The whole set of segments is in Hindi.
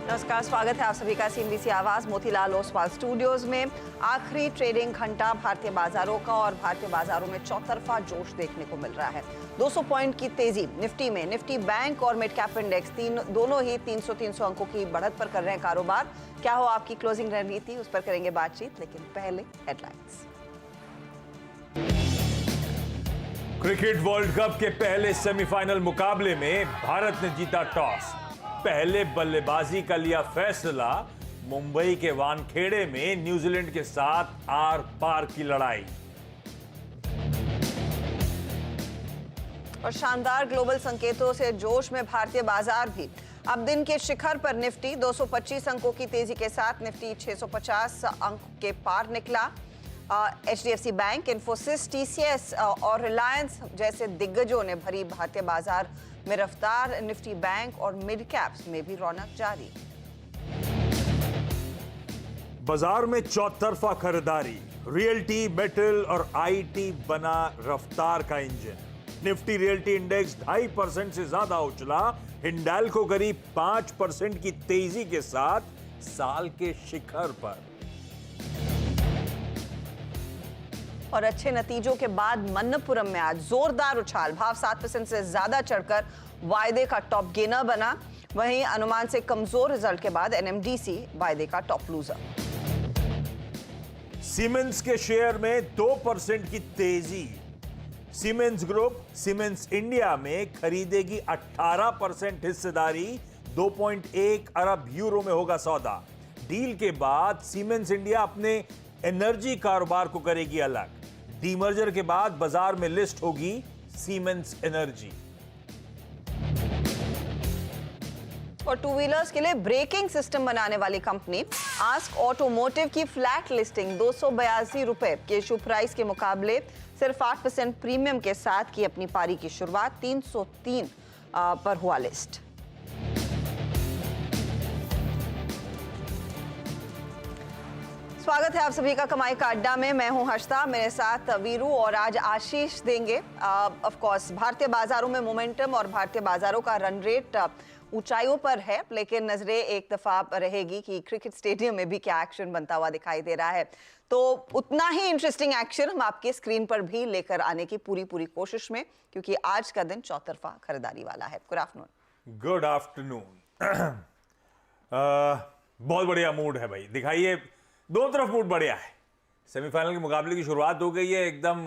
नमस्कार, स्वागत है आप सभी का सीएनबीसी आवाज मोतीलाल ओसवाल स्टूडियोज में। आखिरी ट्रेडिंग घंटा भारतीय बाजारों का और भारतीय बाजारों में चौतरफा जोश देखने को मिल रहा है। 200 पॉइंट की तेजी निफ्टी में। निफ्टी बैंक और मिड कैप इंडेक्स दोनों ही 300 अंकों की बढ़त पर कर रहे हैं कारोबार। क्या हो आपकी क्लोजिंग रणनीति, उस पर करेंगे बातचीत, लेकिन पहले हेडलाइंस। क्रिकेट वर्ल्ड कप के पहले सेमीफाइनल मुकाबले में भारत ने जीता टॉस। पहले बल्लेबाजी का लिया फैसला। मुंबई के वानखेड़े में न्यूजीलैंड के साथ आर पार की लड़ाई। और शानदार ग्लोबल संकेतों से जोश में भारतीय बाजार भी। अब दिन के शिखर पर निफ्टी 225 अंकों की तेजी के साथ निफ्टी 650 अंक के पार निकला। एचडीएफसी बैंक, इन्फोसिस, टीसीएस और रिलायंस जैसे दिग्गजों ने भरी भारतीय बाजार में रफ्तार। निफ्टी बैंक और मिड कैप्स में भी रौनक जारी। बाजार में चौतरफा खरीदारी। रियल्टी, मेटल और आईटी बना रफ्तार का इंजन। निफ्टी रियल्टी इंडेक्स 2.5% से ज्यादा उछला। हिंडाल्को करीब 5% की तेजी के साथ साल के शिखर पर। और अच्छे नतीजों के बाद मन्नपुरम में आज जोरदार उछाल। भाव 7% से ज्यादा चढ़कर वायदे का टॉप गेनर बना। वहीं अनुमान से कमजोर रिजल्ट के बाद एनएमडीसी वायदे का टॉप लूजर। सीमेंस के शेयर में 2% की तेजी। सीमेंस ग्रुप सीमेंस इंडिया में खरीदेगी 18% हिस्सेदारी। 2.1 अरब यूरो में होगा सौदा। डील के बाद सीमेंस इंडिया अपने एनर्जी कारोबार को करेगी अलग। डीमर्जर के बाद बाजार में लिस्ट होगी सीमेंस एनर्जी। और टू व्हीलर्स के लिए ब्रेकिंग सिस्टम बनाने वाली कंपनी आस्क ऑटोमोटिव की फ्लैट लिस्टिंग 282 रुपए के इशू प्राइस के मुकाबले सिर्फ 8% प्रीमियम के साथ की अपनी पारी की शुरुआत। 303 पर हुआ लिस्ट। स्वागत है आप सभी का कमाई का अड्डा में। मैं हूं हर्षिता, मेरे साथ वीरू और आज आशीष देंगे। ऑफ कोर्स भारतीय बाजारों में मोमेंटम और भारतीय बाजारों का रन रेट ऊंचाइयों पर है, लेकिन नजरें एक दफा रहेगी कि क्रिकेट स्टेडियम में भी क्या एक्शन बनता हुआ दिखाई दे रहा है। तो उतना ही इंटरेस्टिंग एक्शन हम आपके स्क्रीन पर भी लेकर आने की पूरी कोशिश में, क्योंकि आज का दिन चौतरफा खरीदारी वाला है। Good afternoon. Good afternoon. बहुत बढ़िया मूड है भाई, दिखाइए। दोनों तरफ मूड बढ़िया है। सेमीफाइनल के मुकाबले की शुरुआत हो गई है। एकदम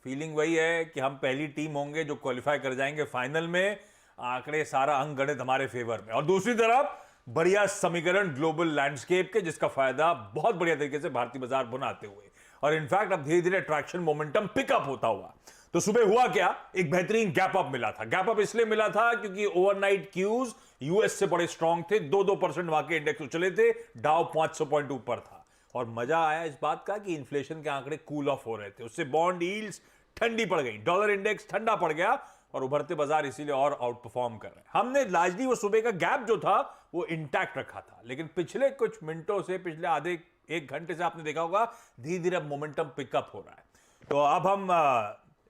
फीलिंग वही है कि हम पहली टीम होंगे जो क्वालिफाई कर जाएंगे फाइनल में। आंकड़े, सारा अंक गणित हमारे फेवर में। और दूसरी तरफ बढ़िया समीकरण ग्लोबल लैंडस्केप के, जिसका फायदा बहुत बढ़िया तरीके से भारतीय बाजार बनाते हुए। और इनफैक्ट अब धीरे धीरे अट्रैक्शन मोमेंटम पिकअप होता हुआ। तो सुबह हुआ क्या, एक बेहतरीन गैप अप मिला था। गैप अप इसलिए मिला था क्योंकि ओवरनाइट क्यूज यूएस से बड़े स्ट्रांग थे। 2% वहां के इंडेक्स उछले थे। डाउ 500 पॉइंट ऊपर था। और मजा आया इस बात का कि इन्फ्लेशन के आंकड़े कूल ऑफ हो रहे थे। उससे बॉन्ड यील्ड्स ठंडी पड़ गई, डॉलर इंडेक्स ठंडा पड़ गया और उभरते बाजार इसीलिए और आउट परफॉर्म कर रहे हैं। हमने लार्जली वो सुबह का गैप जो था वो इंटैक्ट रखा था, लेकिन पिछले कुछ मिनटों से, पिछले आधे एक घंटे से आपने देखा होगा धीरे धीरे अब मोमेंटम पिकअप हो रहा है। तो अब हम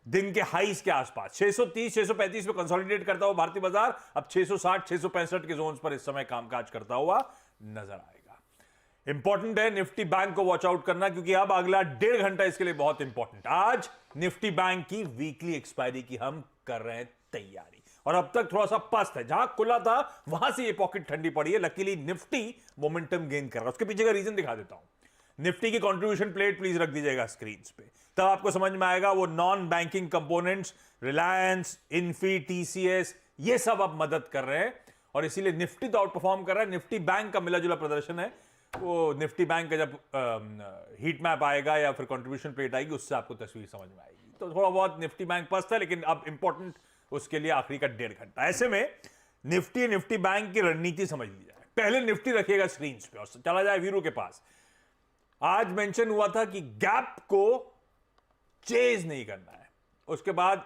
दिन के हाईस के आसपास 630 635 पे कंसोलिडेट करता हुआ भारतीय बाजार अब 660 665 के जोन्स पर इस समय कामकाज करता हुआ नजर आएगा। इंपॉर्टेंट है निफ्टी बैंक को वॉच आउट करना, क्योंकि अब अगला 1.5 घंटा इसके लिए बहुत इंपॉर्टेंट। आज निफ्टी बैंक की वीकली एक्सपायरी की हम कर रहे हैं तैयारी, और अब तक थोड़ा सा पस्त है। जहां खुला था वहां से ये पॉकेट ठंडी पड़ी है। लकीली निफ्टी मोमेंटम गेन कर रहा है। उसके पीछे का रीजन दिखा देता हूं। निफ्टी की कंट्रीब्यूशन प्लेट प्लीज रख दीजिएगा स्क्रीन पे, तब आपको समझ में आएगा। वो non banking components, Reliance, Infy, TCS, ये सब अब मदद कर रहे हैं और इसीलिए निफ्टी तो आउट परफॉर्म कर रहा है। निफ्टी बैंक का मिला जुला प्रदर्शन है। वो निफ्टी बैंक का जब हीट मैप आएगा या फिर कंट्रीब्यूशन प्लेट आएगी, उससे आपको तस्वीर समझ में आएगी। तो थोड़ा बहुत निफ्टी बैंक पस्त है, लेकिन अब इंपॉर्टेंट उसके लिए आखिरी का 1.5 घंटा। ऐसे में निफ्टी बैंक की रणनीति समझ ली जाए। पहले निफ्टी रखिएगा स्क्रीन पे और चला जाए वीरू के पास। आज मेंशन हुआ था कि गैप को चेज नहीं करना है। उसके बाद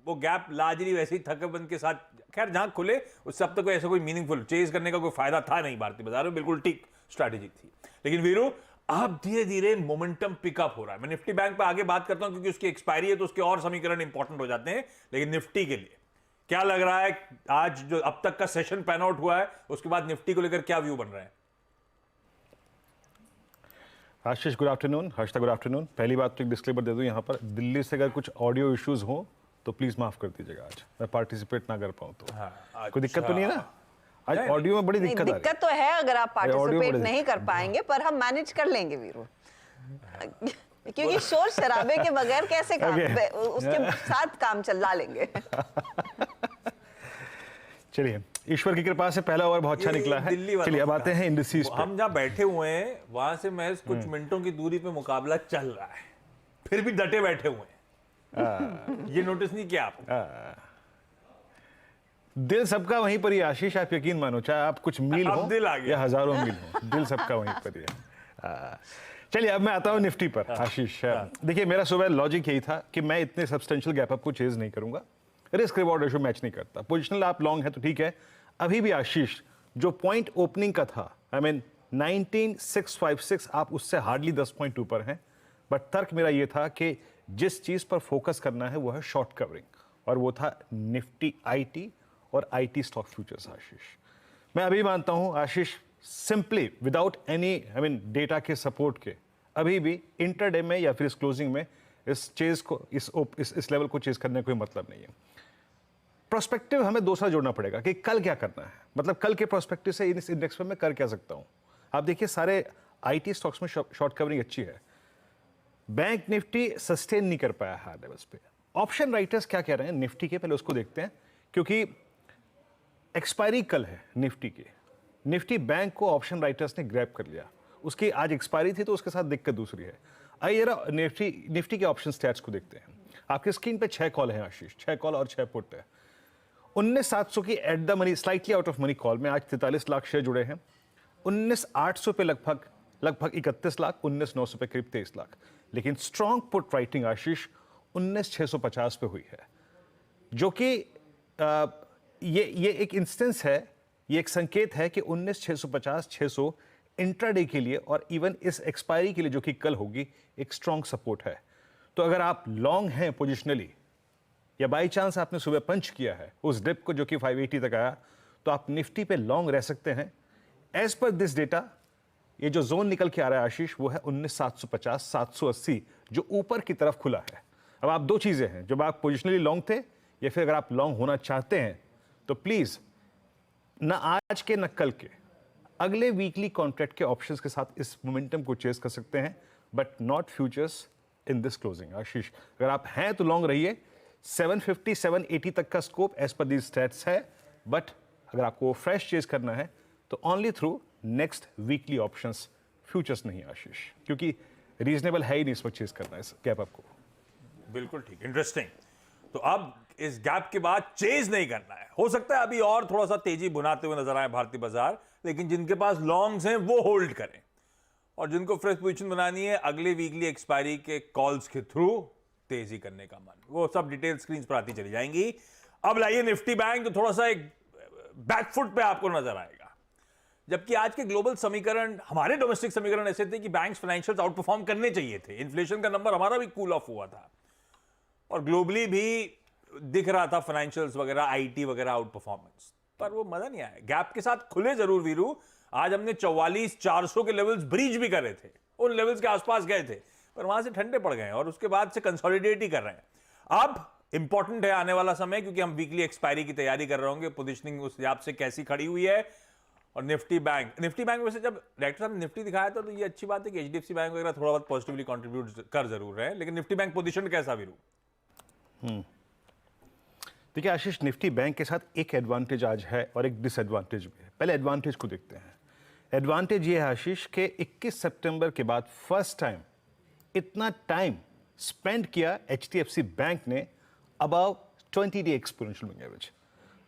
वो गैप लार्जली वैसे ही थकेबंद के साथ, खैर जहां खुले उससे अब तक ऐसा कोई मीनिंगफुल चेज करने का कोई फायदा था नहीं भारतीय बाजार में। बिल्कुल ठीक स्ट्रैटेजी थी। लेकिन वीरू अब धीरे धीरे मोमेंटम पिकअप हो रहा है। मैं निफ्टी बैंक पे आगे बात करता हूं क्योंकि उसकी एक्सपायरी है, तो उसके और समीकरण इंपॉर्टेंट हो जाते हैं। लेकिन निफ्टी के लिए क्या लग रहा है आज जो अब तक का सेशन पैन आउट हुआ है उसके बाद निफ्टी को लेकर क्या व्यू बन रहा है? Ashish good afternoon, Harshita good afternoon. पहली बात तो एक डिस्क्लेमर दे दूं यहाँ पर, दिल्ली से अगर कुछ ऑडियो इश्यूज हो तो प्लीज माफ कर दीजिएगा, आज मैं पार्टिसिपेट ना कर पाऊँ तो। हाँ, कोई दिक्कत तो नहीं है ना? आज नहीं, ऑडियो में बड़ी नहीं, दिक्कत आ रही है। दिक्कत तो है अगर आप ऑडियो पार्टिसिपेट बड़ी नहीं कर पाएंगे, पर हम मैनेज कर लेंगे वीरू। क्योंकि शोर शराबे के बगैर कैसे काम Okay. उसके साथ काम चला लेंगे। चलिए, ईश्वर की कृपा से पहला ओवर बहुत अच्छा ये निकला है। दिल्ली वालों चलिए अब का। आते हैं इंडिसेस पे। हम जहां बैठे हुए हैं वहां से महज कुछ मिनटों की दूरी पे मुकाबला चल रहा है, फिर भी डटे बैठे हुए हैं। ये नोटिस नहीं किया आप? दिल सबका वहीं पर ही है आशीष, आप यकीन मानो, चाहे आप कुछ मील अब हो दिल आ गया। या हजारों मील हो, दिल सबका वहीं पर ही है। चलिए अब मैं आता हूं निफ्टी पर। आशीष देखिए, मेरा सुबह लॉजिक यही था कि मैं इतने सब्सटेंशियल गैप अप को चेज नहीं करूंगा, रिस्क रिवॉर्ड रेशियो मैच नहीं करता। पोजिशनल आप लॉन्ग है तो ठीक है। अभी भी आशीष जो पॉइंट ओपनिंग का था, आई मीन 19656, आप उससे हार्डली 10 पॉइंट ऊपर हैं। बट तर्क मेरा ये था कि जिस चीज पर फोकस करना है वो है शॉर्ट कवरिंग, और वो था निफ्टी आईटी और आईटी स्टॉक फ्यूचर्स। आशीष मैं अभी मानता हूं Ashish, simply without any I mean data के सपोर्ट के, अभी भी इंटरडे में या फिर इस क्लोजिंग में इस चेज को इस लेवल को चेज करने का कोई मतलब नहीं है। प्रोस्पेक्टिव हमें दूसरा जोड़ना पड़ेगा कि कल क्या करना है, मतलब कल के प्रोस्पेक्टिव से इस इंडेक्स में मैं कर क्या सकता हूं। आप देखिए सारे आईटी स्टॉक्स में शॉर्ट कवरिंग अच्छी है। बैंक निफ्टी सस्टेन नहीं कर पाया हाई लेवल्स पे। ऑप्शन राइटर्स क्या कह रहे हैं निफ्टी के, पहले उसको देखते हैं, क्योंकि एक्सपायरी कल है निफ्टी की। निफ्टी बैंक को ऑप्शन राइटर्स ने ग्रैब कर लिया, उसकी आज एक्सपायरी थी तो उसके साथ दिक्कत दूसरी है। आइए जरा निफ्टी के ऑप्शन स्टैट्स को देखते हैं। आपकी स्क्रीन पे 6 कॉल है आशीष, 6 कॉल और 6 पुट है। 19,700 की at the money slightly out of money call में आज 43 लाख शेयर जुड़े हैं। 19,800 पे लगभग 31 लाख, 19,900 पे करीब 23 लाख। लेकिन स्ट्रॉन्ग पुट राइटिंग आशीष 19,650 पे हुई है, जो कि ये एक इंस्टेंस है, ये एक संकेत है कि 19,650 600 इंट्राडे के लिए और इवन इस एक्सपायरी के लिए जो कि कल होगी एक स्ट्रॉन्ग सपोर्ट है। तो अगर आप लॉन्ग हैं पोजिशनली, या बाई चांस आपने सुबह पंच किया है उस डिप को जो कि 580 तक आया, तो आप निफ्टी पे लॉन्ग रह सकते हैं। एज पर दिस डेटा ये जो जोन निकल के आ रहा है आशीष, वो है 19,750 780, जो ऊपर की तरफ खुला है। अब आप दो चीजें हैं, जब आप पोजिशनली लॉन्ग थे या फिर अगर आप लॉन्ग होना चाहते हैं तो प्लीज न आज के न कल के, अगले वीकली कॉन्ट्रैक्ट के ऑप्शंस के साथ इस मोमेंटम को चेस कर सकते हैं, but not futures in this closing. Ashish अगर आप हैं तो लॉन्ग रहिए। 750 780 तक का scope as per these stats है, बट अगर आपको फ्रेश चेज करना है तो only through next weekly options, futures नहीं आशीष, क्योंकि रीजनेबल है ही नहीं इस वक्त चेज करना इस गैप अप को। बिल्कुल ठीक, इंटरेस्टिंग। तो अब इस गैप के बाद चेज नहीं करना है। हो सकता है अभी और थोड़ा सा तेजी बुनाते हुए नजर आए भारतीय बाजार, लेकिन जिनके पास लॉन्ग्स हैं वो होल्ड करें, और जिनको फ्रेश पोजीशन बनानी है अगले वीकली एक्सपायरी के कॉल्स के थ्रू तेजी करने का मन, वो सब डिटेल स्क्रीन पर आती चली जाएंगी। अब लाइए निफ्टी बैंक, तो थोड़ा सा एक बैकफुट पे आपको नजर आएगा। जबकि आज के ग्लोबल समीकरण, हमारे डोमेस्टिक समीकरण ऐसे थे कि बैंक्स फाइनेंशियल्स आउट परफॉर्म करने चाहिए थे। इन्फ्लेशन का नंबर हमारा भी कूल ऑफ हुआ था, और ग्लोबली भी दिख रहा था फाइनेंशियल्स वगैरह, आईटी वगैरह आउट परफॉर्मेंस, पर वो मजा नहीं आया। गैप के साथ खुले जरूर वीरू। आज हमने 44,400 के लेवल्स ब्रीच भी करे थे, उन लेवल्स के आसपास गए थे, पर वहां से ठंडे पड़ गए और उसके बाद से कंसोलिडेट ही कर रहे हैं। अब इंपॉर्टेंट है आने वाला समय, क्योंकि हम वीकली एक्सपायरी की तैयारी कर रहे होंगे, पोजीशनिंग उस हिसाब से कैसी खड़ी हुई है। और निफ्टी बैंक वैसे जब डायरेक्टर साहब ने निफ्टी दिखाया था तो ये अच्छी बात है कि एचडीएफसी बैंक वगैरह थोड़ा बहुत पॉजिटिवली कंट्रीब्यूट कर जरूर रहे हैं, लेकिन निफ्टी बैंक पोजीशन कैसा वीरू? देखिए आशीष, निफ्टी बैंक के साथ एक एडवांटेज आज है और एक डिसएडवांटेज भी है। पहले एडवांटेज को देखते हैं। एडवांटेज ये है आशीष के 21 सितंबर के बाद फर्स्ट टाइम इतना टाइम स्पेंड किया एचडीएफसी बैंक ने about 20 day exponential moving average.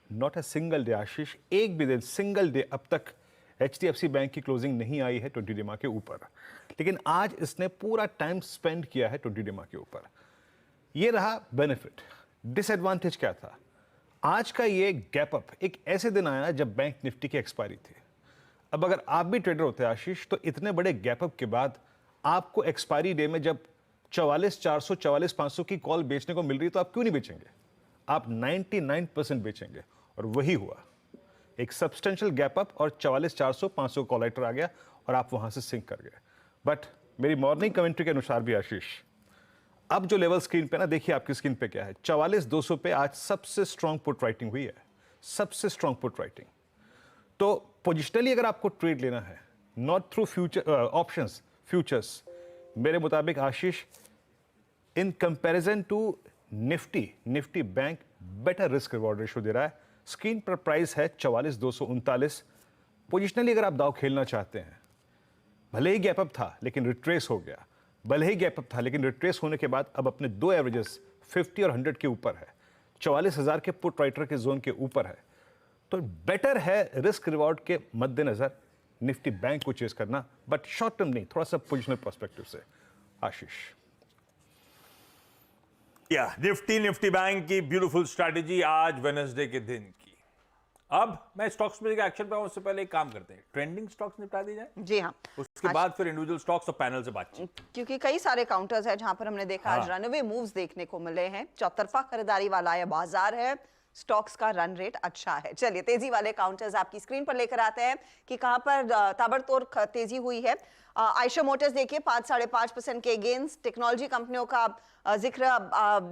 Not a single day Ashish, एक भी दिन सिंगल डे अब तक एचडीएफसी बैंक की क्लोजिंग नहीं आई है 20 डे के ऊपर, लेकिन आज इसने पूरा टाइम स्पेंड किया है 20 डे के ऊपर। ये रहा बेनिफिट। डिसएडवांटेज क्या था? आज का ये गैप अप एक ऐसे दिन आया जब बैंक निफ्टी की एक्सपायरी थी। अब अगर आप भी ट्रेडर होते आशीष, तो इतने बड़े गैप अप के बाद आपको एक्सपायरी डे में जब 44,400 44,500 की कॉल बेचने को मिल रही, तो आप क्यों नहीं बेचेंगे? आप 99% बेचेंगे, और वही हुआ। एक सब्सटेंशियल गैप अप और 44,400 500 कॉलेक्टर आ गया और आप वहां से सिंक कर गए। बट मेरी मॉर्निंग कमेंट्री के अनुसार भी आशीष, अब जो लेवल स्क्रीन पे ना, देखिए आपकी स्क्रीन पे क्या है, 44,200 पे आज सबसे स्ट्रॉन्ग पुट राइटिंग हुई है, सबसे स्ट्रॉन्ग पुट राइटिंग। तो पोजिशनली अगर आपको ट्रेड लेना है, not through future options, futures, मेरे मुताबिक Ashish, in comparison to Nifty bank better risk reward ratio दे रहा है। स्क्रीन पर प्राइस है 44,239। पोजिशनली अगर आप दाव खेलना चाहते हैं, भले ही गैप अप था लेकिन रिट्रेस हो गया, भले ही गैप अप था लेकिन रिट्रेस होने के बाद अब अपने दो एवरेजेस 50 और 100 के ऊपर है, 44,000 के पुट राइटर के जोन के ऊपर है। तो बेटर है रिस्क रिवॉर्ड के मद्देनजर निफ्टी बैंक को चेस करना, बट शॉर्ट टर्म नहीं, थोड़ा सा पोजिशनल पर्सपेक्टिव से। आशीष, या निफ्टी बैंक की ब्यूटीफुल स्ट्रैटेजी आज वेडनेसडे के दिन की। अब मैं स्टॉक्स में एक्शन पे आऊं उससे पहले एक काम करते हैं, ट्रेंडिंग स्टॉक्स निपटा दी जाए, जी हाँ, उसके बाद फिर इंडिविजुअल स्टॉक्स और पैनल से बातचीत, क्योंकि कई सारे काउंटर्स हैं जहां पर हमने देखा आज रनअवे मूव्स देखने को मिले हैं। चौतरफा खरीदारी वाला ये बाजार है, स्टॉक्स का रन रेट अच्छा है। चलिए तेजी वाले काउंटर्स आपकी स्क्रीन पर लेकर आते हैं कि कहां पर ताबड़तोड़ तेजी हुई है। आयशा मोटर्स देखिए 5-5.5% के गेन्स। टेक्नोलॉजी कंपनियों का जिक्र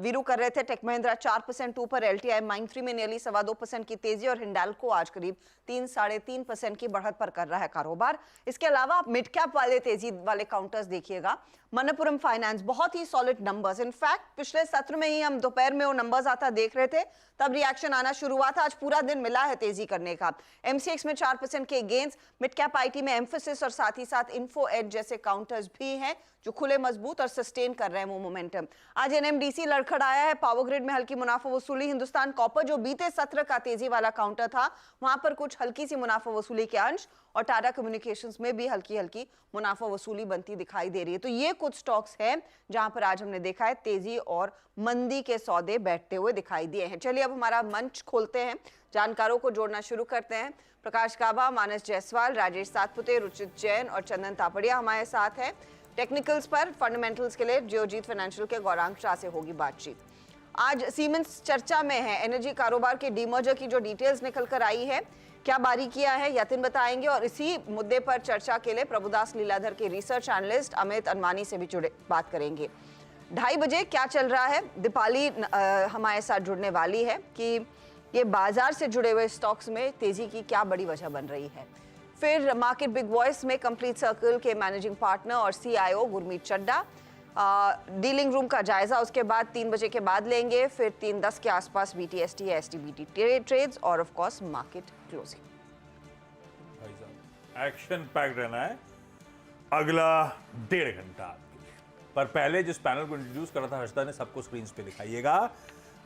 वीरू कर रहे थे। टेक महिंद्रा 4% ऊपर, एलटीआई माइंड3 में नियरली 2.25% की तेजी और हिंडाल्को आज करीब 3-3.5% की बढ़त पर कर रहा है कारोबार। इसके अलावा आप मिड कैप वाले तेजी वाले काउंटर्स देखिएगा। मनप्पुरम फाइनेंस बहुत ही सॉलिड नंबर्स, इनफैक्ट पिछले सत्र में ही हम दोपहर में वो नंबर्स आता देख रहे थे, तब रिएक्शन आना शुरू हुआ था। आज पूरा दिन मिला है तेजी करने का। एमसीएक्स में 4% के गेन्स। मिड कैप आईटी में एम्फेसिस और साथ ही साथ इन्फो एज जैसे काउंटर्स भी हैं जो खुले मजबूत और सस्टेन कर रहे हैं वो मोमेंटम। आज एनएमडीसी लड़खड़ाया है, पावर ग्रिड में हल्की मुनाफा वसूली। हिंदुस्तान कॉपर जो बीते सत्र का तेजी वाला काउंटर था, वहां पर कुछ हल्की सी मुनाफा वसूली के अंश, और टाटा कम्युनिकेशंस में भी हल्की हल्की मुनाफा वसूली बनती दिखाई दे रही है। तो ये कुछ स्टॉक्स हैं जहां पर आज हमने देखा है तेजी और मंदी के सौदे बैठते हुए दिखाई दिए हैं। चलिए अब हमारा मंच खोलते हैं, जानकारों को जोड़ना शुरू करते हैं। प्रकाश काबा, मानस जायसवाल, राजेश सातपुते, रुचित जैन और चंदन तापड़िया हमारे साथ हैं। टेक्निकल्स पर, फंडामेंटल्स के लिए जियोजीत फाइनेंशियल के गौरांग शाह से होगी बातचीत। आज सीमेंस चर्चा में है। एनर्जी कारोबार के डीमर्जर की जो डिटेल्स निकल कर आई है, क्या बारीकियां है, यतिन बताएंगे। और इसी मुद्दे पर चर्चा के लिए प्रभुदास लीलाधर के रिसर्च एनालिस्ट अमित अनवानी से भी जुड़े बात करेंगे। 2:30 बजे क्या चल रहा है, दीपाली हमारे साथ जुड़ने वाली है कि ये बाजार से जुड़े हुए स्टॉक्स में तेजी की क्या बड़ी वजह बन रही है। फिर मार्केट बिग वॉइस में कंप्लीट सर्कल के मैनेजिंग पार्टनर और सीआईओ गुरमीत चड्डा डीलिंग रूम का जायजा उसके बाद 3 बजे के बाद लेंगे। फिर 3:10 के आसपास बीटीएसटी या एसटीबीटी ट्रेड्स और ऑफ कोर्स मार्केट क्लोजिंग। भाई साहब एक्शन पैक्ड रहना है अगला 1.5 घंटा आपके लिए। पर पहले जिस पैनल को इंट्रोड्यूस करा था हर्षदा ने, सबको स्क्रीन पे दिखाइएगा।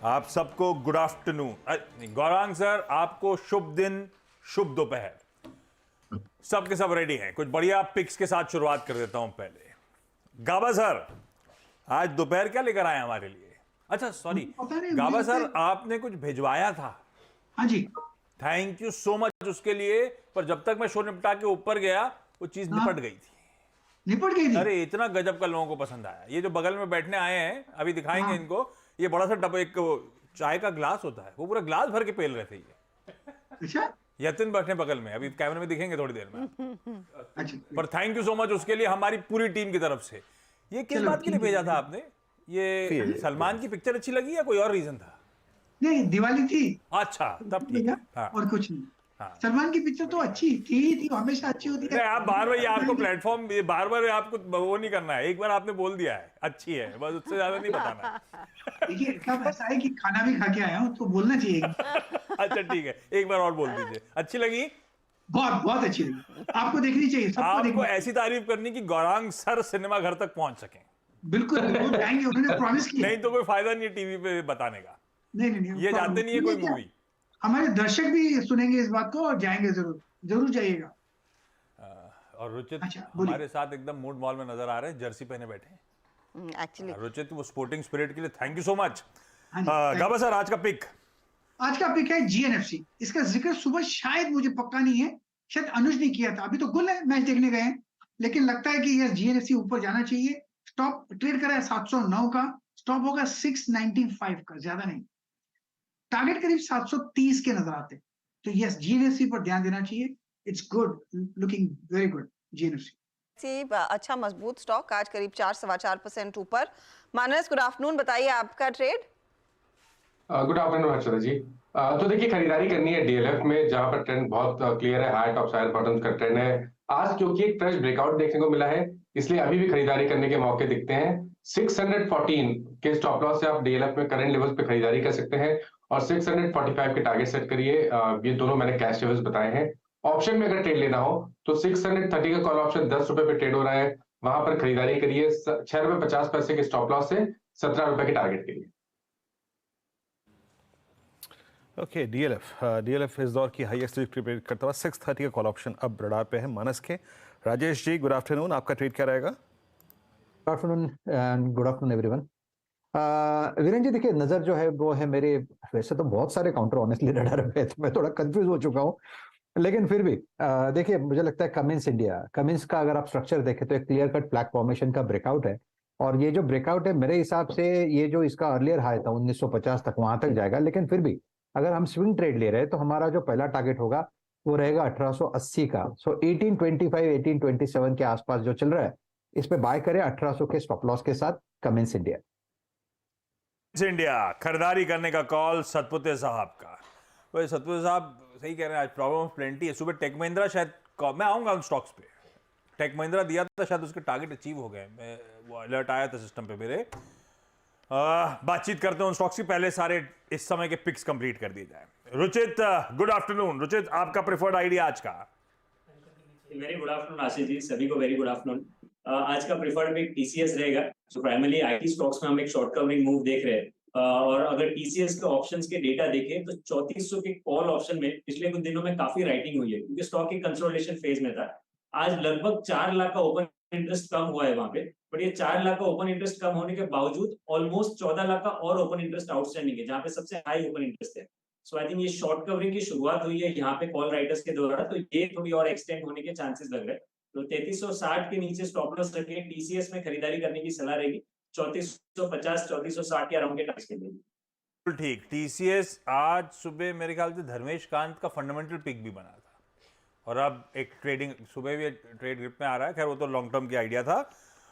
आप सबको गुड आफ्टरनून। गौरांग सर, आपको शुभ दिन, शुभ दोपहर। सबके सब रेडी हैं। कुछ बढ़िया पिक्स के साथ शुरुआत कर देता हूं। पहले गाबा सर, आज दोपहर क्या लेकर आए हमारे लिए? अच्छा सॉरी गाबा सर, आपने कुछ भिजवाया था। हाँ जी, थैंक यू सो मच उसके लिए। पर जब तक मैं शो निपटा के ऊपर गया वो चीज निपट गई थी। निपट गई थी। अरे इतना गजब का लोगों को पसंद आया। ये जो बगल में बैठने आए हैं, अभी दिखाएंगे इनको। ये बड़ा सा डब्बा, एक चाय का ग्लास होता है, वो पूरा ग्लास भर के पेल रहे थे ये। अच्छा, यतिन बैठे बगल में, अभी कैमरे में दिखेंगे थोड़ी देर में। अच्छा। पर थैंक यू सो मच उसके लिए हमारी पूरी टीम की तरफ से। ये किस बात के लिए भेजा था आपने? ये सलमान की पिक्चर अच्छी लगी या कोई और रीजन था? नहीं, दिवाली थी। अच्छा, तब ठीक है। हाँ। और कुछ नहीं। हाँ। सलमान की पिक्चर तो अच्छी थी, हमेशा अच्छी होती है। आप बार बार, ये आपको प्लेटफॉर्म, बार बार आपको वो नहीं करना है। एक बार आपने बोल दिया है अच्छी है, बस उससे ज्यादा नहीं बताना। देखिए कब ऐसा है कि खाना भी खा के आया हूँ तो बोलना चाहिए। अच्छा ठीक है, एक बार और बोल दीजिए। अच्छी लगी? बहुत बहुत अच्छी लगी। आपको देखनी चाहिए, सबको आपको देखनी। ऐसी तारीफ करनी कि गौरांग सर सिनेमा घर तक पहुंच सके। बिल्कुल बिल्कुल जाएंगे, उन्होंने प्रॉमिस किया। नहीं तो कोई फायदा नहीं है टीवी पे बताने का। नहीं, ये जाते नहीं है कोई मूवी। हमारे दर्शक भी सुनेंगे इस बात को और जाएंगे, जरूर जाइएगा। और रुचित अच्छा, हमारे साथ एकदम मूड मॉल में नजर आ रहे हैं, जर्सी पहने बैठे हैं। एक्चुअली रुचित, वो स्पोर्टिंग स्पिरिट के लिए थैंक यू सो मच। हाँ जी, गाबा सर, आज का पिक? आज का पिक है जीएनएफसी। इसका जिक्र सुबह शायद, मुझे पक्का नहीं है, शायद अनुज ने किया था। अभी तो गुल है, मैच देखने गए हैं, लेकिन लगता है कि यह जीएनएफसी ऊपर जाना चाहिए। स्टॉप ट्रेड करा है 709 का, स्टॉप होगा 695 का, ज्यादा नहीं। टारगेट करीब 730 के नजर आते हैं। तो यस, जीएनएफसी पर ध्यान देना चाहिए। It's good, looking very good GNFC. अच्छा मजबूत स्टॉक आज करीब 4-4.25% ऊपर। मानस, गुड आफ्टरनून, बताइए आपका ट्रेड। गुड आफ्टरनून हर्षदा जी। तो देखिए, खरीदारी करनी है डीएलएफ में, जहां पर ट्रेंड बहुत क्लियर है, हाई टॉप साइड बॉटम्स का ट्रेंड है। आज क्योंकि एक फ्रेश ब्रेकआउट देखने को मिला है, इसलिए अभी भी खरीदारी करने के मौके दिखते हैं। 614 के स्टॉप लॉस से आप डीएलएफ में करंट लेवल्स पे खरीदारी कर सकते हैं और 645 के टारगेट सेट करिए। ये दोनों मैंने कैश लेवल्स बताए हैं। ऑप्शन में अगर ट्रेड लेना हो तो 630 का कॉल ऑप्शन 10 रुपए पे ट्रेड हो रहा है, वहां पर खरीदारी करिए 6.50 के स्टॉप लॉस से 17 रुपए के टारगेट के लिए। ओके, डीएलएफ इस दौर की हाईएस्ट प्रिपेयर करता हुआ 630 का कॉल ऑप्शन अब रडार पे है मानस के। राजेश जी, गुड आफ्टरनून, आपका ट्रेड क्या रहेगा? Good afternoon and good afternoon everyone. Viren ji, देखिए नजर जो है वो है मेरे, वैसे तो बहुत सारे काउंटर ऑनेस्टली रडार पे है, तो मैं थोड़ा कंफ्यूज हो चुका हूँ, लेकिन फिर भी देखिए मुझे लगता है कमिंस का अगर आप स्ट्रक्चर देखें तो एक क्लियर कट फ्लैग फॉर्मेशन का ब्रेकआउट है। और ये जो ब्रेकआउट है मेरे हिसाब से ये जो इसका अर्लियर हाई था 1950 तक, वहां तक जाएगा। लेकिन फिर भी अगर हम स्विंग ट्रेड ले रहे हैं तो हमारा जो पहला टारगेट होगा वो रहेगा 1880 का। सो 1825 1827 के आसपास जो चल रहा है इस पे बाय करें 1800 के स्टॉप लॉस के साथ। कमिंस इंडिया खरीदारी करने का कॉल सतपुते साहब का। वही सतपुते साहब सही कह रहे हैं, आज प्रॉब्लम प्लेंटी है। सुबह टेक महिंद्रा, शायद मैं आऊंगा उन स्टॉक्स पे, टेक महिंद्रा दिया था, शायद उसके टारगेट अचीव हो गए। मैं वो अलर्ट आया था सिस्टम पे मेरे। बातचीत करते हैं उन स्टॉक्स की, पहले सारे इस समय के पिक्स कंप्लीट कर दिए जाए। Ruchit, good afternoon. रुचित, आपका प्रेफर्ड आइडिया आज का? Very good afternoon Ashish ji, सभी को वेरी गुड आफ्टरनून। आज का प्रेफर्ड पिक टीसीएस रहेगा। सो प्राइमरली आईटी स्टॉक्स में हम एक शॉर्ट कवरिंग मूव देख रहे हैं। और अगर टीसीएस के ऑप्शंस के डेटा देखें तो 3400 के कॉल ऑप्शन में पिछले कुछ दिनों में काफी राइटिंग हुई है, क्योंकि स्टॉक एक कंसोलिडेशन फेज में था। आज लगभग 4 लाख का ओपन इंटरेस्ट कम हुआ है वहां पे, बट ये 4 लाख का ओपन इंटरेस्ट कम होने के बावजूद ऑलमोस्ट 14 लाख का और ओपन इंटरेस्ट आउटस्टैंडिंग है, जहां पे सबसे हाई ओपन इंटरेस्ट है। सो आई थिंक ये शॉर्ट कवरिंग की शुरुआत हुई है यहाँ पे कॉल राइटर्स के द्वारा, तो ये थोड़ी और एक्सटेंड होने के चांसेस लग रहे हैं। तो 3360 के नीचे स्टॉप लॉस रखें, टीसीएस में खरीदारी करने की सलाह रहेगी 3450 3460 के अराउंड के टारगेट के लिए। ठीक, टीसीएस आज सुबह मेरे ख्याल से धर्मेश कांत का फंडामेंटल पिक भी बना था, और अब एक ट्रेडिंग सुबह भी ट्रेड ग्रिप में आ रहा है। खैर वो तो लॉन्ग टर्म की आइडिया था।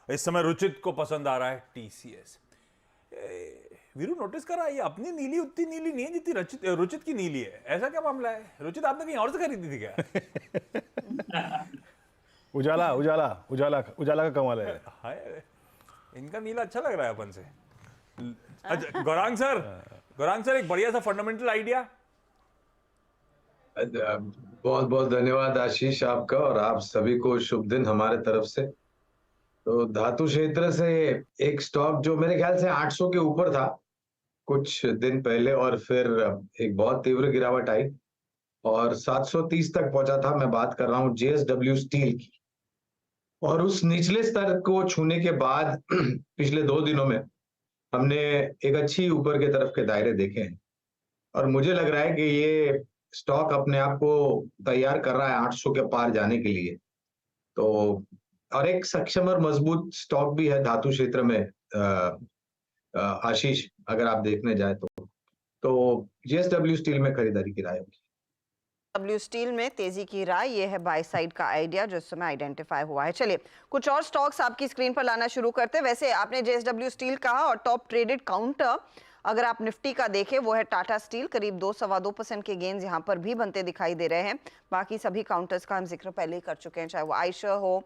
इस समय रुचित को पसंद आ रहा है टीसीएस। वीरू, नोटिस करा, ये अपनी नीली उतनी नीली नहीं है जितनी रुचित की नीली है। ऐसा क्या मामला है? रुचित, आपने कहीं और से खरीदी थी क्या? उजाला उजाला उजाला उजाला का कमाल है। हाय, इनका नीला अच्छा लग रहा है अपन से। अच्छा, गौरांग सर एक बढ़िया सा फंडामेंटल आइडिया। बहुत बहुत धन्यवाद आशीष आपका, और आप सभी को शुभ दिन हमारे तरफ से। तो धातु क्षेत्र से एक स्टॉक जो मेरे ख्याल से 800 के ऊपर था कुछ दिन पहले, और फिर एक बहुत तीव्र गिरावट आई और 730 तक पहुंचा था। मैं बात कर रहा हूं जेएसडब्ल्यू स्टील की। और उस निचले स्तर को छूने के बाद पिछले 2 दिनों में हमने एक अच्छी ऊपर के तरफ के दायरे देखे हैं, और मुझे लग रहा है कि ये स्टॉक अपने आप को तैयार कर रहा है 800 के पार जाने के लिए। तो और एक सक्षम और मजबूत स्टॉक भी है धातु क्षेत्र में आशीष, अगर आप देखने जाए तो जेएसडब्ल्यू स्टील में खरीदारी की राय होगी। डब्ल्यू स्टील में तेजी की राय, ये है बाय साइड का आइडिया जो इस समय आइडेंटिफाई हुआ है। चलिए कुछ और स्टॉक्स आपकी स्क्रीन पर लाना शुरू करते हैं। वैसे आपने जेएसडब्ल्यू स्टील कहा, और टॉप ट्रेडेड काउंटर अगर आप निफ्टी का देखें वो है टाटा स्टील, करीब 2-2.25% के गेंस यहाँ पर भी बनते दिखाई दे रहे हैं। बाकी सभी काउंटर्स का हम जिक्र पहले ही कर चुके हैं, चाहे वो आयशर हो,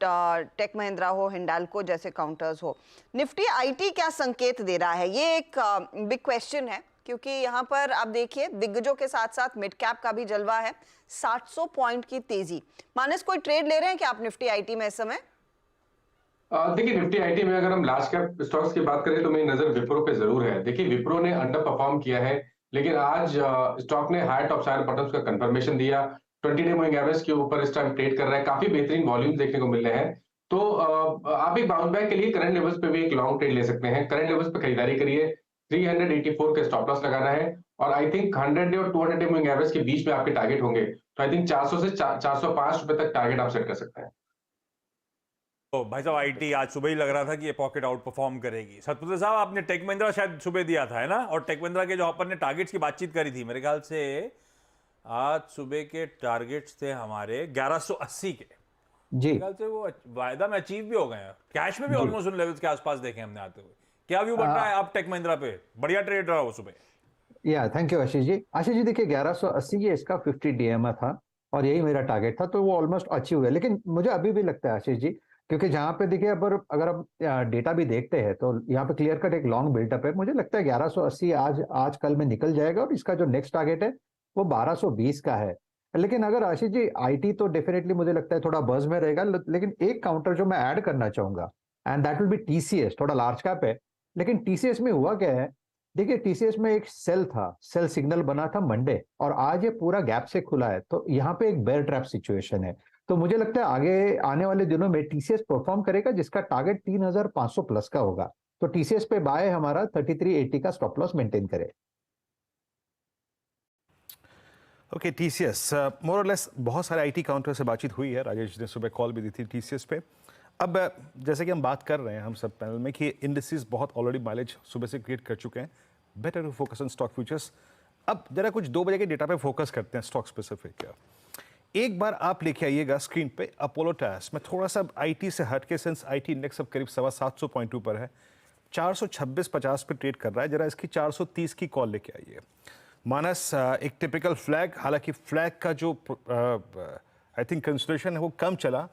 टेक महिंद्रा हो, हिंडाल्को जैसे काउंटर्स हो। निफ्टी आईटी क्या संकेत दे रहा है, ये एक बिग क्वेश्चन है, क्योंकि यहाँ पर आप देखिए दिग्गजों के साथ साथ मिड कैप का भी जलवा है। 700 पॉइंट की तेजी। मानस, कोई ट्रेड ले रहे हैं क्या आप निफ्टी आईटी में इस समय? देखिए, निफ्टी आईटी में अगर हम लार्ज कैप स्टॉक्स की बात करें तो मेरी नजर विप्रो पे जरूर है। देखिए, विप्रो ने अंडर परफॉर्म किया है, लेकिन आज स्टॉक ने हाई टॉप साइड बॉटम्स का कंफर्मेशन दिया। 20 डे मूविंग एवरेज के ऊपर इस टाइम ट्रेड कर रहा है, काफी बेहतरीन वॉल्यूम देखने को मिल रहे हैं। तो आप एक बाउंस बैक के लिए करंट लेवल्स पे भी एक लॉन्ग ट्रेड ले सकते हैं। करंट लेवल्स पे खरीदारी करिए, 384 के स्टॉप लॉस लगाना है, और आई थिंक 100 डे और 200 डे मूविंग एवरेज के बीच में आपके टारगेट होंगे। तो आई थिंक 400 से 405 रुपए तक टारगेट आप सेट कर सकते हैं। भाई साहब आईटी आज सुबह ही लग रहा था कि ये पॉकेट आउट परफॉर्म करेगी। सतपुत्र साहब आपने टेक महिंद्रा शायद सुबह दिया था, है ना? और टेक महिंद्रा के जो अपन ने टारगेट्स की बातचीत करी थी, मेरे ख्याल से आज सुबह के टारगेट्स थे हमारे 1180 के। जी मेरे ख्याल से वो वायदा में अचीव भी हो गए हैं। कैश में भी ऑलमोस्ट उन लेवल्स के आसपास देखे हमने आते हुए। क्या व्यू बन रहा है आप टेक महिंद्रा पे? बढ़िया ट्रेड रहा वो सुबह। या थैंक यू आशीष जी। आशीष जी देखिए 1180 ये इसका 50 डीएमए था और यही मेरा टारगेट था, तो वो ऑलमोस्ट अचीव हुआ। लेकिन मुझे अभी भी लगता है आशीष जी, क्योंकि जहां पे देखिए अगर आप डेटा भी देखते हैं तो यहाँ पे क्लियर कट एक लॉन्ग बिल्टअप है। मुझे लगता है 1180 आज कल में निकल जाएगा और इसका जो नेक्स्ट टारगेट है वो 1220 का है। लेकिन अगर आशीष जी आईटी तो डेफिनेटली मुझे लगता है थोड़ा बज में रहेगा, लेकिन एक काउंटर जो मैं ऐड करना चाहूंगा and that will be TCS. थोड़ा लार्ज कैप है लेकिन टीसीएस में हुआ क्या है, देखिए टीसीएस में एक सेल सिग्नल बना था मंडे और आज ये पूरा गैप से खुला है, तो यहाँ पे एक बेयर ट्रैप सिचुएशन है। तो मुझे लगता है आगे आने वाले दिनों में टीसीएस परफॉर्म करेगा जिसका टारगेट 3500 प्लस का होगा। तो टीसीएस पे बाय हमारा 3380 का स्टॉप लॉस मेंटेन करे। ओके टीसीएस मोर और लेस बहुत सारे आईटी काउंटर से बातचीत हुई है। राजेश ने सुबह कॉल भी दी थी टीसीएस पे। अब जैसे कि हम बात कर रहे हैं हम सब पैनल में कि इंडिसेस बहुत ऑलरेडी माइलेज सुबह से क्रिएट कर चुके हैं, better to focus on stock futures. अब जरा कुछ 2 बजे के डेटा पे फोकस करते हैं स्टॉक स्पेसिफिक। एक बार आप लेके आइएगा स्क्रीन पे अपोलो टायर्स में, थोड़ा सा आईटी से हटके, सिंस आईटी इंडेक्स अब करीब 750 पॉइंट ऊपर है, 426.50 पे ट्रेड कर रहा है। जरा इसकी 430 की कॉल लेके आइए। मानस एक टिपिकल फ्लैग, हालांकि फ्लैग का जो आई थिंक कंसिडरेशन है वो कम चला।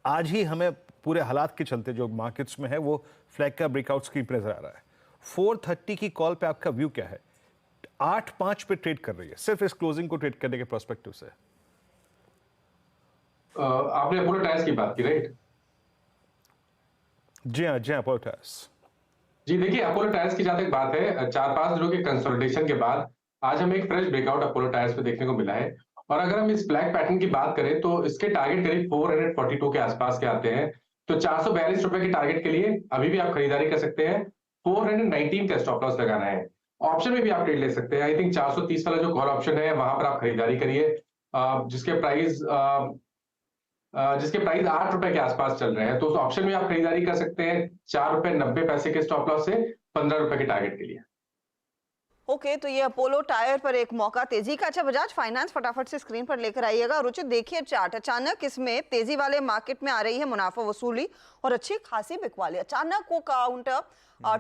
आज ही हमें पूरे हालात के चलते जो मार्केट्स में है वो फ्लैग का ब्रेकआउट स्क्रीन पर नजर आ रहा है। 430 की कॉल पे आपका व्यू क्या है? 8.5 पे ट्रेड कर रही है, सिर्फ इस क्लोजिंग को ट्रेड करने के प्रोस्पेक्टिव से। आपने अपोलो टायर्स की बात की, राइट? जी हाँ अपोलो टायर्स। जी देखिए, अपोलो टायर्स की जहां तक बात है, 4-5 दिनों के कंसोलिडेशन के बाद आज हमें एक फ्रेश ब्रेकआउट अपोलो टायर्स पे देखने को मिला है। और अगर हम इस ब्लैक पैटर्न की बात करें तो इसके टारगेट करीब 442 के आसपास के आते हैं। तो 442 रुपए के टारगेट के लिए अभी भी आप खरीदारी कर सकते हैं। 419 का स्टॉप लॉस लगाना है। ऑप्शन में भी आप ट्रेड ले सकते हैं। आई थिंक 430 वाला जो कॉल ऑप्शन है वहां पर आप खरीदारी करिए, जिसके प्राइस 8 रुपए के आसपास चल रहे हैं। तो उस ऑप्शन में आप खरीदारी कर सकते हैं 4 रुपए 90 पैसे के स्टॉप लॉस से 15 रुपए के टारगेट के लिए। ओके तो ये अपोलो टायर पर एक मौका तेजी का। अच्छा बजाज फाइनेंस फटाफट से स्क्रीन पर लेकर आइएगा। रुचित देखिए चार्ट, अचानक इसमें तेजी वाले मार्केट में आ रही है मुनाफा वसूली और अच्छी खासी बिकवाली। अचानक वो काउंटर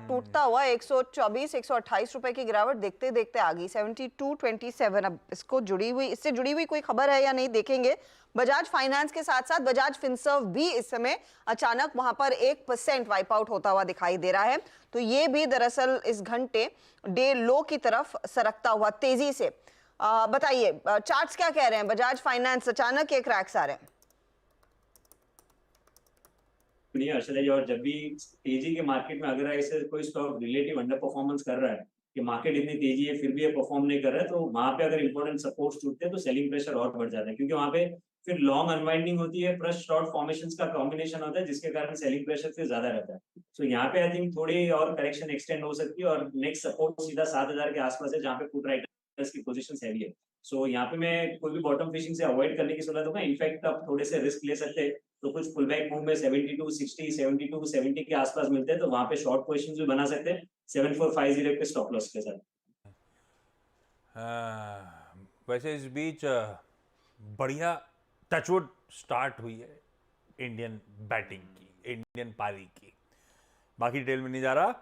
टूटता हुआ 124-128 रुपए की गिरावट देखते देखते आ गई 72.27। अब इससे जुड़ी हुई कोई खबर है या नहीं देखेंगे। बजाज फाइनेंस के साथ साथ बजाज फिनसर्व भी इस समय अचानक वहां पर 1% वाइप आउट होता हुआ दिखाई दे रहा है। तो ये भी दरअसल इस घंटे डे लो की तरफ सरकता हुआ तेजी से। बताइए चार्ट्स क्या कह रहे हैं? बजाज फाइनेंस अचानक ये क्रैक्स आ रहे हैं। अर्षदा जी, और जब भी तेजी के मार्केट में अगर ऐसे कोई स्टॉक रिलेटिव अंडर परफॉर्मेंस कर रहा है कि मार्केट इतनी तेजी है फिर भी ये परफॉर्म नहीं कर रहा है, तो वहां पे अगर इंपॉर्टेंट सपोर्ट टूटते हैं तो सेलिंग प्रेशर और बढ़ जाता है, क्योंकि वहां पे फिर लॉन्ग अनवाइंडिंग होती है प्लस शॉर्ट फॉर्मेशंस का कॉम्बिनेशन होता है जिसके कारण सेलिंग प्रेशर फिर ज्यादा रहता है। सो यहाँ पे आई थिंक थोड़ी और करेक्शन एक्सटेंड हो सकती है और नेक्स्ट सपोर्ट सीधा 7000 के आसपास है जहाँ पे पुट राइटर्स की पोजीशन हैवी है। सो यहाँ पे मैं कोई भी बॉटम फिशिंग से अवॉइड करने की सलाह दूंगा। इनफैक्ट आप थोड़े से रिस्क ले सकते हैं, तो कुछ पुल बैक मूव में 72, 60, 72, 70 के आसपास मिलते हैं तो वहां पे शॉर्ट पोजीशंस भी बना सकते हैं 7450 के स्टॉप लॉस के साथ। वैसे इस बीच बढ़िया टचवुड स्टार्ट हुई है इंडियन बैटिंग की, इंडियन पारी की। बाकी डिटेल में नहीं जा रहा।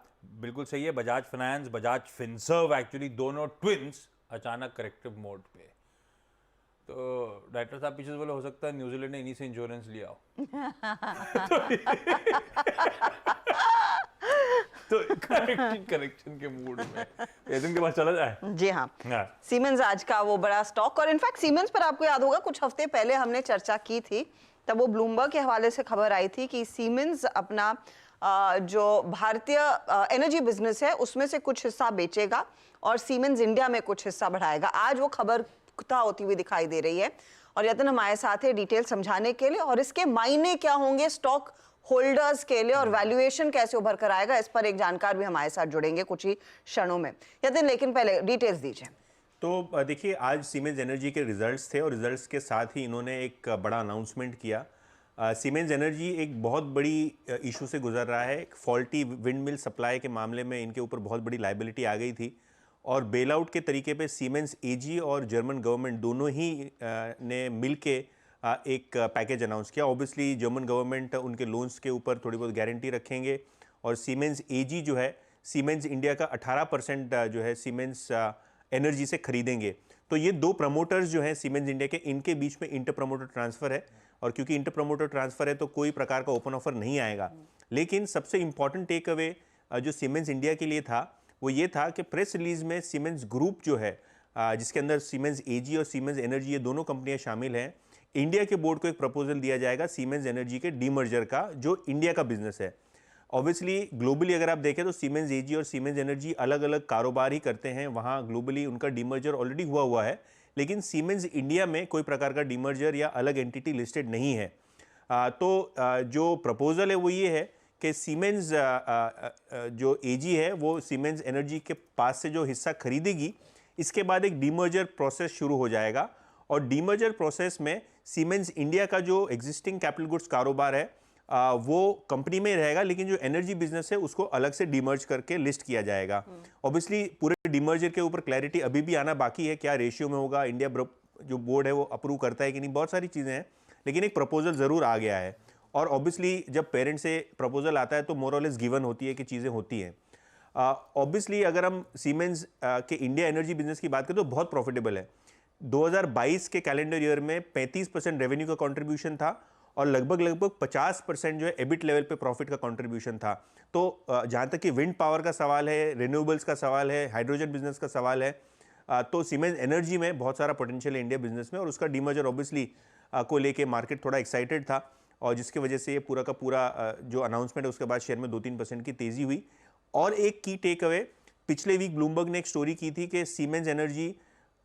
बिल्कुल सही है, Bajaj finance, Bajaj Finserv actually दोनों ट्विंस अचानक करेक्टिव मोड पे। तो डायरेक्टर साहब पीछे से बोले हो सकता है न्यूजीलैंड ने इन्हीं से इंश्योरेंस लिया हो। तो करेक्शन के मूड में दिन के बाद चला जाए। जी हाँ, सीमेंस आज का वो बड़ा स्टॉक। और इनफैक्ट सीमेंस पर आपको याद होगा कुछ हफ्ते पहले हमने चर्चा की थी, तब वो ब्लूमबर्ग के हवाले से खबर आई थी कि सीमेंस अपना जो भारतीय एनर्जी बिजनेस है उसमें से कुछ हिस्सा बेचेगा और सीमेंस इंडिया में कुछ हिस्सा बढ़ाएगा। आज वो खबर होती हुई दिखाई दे रही है और यतन हमारे साथ है डिटेल समझाने के लिए और इसके मायने क्या होंगे स्टॉक होल्डर्स के लिए और वैल्यूएशन कैसे उभर कर आएगा, इस पर एक जानकार भी हमारे साथ जुड़ेंगे कुछ ही क्षणों में। यतन लेकिन पहले डिटेल्स दीजिए। तो देखिए आज सीमेंस एनर्जी के रिजल्ट्स थे और रिजल्ट्स के साथ ही इन्होंने एक बड़ा अनाउंसमेंट किया सीमेंस एनर्जी एक बहुत बड़ी इशू से गुजर रहा है। फॉल्टी विंड मिल सप्लाई के मामले में इनके ऊपर बहुत बड़ी लाइबिलिटी आ गई थी और बेल आउट के तरीके पे सीमेंस एजी और जर्मन गवर्नमेंट दोनों ही ने मिल के एक पैकेज अनाउंस किया। ऑब्वियसली जर्मन गवर्नमेंट उनके लोन्स के ऊपर थोड़ी बहुत गारंटी रखेंगे और सीमेंस एजी जो है सीमेंस इंडिया का 18% जो है सीमेंस एनर्जी से खरीदेंगे। तो ये दो प्रमोटर्स जो हैं सीमेंस इंडिया के, इनके बीच में इंटर प्रमोटर ट्रांसफ़र है और क्योंकि इंटर प्रमोटर ट्रांसफ़र है तो कोई प्रकार का ओपन ऑफर नहीं आएगा। लेकिन सबसे इंपॉर्टेंट टेक अवे जो सीमेंस इंडिया के लिए था वो ये था कि प्रेस रिलीज में सीमेंस ग्रुप जो है जिसके अंदर सीमेंस एजी और सीमेंस एनर्जी ये दोनों कंपनियां शामिल हैं, इंडिया के बोर्ड को एक प्रपोजल दिया जाएगा सीमेंस एनर्जी के डीमर्जर का जो इंडिया का बिजनेस है। ऑब्वियसली ग्लोबली अगर आप देखें तो सीमेंस एजी और सीमेंस एनर्जी अलग अलग कारोबार ही करते हैं, वहाँ ग्लोबली उनका डीमर्जर ऑलरेडी हुआ है, लेकिन सीमेंस इंडिया में कोई प्रकार का डीमर्जर या अलग एंटिटी लिस्टेड नहीं है। जो प्रपोजल है वो ये है कि सीमेंस जो एजी है वो सीमेंस एनर्जी के पास से जो हिस्सा खरीदेगी, इसके बाद एक डीमर्जर प्रोसेस शुरू हो जाएगा और डीमर्जर प्रोसेस में सीमेंस इंडिया का जो एग्जिस्टिंग कैपिटल गुड्स कारोबार है वो कंपनी में रहेगा, लेकिन जो एनर्जी बिजनेस है उसको अलग से डीमर्ज करके लिस्ट किया जाएगा। ऑब्वियसली पूरे डीमर्जर के ऊपर क्लैरिटी अभी भी आना बाकी है, क्या रेशियो में होगा, इंडिया जो बोर्ड है वो अप्रूव करता है कि नहीं, बहुत सारी चीज़ें हैं, लेकिन एक प्रपोजल ज़रूर आ गया है। और ऑब्वियसली जब पेरेंट से प्रपोजल आता है तो मोर और लेस गिवन होती है कि चीज़ें होती हैं। ऑब्वियसली अगर हम सीमेंस के इंडिया एनर्जी बिजनेस की बात करें तो बहुत प्रॉफिटेबल है। 2022 के कैलेंडर ईयर में 35% रेवेन्यू का कंट्रीब्यूशन था और लगभग 50% जो है एबिट लेवल पे प्रॉफिट का कंट्रीब्यूशन था। तो जहाँ तक कि विंड पावर का सवाल है, रिन्यूएबल्स का सवाल है, हाइड्रोजन बिजनेस का सवाल है, तो सीमेंस एनर्जी में बहुत सारा पोटेंशियल है इंडिया बिजनेस में और उसका डीमर्जर ऑब्वियसली को लेके मार्केट थोड़ा एक्साइटेड था और जिसकी वजह से ये पूरा का पूरा जो अनाउंसमेंट है उसके बाद शेयर में 2-3% की तेज़ी हुई। और एक की टेक अवे, पिछले वीक ब्लूमबर्ग ने एक स्टोरी की थी कि सीमेंस एनर्जी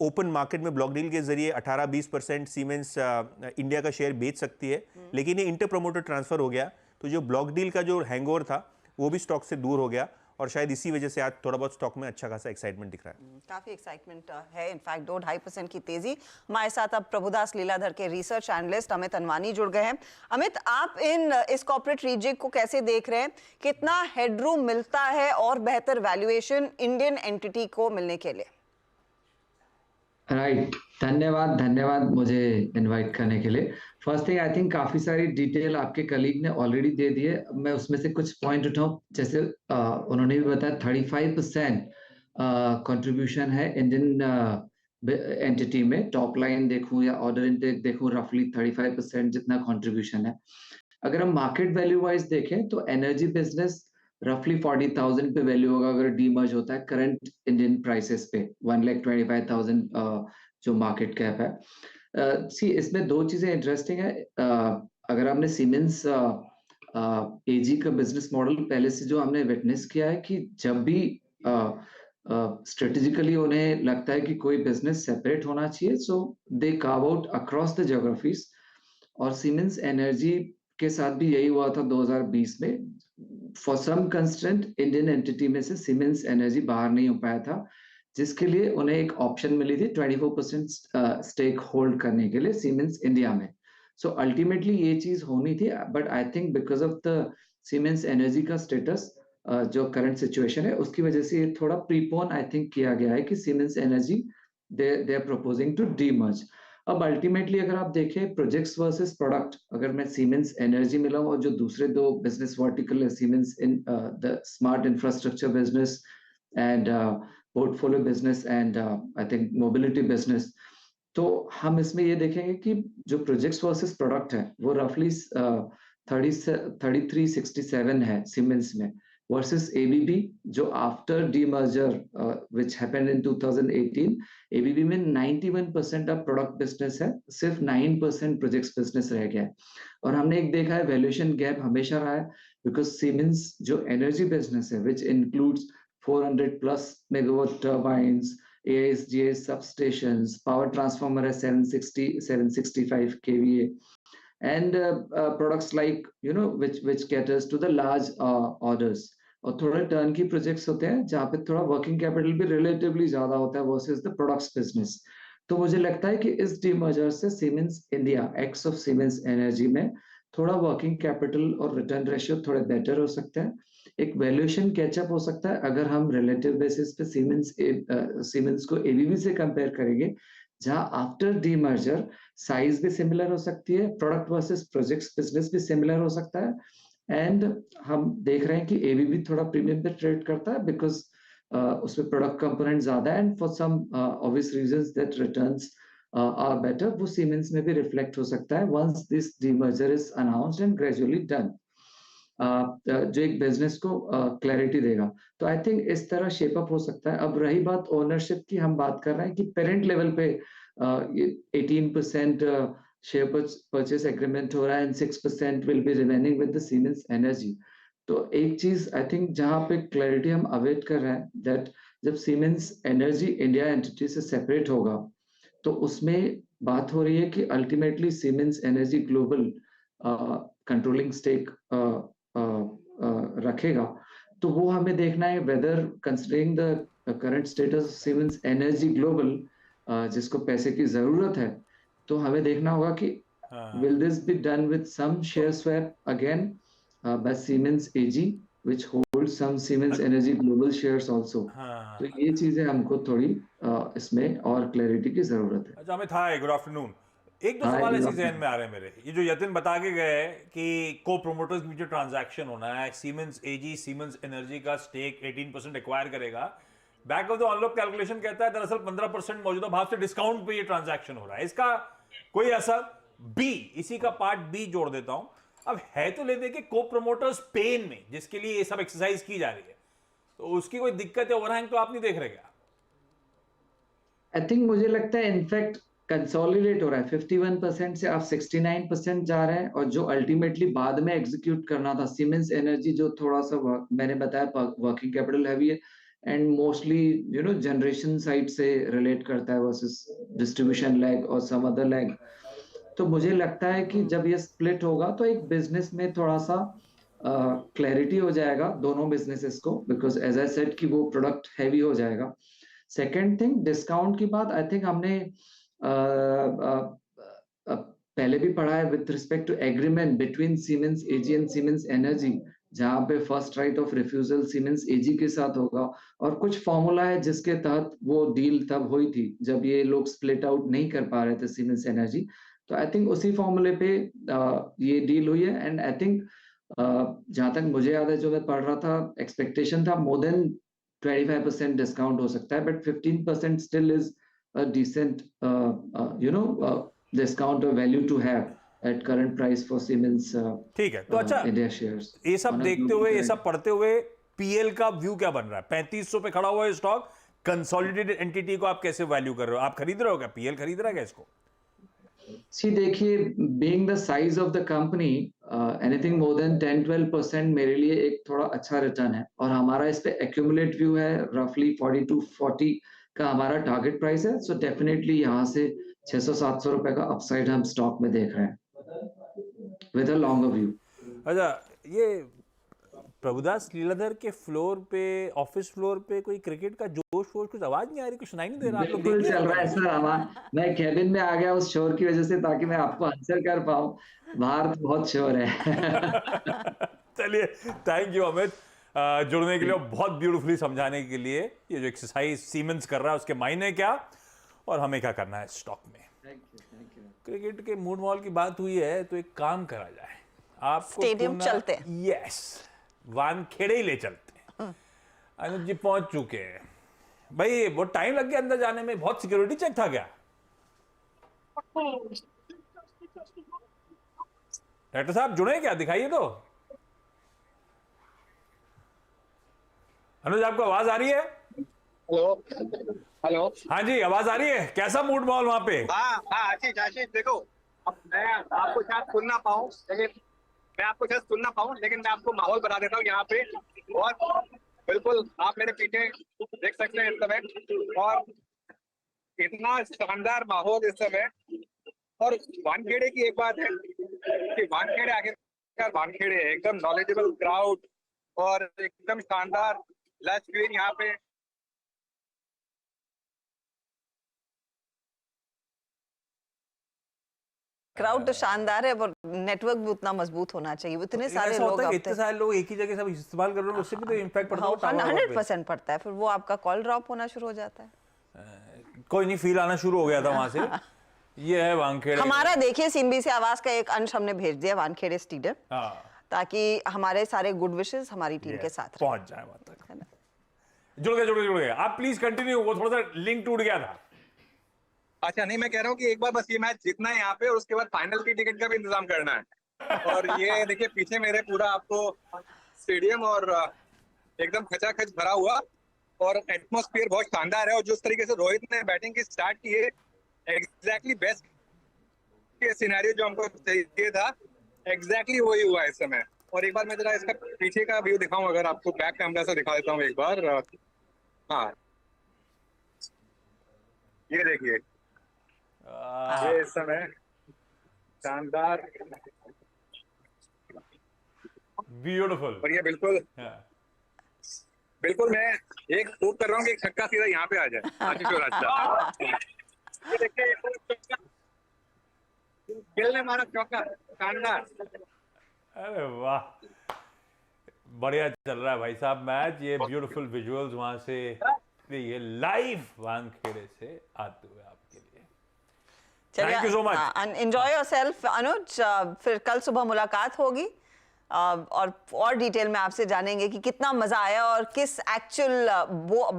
ओपन मार्केट में ब्लॉक डील के जरिए 18-20% सीमेंस इंडिया का शेयर बेच सकती है, लेकिन ये इंटर प्रमोटर ट्रांसफर हो गया तो जो ब्लॉक डील का जो हैंगओवर था वो भी स्टॉक से दूर हो गया और शायद इसी वजह से आज थोड़ा बहुत स्टॉक में अच्छा खासा एक्साइटमेंट दिख रहा है। काफी एक्साइटमेंट है, इनफैक्ट 2-2.5% की तेजी। हमारे साथ अब प्रभुदास लीलाधर के रिसर्च एनालिस्ट अमित अनवानी जुड़ गए हैं। अमित, आप इस कॉर्पोरेट रीजिक को कैसे देख रहे हैं? कितना हेडरूम मिलता है और बेहतर वैल्यूएशन इंडियन एंटिटी को मिलने के लिए? राइट, धन्यवाद मुझे इनवाइट करने के लिए। फर्स्ट थिंग, आई थिंक काफी सारी डिटेल आपके कलीग ने ऑलरेडी दे दी है। मैं उसमें से कुछ पॉइंट उठाऊं, जैसे उन्होंने भी बताया 35% कंट्रीब्यूशन है इंडियन एंटिटी में। टॉप लाइन देखूं या ऑर्डर इनटेक देखूं, रफली 35% जितना कंट्रीब्यूशन है। अगर हम मार्केट वैल्यू वाइज देखें तो एनर्जी बिजनेस रफली 40,000 पे वैल्यू होगा अगर डीमर्ज होता है करंट इंडियन प्राइसेस पे। 1,25,000 जो मार्केट कैप है। सी इसमें दो चीजें इंटरेस्टिंग है। अगर आपने सीमेंस एजी का बिजनेस मॉडल पहले से जो हमने विटनेस किया है कि जब भी स्ट्रेटेजिकली उन्हें लगता है कि कोई बिजनेस सेपरेट होना चाहिए, so they carve out across the geographies. और सीमेंस एनर्जी के साथ भी यही हुआ था 2020 में। For some constraint Indian entity में से सीमेंस एनर्जी बाहर नहीं हो पाया था, जिसके लिए उन्हें एक ऑप्शन मिली थी 24% स्टेक होल्ड करने के लिए सीमेंस इंडिया में। सो अल्टीमेटली ये चीज होनी थी, but I think because of the siemens energy का स्टेटस जो करंट सिचुएशन है उसकी वजह से ये थोड़ा प्रीपोन आई थिंक किया गया है कि Siemens energy they are proposing to demerge. अब अल्टीमेटली अगर आप देखें प्रोजेक्ट्स वर्सेस प्रोडक्ट, अगर मैं सीमेंस एनर्जी मिला हूं और जो दूसरे दो बिजनेस वर्टिकल है siemens in the smart infrastructure business and portfolio business and I think mobility business, तो हम इसमें ये देखेंगे कि जो प्रोजेक्ट्स वर्सेस प्रोडक्ट है वो रफली 3367 है सीमेंस में वर्सेस एबीबी, जो after demerger which happened in 2018 ABB में 91% ऑफ प्रोडक्ट बिजनेस है, सिर्फ 9% प्रोजेक्ट्स बिजनेस रह गया है। और हमने एक देखा है वैल्यूएशन गैप हमेशा रहा है, बिकॉज सीमेंस जो एनर्जी बिजनेस है which includes 400+ megawatt turbines, AIS substations, power transformer है 765 kVA, and products like which caters to the large orders। और थोड़े टर्न की प्रोजेक्ट्स होते हैं जहाँ पे थोड़ा वर्किंग कैपिटल भी रिलेटिवली ज्यादा होता है वर्सेस द प्रोडक्ट्स बिजनेस। तो मुझे लगता है कि इस डीमर्जर से siemens India x of siemens energy में थोड़ा वर्किंग कैपिटल और रिटर्न रेशियो थोड़े बेटर हो सकते हैं, एक वैल्यूएशन कैचअप हो सकता है अगर हम रिलेटिव बेसिस पे सीमेंस को एबीबी से कंपेयर करेंगे, जहां आफ्टर डीमर्जर साइज भी सिमिलर हो सकती है, प्रोडक्ट वर्सेस प्रोजेक्ट्स बिजनेस भी सिमिलर हो सकता है, एंड हम देख रहे हैं कि एबीबी थोड़ा प्रीमियम पे ट्रेड करता है बिकॉज उसमें प्रोडक्ट कंपोनेंट ज्यादा है, and for some obvious reasons that returns are better, वो सीमेंस में भी रिफ्लेक्ट हो सकता है once this demerger is announced and gradually done, जो एक बिजनेस को क्लैरिटी देगा। तो आई थिंक इस तरह शेप अप हो सकता है। अब रही बात ओनरशिप की, हम बात कर रहे हैं कि पेरेंट लेवल पे 18% शेयर परचेस एग्रीमेंट हो रहा है and 6% will be remaining with the siemens energy. तो एक चीज आई थिंक जहां पे क्लैरिटी हम अवेट कर रहे हैं, दैट जब सीमेंस एनर्जी इंडिया एंटिटी से सेपरेट होगा तो उसमें बात हो रही है कि ultimately Siemens energy global controlling stake रखेगा, तो वो हमें देखना है whether considering the current status Siemens energy global, जिसको पैसे की जरूरत है, तो हमें देखना होगा कि will this be done with some share swap again by Siemens AG which holds some Siemens Energy Global shares also. तो ये चीजें हमको थोड़ी इसमें और क्लैरिटी की जरूरत है। अच्छा अमित, हाय, गुड आफ्टरनून। एक दो सवाल ऐसे जहन में आ रहे हैं मेरे, ये जो यतिन बता के गए कि को प्रोमोटर्स के बीच ट्रांजैक्शन होना है, सीमेंस एजी सीमेंस एनर्जी का स्टेक 18% एक्वायर करेगा, back of the envelope calculation कहता है दरअसल 15% मौजूदा भाव से डिस्काउंट पे ये ट्रांजैक्शन हो रहा है, इसका कोई असर? बी, इसी का पार्ट बी जोड़ देता हूं, अब है तो ले दे के को प्रोमोटर्स पेन में जिसके लिए ये सब एक्सरसाइज की जा रही है, तो उसकी कोई दिक्कत है, ओवरहैंग तो आप नहीं देख रहे क्या? आई थिंक मुझे लगता है इनफैक्ट कंसोलिडेट हो रहा है, 51% से आप 69% जा रहे हैं, और जो अल्टीमेटली बाद में एग्जीक्यूट करना था सीमेंस एनर्जी, जो थोड़ा सा मैंने बताया वर्किंग कैपिटल हैवी है and mostly you know generation side से रिलेट करता है वर्सेस डिस्ट्रीब्यूशन लैग और सम अदर लैग। तो मुझे लगता है कि जब ये स्प्लिट होगा तो एक बिजनेस में थोड़ा सा क्लैरिटी हो जाएगा दोनों बिजनेसेस को, बिकॉज एज आई सेड कि वो प्रोडक्ट हैवी हो जाएगा। सेकेंड थिंग, डिस्काउंट की बात आई थिंक हमने पहले भी पढ़ा है with respect to agreement between Siemens AG and Siemens Energy, जहां पे first right of refusal Siemens AG के साथ होगा, और कुछ फॉर्मूला है जिसके तहत वो डील तब हुई थी जब ये लोग स्प्लिट आउट नहीं कर पा रहे थे सीमेंस एनर्जी। तो आई थिंक उसी फॉर्मूले पे ये डील हुई है, एंड आई थिंक जहां तक मुझे याद है जो मैं पढ़ रहा था, एक्सपेक्टेशन था मोर देन 25% डिस्काउंट हो सकता है, but 15% still is a decent discount or value to have at current price for Siemens ठीक है, तो अच्छा India shares. ये सब देखते हुए, ये सब पढ़ते हुए पीएल का व्यू क्या बन रहा है? 3500 पे खड़ा हुआ है स्टॉक, कंसोलिडेटेड एंटिटी को आप कैसे वैल्यू कर रहे हो? आप खरीद रहे हो क्या? पीएल खरीद रहा है क्या इसको? देखिए, being the size of the company, anything more than 10-12% मेरे लिए एक थोड़ा अच्छा रिटर्न है, और हमारा इस पे accumulate view है, roughly 40 का हमारा टारगेट प्राइस है, सो डेफिनेटली यहाँ से 600-700 रुपए का अपसाइड हम स्टॉक में देख रहे हैं विद अ लॉन्गर व्यू। अच्छा, ये प्रभुदास लीलाधर के फ्लोर पे, ऑफिस फ्लोर पे कोई क्रिकेट का जोश वोश, कुछ आवाज नहीं आ रही, कुछ सुनाई नहीं दे रहा? आप लोग बिल्कुल चल रहा है सर, मैं केबिन में आ गया उस शोर की वजह से, ताकि मैं आपको आंसर कर पाऊं, बाहर बहुत शोर है। चलिए, थैंक यू अमित जुड़ने के लिए, बहुत ब्यूटीफुली समझाने के लिए ये जो एक्सरसाइज सीमेंस कर रहा है उसके मायने क्या और हमें क्या करना है स्टॉक में। क्रिकेट के मूड मॉल की बात हुई है तो एक काम करा जाए, आपको स्टेडियम चलते हैं। यस, वानखेड़े ही ले चलते हैं। अनुज जी पहुंच चुके हैं। भाई बहुत टाइम लग गया अंदर जाने में, बहुत सिक्योरिटी चेक था क्या? डॉक्टर साहब जुड़े क्या? दिखाइए तो। अनुज आपको आवाज आ रही है? हेलो हेलो, हाँ जी आवाज आ रही है। कैसा मूड मॉल वहां पे? हाँ आशीष आशीष देखो, अब मैं आपको शायद सुन ना पाऊँ, लेकिन मैं आपको माहौल बता देता हूँ यहाँ पे, और बिल्कुल आप मेरे पीछे देख सकते हैं इस समय, और इतना शानदार माहौल इस समय। और वानखेड़े की एक बात है कि वानखेड़े आखिरकार वानखेड़े है, एकदम नॉलेजेबल क्राउड और एकदम शानदार लश ग्रीन यहाँ पे क्राउड तो शानदार है, पर नेटवर्क भी उतना मजबूत होना चाहिए। इतने सारे ऐसा लोग होता है कि अब इतने सारे लोग एक ही जगह सब इस्तेमाल कर रहे हैं, उससे भी तो इम्पैक्ट पड़ता है टावर पे। 100% पड़ता है, फिर वो आपका कॉल ड्रॉप होना शुरू हो जाता है। कोई नहीं, फील आना शुरू हो गया था वहां से। ये है वानखेड़े। हमारा देखिए सिम्बी से आवाज का एक अंश हमने भेज दिया वानखेड़े स्टेडियम, ताकि हमारे सारे गुड विशेष हमारी टीम के साथ पहुंच जाए वहां तक। जुड़ गए। आप प्लीज कंटिन्यू, वो थोड़ा सा लिंक टूट गया था। अच्छा नहीं, मैं कह रहा हूँ कि एक बार बस ये मैच जीतना है यहाँ पे, और उसके बाद फाइनल की टिकट का भी इंतजाम करना है। और ये देखिए पीछे मेरे पूरा आपको स्टेडियम और एकदम खचाखच भरा हुआ, और एटमॉस्फेयर बहुत शानदार है। और जिस तरीके से रोहित ने बैटिंग की स्टार्ट की है, एग्जैक्टली बेस्ट के सिनेरियो जो हमको चाहिए था, एग्जैक्टली वही हुआ इस समय। और एक बार मैं जरा इसका पीछे का व्यू दिखाऊं, अगर आपको बैक कैमरा से दिखा देता हूँ एक बार। हाँ, ये देखिए, ये इस समय शानदार, ब्यूटीफुल। और ये बिल्कुल मैं एक होप कर रहा हूँ कि एक छक्का सीधा यहाँ पे आ जाए आशीष और राज। ये देखिए गिल ने मारा चौका, शानदार। अरे वाह, बढ़िया चल रहा है भाई साहब मैच। ये ब्यूटीफुल विजुअल्स वहां से ये लाइव वानखेड़े से आते हुए आपके लिए। Thank you so much, enjoy yourself Anuj. फिर कल सुबह मुलाकात होगी, और डिटेल में आपसे जानेंगे कि कितना मजा आया और किस एक्चुअल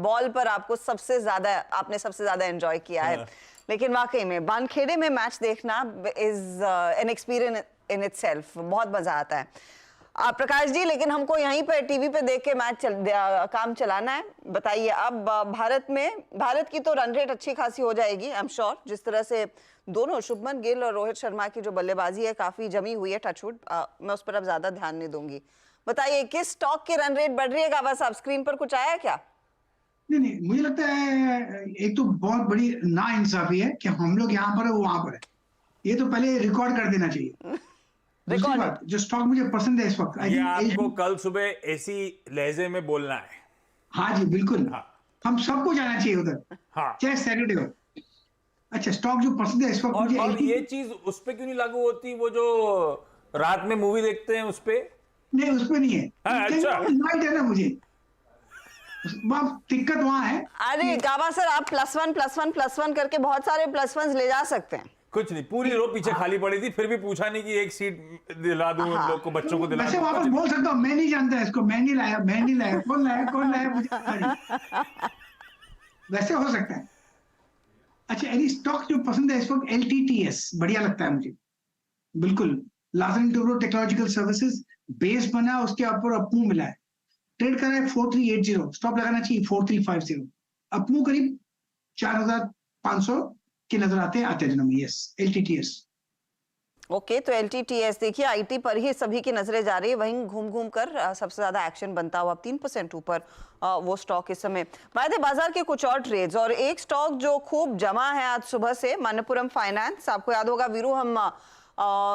बॉल पर आपने सबसे ज्यादा एंजॉय किया है। लेकिन वाकई में वानखेड़े में मैच देखना is an experience in itself, बहुत मजा आता है। प्रकाश जी, लेकिन हमको यहीं पे टीवी पे देख के मैच काम चलाना है। बताइए, अब भारत की तो रन रेट अच्छी खासी हो जाएगी, आई एम श्योर। जिस तरह से दोनों शुभमन गिल और रोहित शर्मा की जो बल्लेबाजी है काफी जमी हुई है, टचवुड, मैं उस पर अब ज्यादा ध्यान नहीं दूंगी। बताइए, किस स्टॉक की रन रेट बढ़ रही है? बस आप स्क्रीन पर कुछ आया क्या? नहीं, मुझे लगता है एक तो बहुत बड़ी ना इंसाफी है कि हम लोग यहाँ पर है, वो वहां पर है। ये तो पहले रिकॉर्ड कर देना चाहिए। दूसरी बात, जो स्टॉक मुझे पसंद है इस वक्त, ये आपको कल सुबह ऐसी लहजे में बोलना है। हाँ जी, बिल्कुल। हम सबको जाना चाहिए उधर, चाहे सैटरडे हो। अच्छा, स्टॉक जो पसंद है इस वक्त मुझे, और ये चीज उस पे क्यों नहीं लागू होती, वो जो रात में मूवी देखते हैं उस पे? नहीं, उस पे नहीं है। अच्छा, नाइट है ना, मुझे दिक्कत वहां है। अरे गाबा सर, आप +1 करके बहुत सारे +1 ले जा सकते हैं। कुछ नहीं, पूरी रो पीछे खाली पड़ी थी, फिर भी पूछा नहीं कि एक सीट दिला दूं लोग को, बच्चों को दिला दूं। वैसे वापस बोल सकता हूँ, मैं नहीं जानता इसको, मैं नहीं लाया, कौन लाया मुझे पता नहीं। वैसे हो सकता है। अच्छा, एनी स्टॉक जो पसंद है इस वक्त, LTTS बढ़िया लगता है मुझे, बिल्कुल। Larsen Toubro technological services base बना, उसके ऊपर अपमूव मिला है, ट्रेड कर रहा है 4380, स्टॉप लगाना चाहिए 4350। अपमूव करीब 4500 के नजर आते हैं यस, LTTS। ओके, तो LTTS देखिए, IT पर ही सभी की नजरें जा रही है, वहीं घूम घूम कर सबसे ज्यादा एक्शन बनता हुआ 3% ऊपर वो स्टॉक इस समय। वायदे बाजार के कुछ और ट्रेड्स, और एक स्टॉक जो खूब जमा है आज सुबह से, मनप्पुरम फाइनेंस। आपको याद होगा वीरू, हम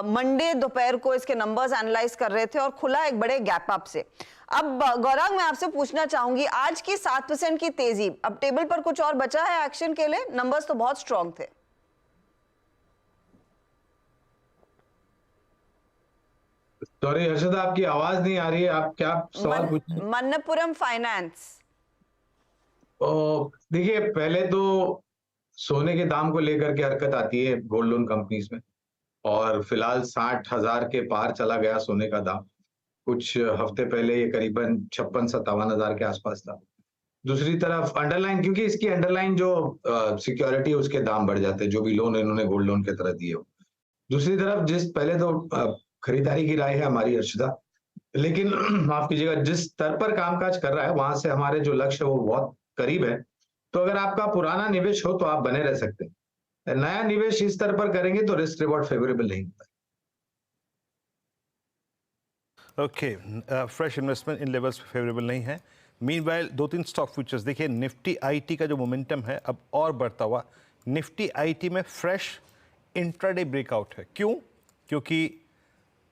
मंडे दोपहर को इसके नंबर्स एनालाइज कर रहे थे और खुला एक बड़े गैप अप से। अब गौरांग, मैं आपसे पूछना चाहूंगी, आज की 7% की तेजी, अब टेबल पर कुछ और बचा है एक्शन के लिए? नंबर्स तो बहुत स्ट्रॉन्ग थे। सॉरी हर्षदा, आपकी आवाज नहीं आ रही है, आप क्या सवाल पूछ? मनप्पुरम फाइनेंस। देखिए, पहले तो सोने के दाम को लेकर के हरकत आती है गोल्ड लोन कंपनीज में, और फिलहाल 60,000 के पार चला गया सोने का दाम। कुछ हफ्ते पहले ये करीबन 56-57 हजार के आसपास था। दूसरी तरफ अंडरलाइन, क्योंकि इसकी अंडरलाइन जो सिक्योरिटी है उसके दाम बढ़ जाते हैं, जो भी लोन इन्होंने गोल्ड लोन के तरह दिए हो। दूसरी तरफ पहले तो खरीदारी की राय है हमारी हर्षदा, लेकिन माफ कीजिएगा, जिस स्तर पर कामकाज कर रहा है वहां से हमारे जो लक्ष्य है वो बहुत करीब है। तो अगर आपका पुराना निवेश हो तो आप बने रह सकते हैं, नया निवेश इस स्तर पर करेंगे तो रिस्क रिवॉर्ड फेवरेबल नहीं होता। ओके, फ्रेश इन्वेस्टमेंट इन लेवल्स फेवरेबल नहीं है। मीनवाइल 2-3 स्टॉक फ्यूचर्स देखिए, निफ्टी IT का जो मोमेंटम है अब और बढ़ता हुआ। निफ्टी IT में फ्रेश इंट्राडे ब्रेकआउट है। क्यों? क्योंकि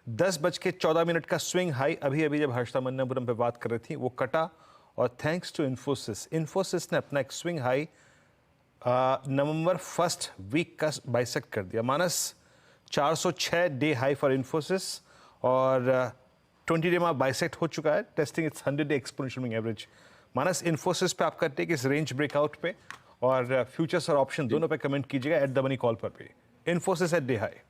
10:14 का स्विंग हाई अभी जब हर्षदा मन्नापुरम पे बात कर रही थी वो कटा, और थैंक्स टू इन्फोसिस ने अपना एक स्विंग हाई नवंबर 1 वीक का बाइसेक्ट कर दिया। Manas, 406 day high for Infosys और 20 डे में बाइसेक्ट हो चुका है, testing its 100 day exponential moving average. Manas, Infosys पे आपका टेक इस रेंज ब्रेकआउट पे और फ्यूचर्स और ऑप्शन दोनों पे कमेंट कीजिएगा एट द मनी कॉल पर भी। Infosys at day high.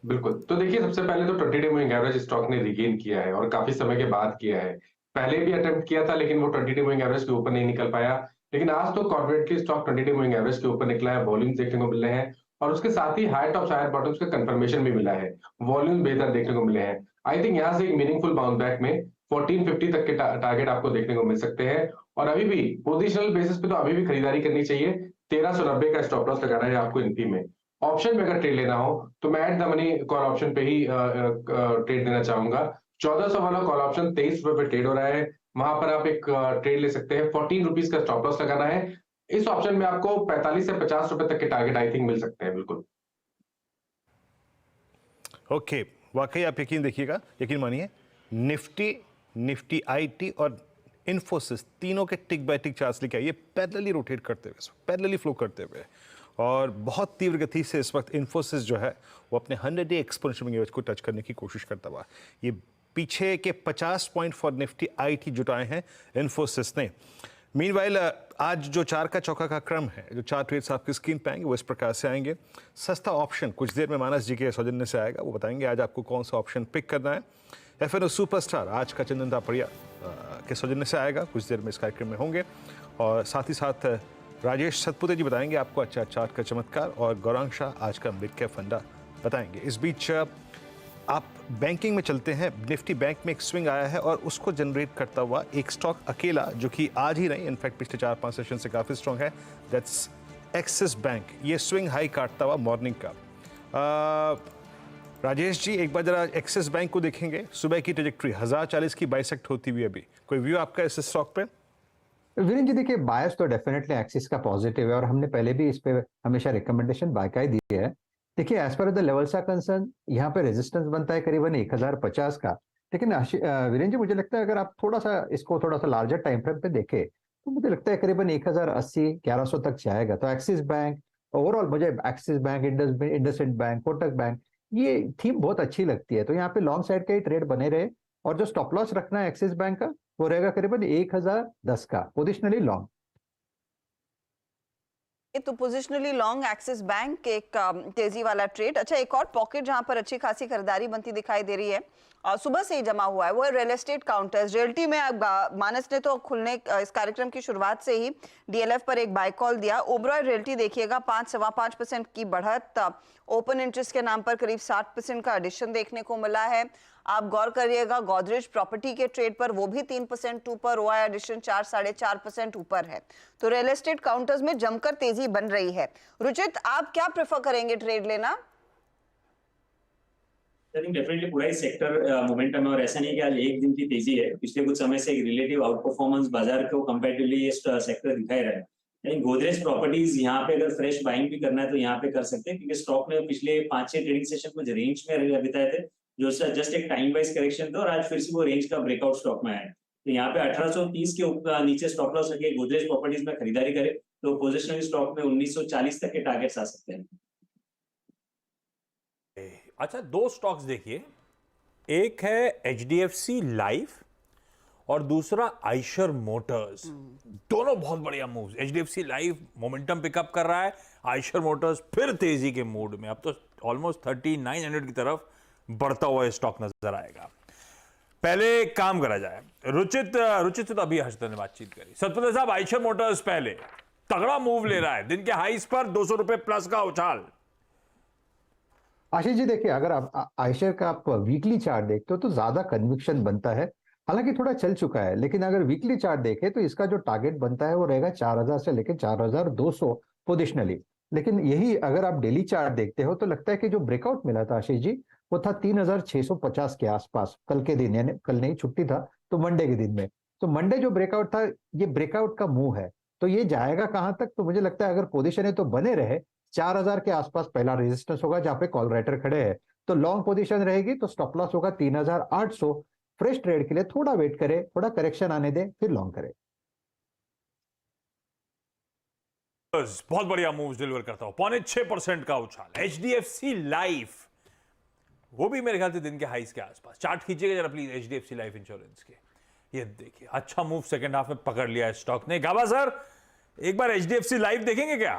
बिल्कुल। तो देखिए, सबसे पहले तो 20 डे मूविंग एवरेज स्टॉक ने रिगेन किया है और काफी समय के बाद किया है। पहले भी अटेम्प्ट किया था लेकिन वो 20 डे मूविंग एवरेज के ऊपर नहीं निकल पाया, लेकिन आज तो कॉर्पोरेटली स्टॉक 20 डे मूविंग एवरेज के ऊपर निकला है। वॉल्यूम देखने को मिल रहे हैं और उसके साथ ही हाई टॉप्स हायर बॉटम्स का कंफर्मेशन भी मिला है। वॉल्यूम बेहतर देखने को मिले हैं। आई थिंक यहाँ से एक मीनिंगफुल बाउंस बैक में 1450 तक के टारगेट आपको देखने को मिल सकते हैं और अभी भी पोजिशनल बेसिस पे तो अभी भी खरीदारी करनी चाहिए। 1390 का स्टॉप लॉस लगाना है आपको इनपी में। ऑप्शन में अगर ट्रेड लेना हो तो मैं at the money call option पे ही ट्रेड देना चाहूंगा। 1400 वाला कॉल ऑप्शन 23 रुपए पे ट्रेड हो रहा है, वहां पर आप एक ट्रेड ले सकते हैं। 14 रुपीज का स्टॉप लॉस लगाना है। इस ऑप्शन में आपको 45 से 50 रुपए तक के टारगेट आई थिंक मिल सकते हैं। बिल्कुल ओके, वाकई आप यकीन देखिएगा, यकीन मानिए, निफ्टी आईटी और इन्फोसिस तीनों के टिक बाय टिक चार्ट्स लेके आइए, पैरेलली रोटेट करते हुए, पैरेलली फ्लो करते हुए, और बहुत तीव्र गति से इस वक्त इन्फोसिस जो है वो अपने 100 डे एक्सपोनेंशियल मूविंग एवरेज को टच करने की कोशिश करता हुआ। ये पीछे के 50 पॉइंट फॉर निफ्टी आईटी जुटाए हैं इन्फोसिस ने। मीनवाइल आज जो 4 का चौका का क्रम है, जो 4 ट्रेड्स आपकी स्क्रीन पे आएंगे वो इस प्रकार से आएंगे। सस्ता ऑप्शन कुछ देर में मानस जी के सौजन्य से आएगा, वो बताएंगे आज आपको कौन सा ऑप्शन पिक करना है। एफएनओ सुपरस्टार आज का चंदन तापड़िया के सौजन्य से आएगा, कुछ देर में इस कार्यक्रम में होंगे। और साथ ही साथ राजेश सतपुते जी बताएंगे आपको अच्छा चार्ट का चमत्कार, और गौरांग शाह आज का मिड कैप फंडा बताएंगे। इस बीच आप बैंकिंग में चलते हैं। निफ्टी बैंक में एक स्विंग आया है और उसको जनरेट करता हुआ एक स्टॉक अकेला, जो कि आज ही नहीं, इनफैक्ट पिछले 4-5 सेशन से काफ़ी स्ट्रॉन्ग है, दैट्स एक्सिस बैंक। ये स्विंग हाई काटता हुआ मॉर्निंग का। राजेश जी, एक बार जरा एक्सिस बैंक को देखेंगे, सुबह की ट्रेजेक्ट्री 1040 की बाइसेक्ट होती हुई, अभी कोई व्यू आपका इस स्टॉक पे? वीरेंद्र जी देखिए, बायस तो डेफिनेटली एक्सिस का पॉजिटिव है और हमने पहले भी इस पे हमेशा रिकमेंडेशन बाय का ही दी है। देखिए, as per the levels are concern, यहाँ पे रेजिस्टेंस बनता है करीबन 1050 का, लेकिन वीरेंद्र जी मुझे लगता है अगर आप थोड़ा सा लार्जर टाइम फ्रेम पे देखें तो मुझे लगता है करीबन 1080 1100 तक जाएगा। तो एक्सिस बैंक ओवरऑल, मुझे axis bank, IndusInd bank, Kotak bank, ये थीम बहुत अच्छी लगती है। तो यहाँ पे लॉन्ग साइड का ही ट्रेड बने रहे और जो स्टॉप लॉस रखना है एक्सिस बैंक का वो रहेगा करीबन 1010 का, पोजिशनली लॉन्ग। तो पोजिशनली लॉन्ग एक्सिस बैंक एक तेजी वाला ट्रेड। अच्छा, एक और पॉकेट जहां पर अच्छी खासी खरीदारी बनती दिखाई दे रही है और सुबह से ही जमा हुआ है, वो है रियल एस्टेट काउंटर्स। रियल्टी में मानस ने तो खुलने इस कार्यक्रम की शुरुआत से ही डीएलएफ पर एक बाय कॉल दिया। ओबरॉय रियल्टी देखिएगा 5.5% की बढ़त, ओपन इंटरेस्ट के नाम पर करीब 60% का एडिशन देखने को मिला है। आप गौर करिएगा गोदरेज प्रॉपर्टी के ट्रेड पर, वो भी 3% ऊपर, ओआई एडिशन 4-4.5% ऊपर है। तो रियल एस्टेट काउंटर्स में जमकर तेजी बन रही है। रुचित, आप क्या प्रेफर करेंगे ट्रेड लेना? डेफिनेटली पूरा ही सेक्टर मोमेंटम है और ऐसा नहीं कि आज एक दिन की तेजी है, पिछले कुछ समय से एक रिलेटिव आउट परफॉर्मेंस बाजार को कंपैरेटिवली ये सेक्टर दिखाई रहा है। लेकिन गोदरेज प्रॉपर्टीज यहाँ पे अगर फ्रेश बाइंग भी करना है तो यहाँ पे कर सकते हैं, क्योंकि स्टॉक ने पिछले 5-6 ट्रेडिंग सेशन कुछ रेंज में बिताए थे, जो जस्ट एक टाइम वाइज करेक्शन था और आज फिर से वो रेंज का ब्रेकआउट स्टॉक में आया है। तो यहाँ पे 1830 के ऊपर नीचे स्टॉप लॉस रखे गोदरेज प्रॉपर्टीज में खरीदारी करे तो पोजिशनल स्टॉक में 1940 तक के टारगेट्स आ सकते हैं। अच्छा, 2 स्टॉक्स देखिए, एक है एचडीएफसी लाइफ और दूसरा आइशर मोटर्स। दोनों बहुत बढ़िया moves. HDFC life momentum pickup कर रहा है, आइशर मोटर्स फिर तेजी के मूड में, अब तो ऑलमोस्ट 3900 की तरफ बढ़ता हुआ स्टॉक नजर आएगा। पहले काम करा जाए, रुचित से तो अभी हर्षद ने बातचीत करी। सतपति साहब, आइशर मोटर्स पहले तगड़ा मूव ले रहा है, दिन के हाईस पर 200 रुपए प्लस का उछाल। आशीष जी देखिए, अगर आप आइशर का आप वीकली चार्ट देखते हो तो ज्यादा कन्विक्शन बनता है, हालांकि थोड़ा चल चुका है, लेकिन अगर वीकली चार्ट देखें तो इसका जो टारगेट बनता है वो रहेगा 4000 से लेकर 4200 पोजिशनली। लेकिन यही अगर आप डेली चार्ट देखते हो तो लगता है कि जो ब्रेकआउट मिला था आशीष जी वो था 3650 के आसपास कल के दिन, यानी कल नहीं, छुट्टी था तो मंडे के दिन में। तो मंडे जो ब्रेकआउट था, ये ब्रेकआउट का मूव है, तो ये जाएगा कहां तक? तो मुझे लगता है अगर पोजीशन है तो बने रहे 4000 के आसपास पहला रेजिस्टेंस होगा जहां पे कॉल राइटर खड़े हैं, तो लॉन्ग पोजीशन रहेगी, तो स्टॉप लॉस होगा 3800। फ्रेश ट्रेड के लिए थोड़ा वेट करे, थोड़ा करेक्शन आने दे, फिर लॉन्ग करे। बहुत बढ़िया मूव्स डिलीवर करता हूं, 6.25% का उछाल। एचडीएफसी लाइफ वो भी मेरे ख्याल से दिन के हाईस के आसपास। चार्ट खींचिएगा जरा प्लीज HDFC लाइफ इंश्योरेंस के। ये देखिए अच्छा मूव सेकंड हाफ में पकड़ लिया है स्टॉक ने। गाबा सर एक बार HDFC लाइफ देखेंगे क्या?